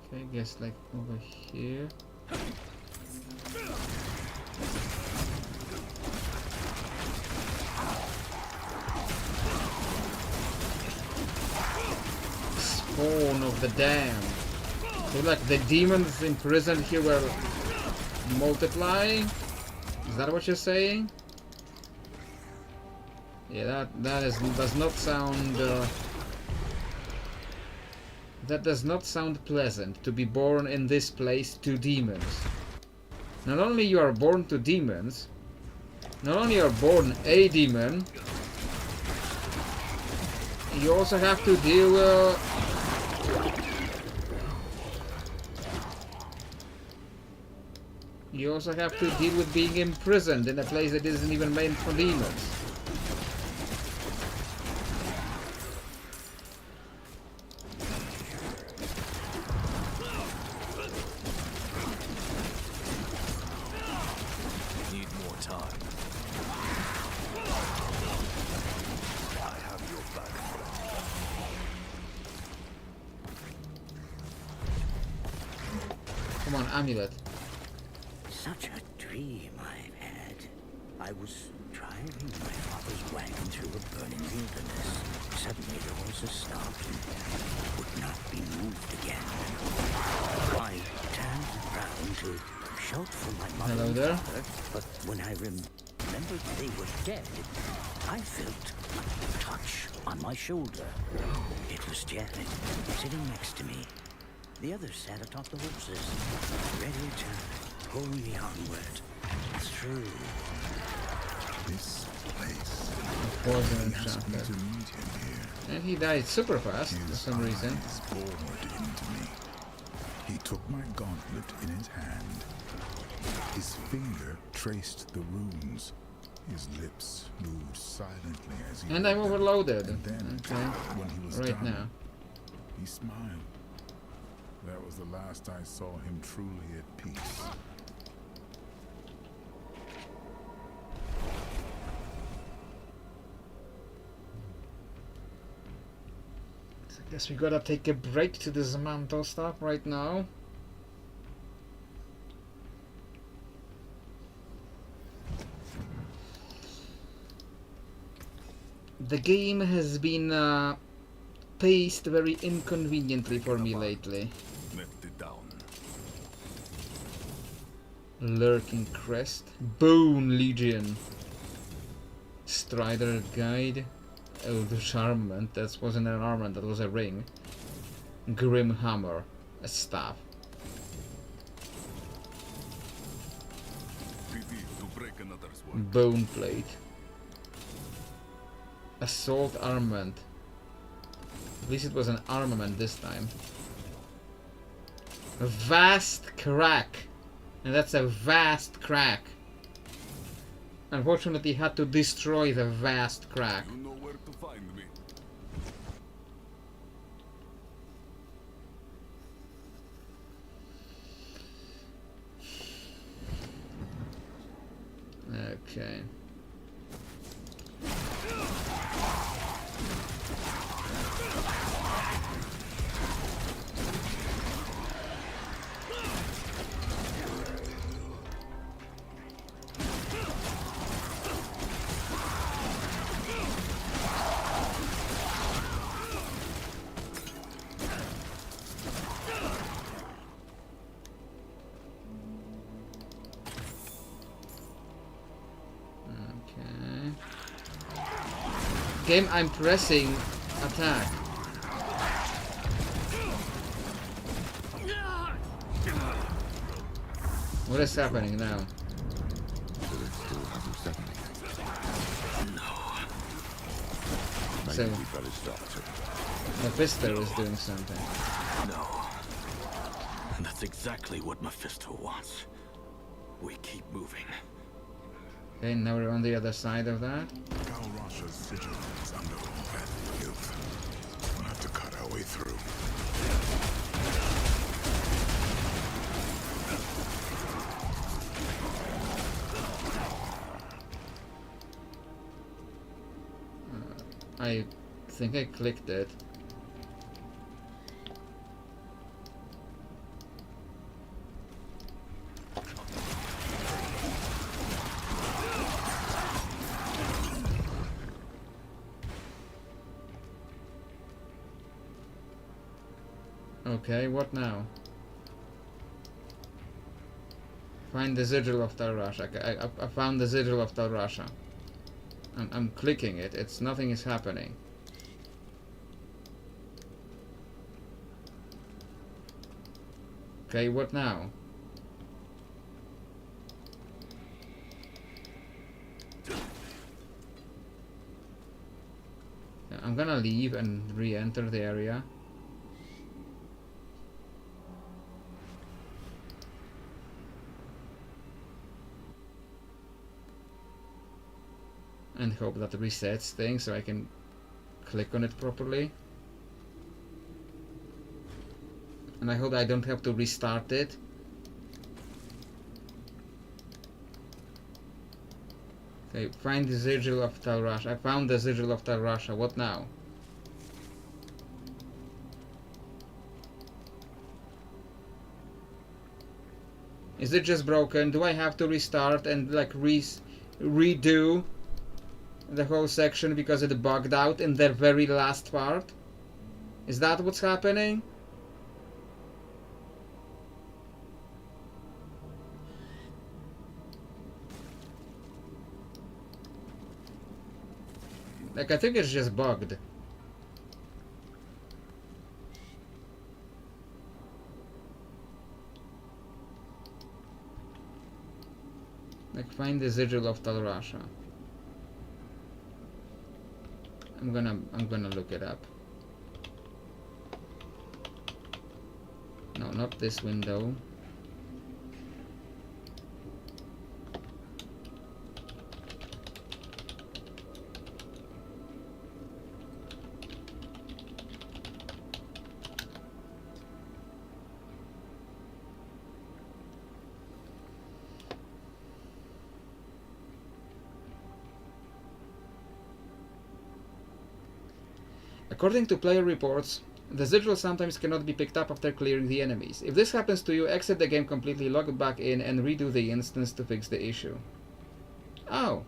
Okay, I guess like over here. Spawn of the damned. So like the demons imprisoned here were multiplying? Is that what you're saying? Yeah, does not sound that does not sound pleasant, to be born in this place to demons. Not only you are born to demons, not only you are born a demon, you also have to deal you also have to deal with being imprisoned in a place that isn't even made for demons. Need more time. I have your back. Come on, amulet. Such a dream I've had. I was driving my father's wagon through a burning wilderness. Suddenly the horses stopped and would not be moved again. I turned around to shout for my mother Hello and there. father, but when I remembered they were dead, I felt a touch on my shoulder. It was Jared, sitting next to me. The others sat atop the horses, ready to pull me onward through. This place. Poison He and asked me chocolate. to meet him here. And he died super fast for His some reason. eyes bored into me. He took my gauntlet in his hand. His finger traced the runes. His lips moved silently as he And read I'm them. overloaded. And then, Okay. when he was Right done, now. he smiled. That was the last I saw him truly at peace. So I guess we gotta take a break to dismantle stuff right now. The game has been paced very inconveniently for me lately. Left it down. Lurking Crest, Bone Legion, Strider Guide, Elvish Armament, that wasn't an armament, that was a ring, Grim Hammer, a staff. To break another sword. Bone Plate, Assault Armament, at least it was an armament this time. A Vast Crack, and that's a vast crack. Unfortunately, had to destroy the vast crack. You know where to find me. Okay. Game, I'm pressing attack. What is happening now? Still hasn't said anything. No. So, Maybe we better stop too. Mephisto is doing something. No. And that's exactly what Mephisto wants. We keep moving. Okay, now we're on the other side of that. Cal Rasha's sigil is under all that guilt. We'll have to cut our way through. I think I clicked it. Okay, what now? Find the sigil of Tal Rasha. I found the sigil of Tal Rasha. I'm clicking it. Nothing is happening. Okay, what now? I'm gonna leave and re-enter the area. And hope that resets things so I can click on it properly. And I hope I don't have to restart it. Okay, find the sigil of Tal Rasha. I found the sigil of Tal Rasha. What now? Is it just broken? Do I have to restart and like redo the whole section because it bugged out in the very last part? Is that what's happening? Like, I think it's just bugged. Like, find the sigil of Tal Rasha. I'm gonna look it up. No, No, not this window. According to player reports, the sigil sometimes cannot be picked up after clearing the enemies. If this happens to you, exit the game completely, log it back in, and redo the instance to fix the issue. Oh,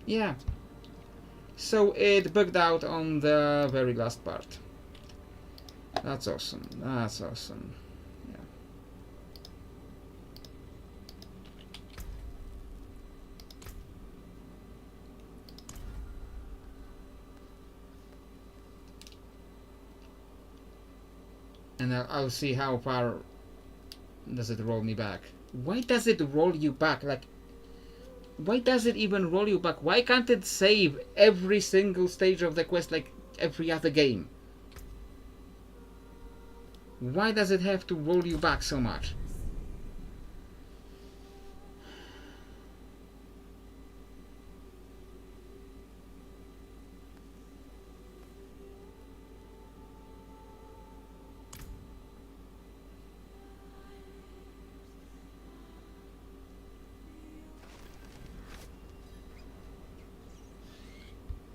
yeah. So it bugged out on the very last part. That's awesome. That's awesome. Yeah. And I'll see how far does it roll me back. Why does it roll you back? Like, why does it even roll you back? Why can't it save every single stage of the quest like every other game? Why does it have to roll you back so much?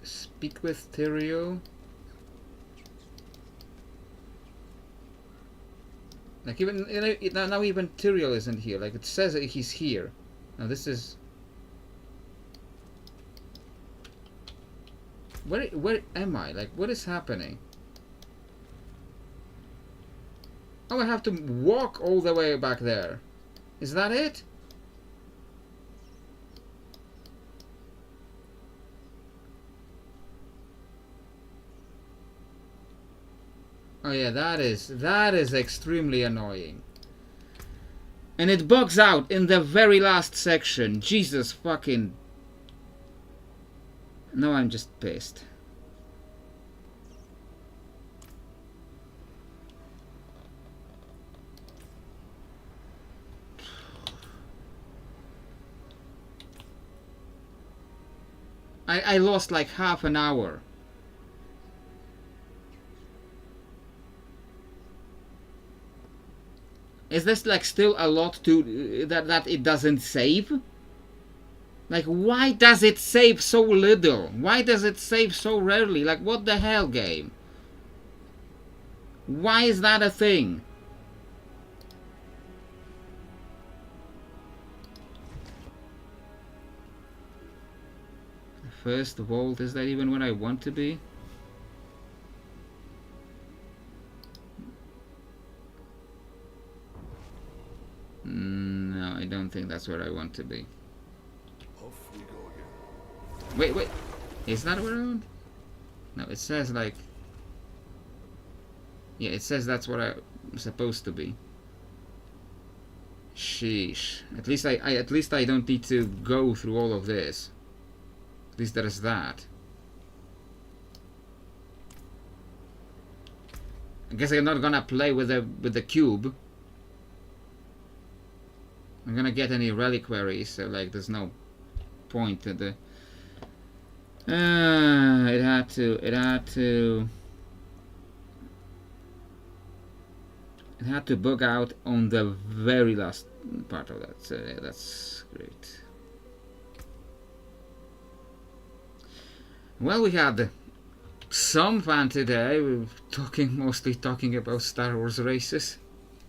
Speak with Tyrael. Like even now even Tyrael isn't here. Like it says that he's here. Now this is where am I? Like what is happening? Oh, I have to walk all the way back there. Is that it? Oh yeah, that is extremely annoying. And it bugs out in the very last section. Jesus fucking... No, I'm just pissed. I lost like half an hour. Is this like still a lot to that it doesn't save? Like why does it save so little? Why does it save so rarely? Like what the hell, game? Why is that a thing? First vault, is that even what I want to be? No, I don't think that's where I want to be. Off we go again. Wait. Is that where I want? No, it says like... Yeah, it says that's what I'm supposed to be. Sheesh. At least I don't need to go through all of this. At least there is that. I guess I'm not gonna play with the cube. I'm gonna get any reliquaries, so like there's no point to the... it had to bug out on the very last part of that, so yeah, that's great. Well, we had some fun today. We're mostly talking about Star Wars races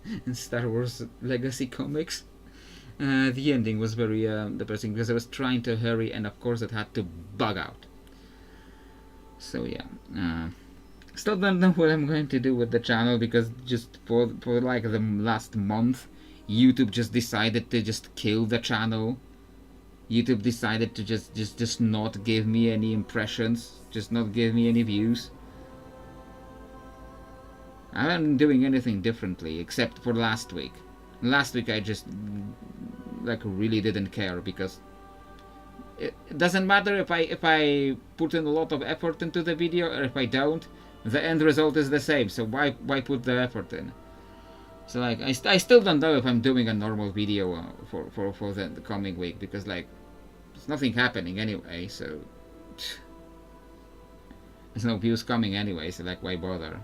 and Star Wars Legacy comics. The ending was very depressing because I was trying to hurry and of course it had to bug out. So yeah, still don't know what I'm going to do with the channel because just for like the last month YouTube just decided to just kill the channel. YouTube decided to just not give me any impressions, just not give me any views. I haven't been doing anything differently except for last week. Last week I just like really didn't care because it doesn't matter if I put in a lot of effort into the video or if I don't, the end result is the same, so why put the effort in? So like I still don't know if I'm doing a normal video for the coming week, because like there's nothing happening anyway, so there's no views coming anyway, so like why bother?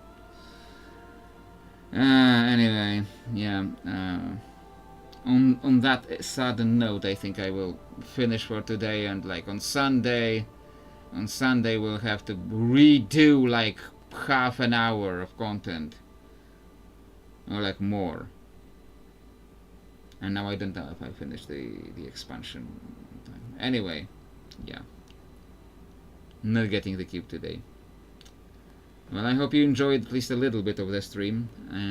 Anyway, yeah. On that sudden note, I think I will finish for today, and like on Sunday we'll have to redo like half an hour of content, or like more. And now I don't know if I finish the expansion time. Anyway, yeah, not getting the cube today. Well, I hope you enjoyed at least a little bit of the stream, and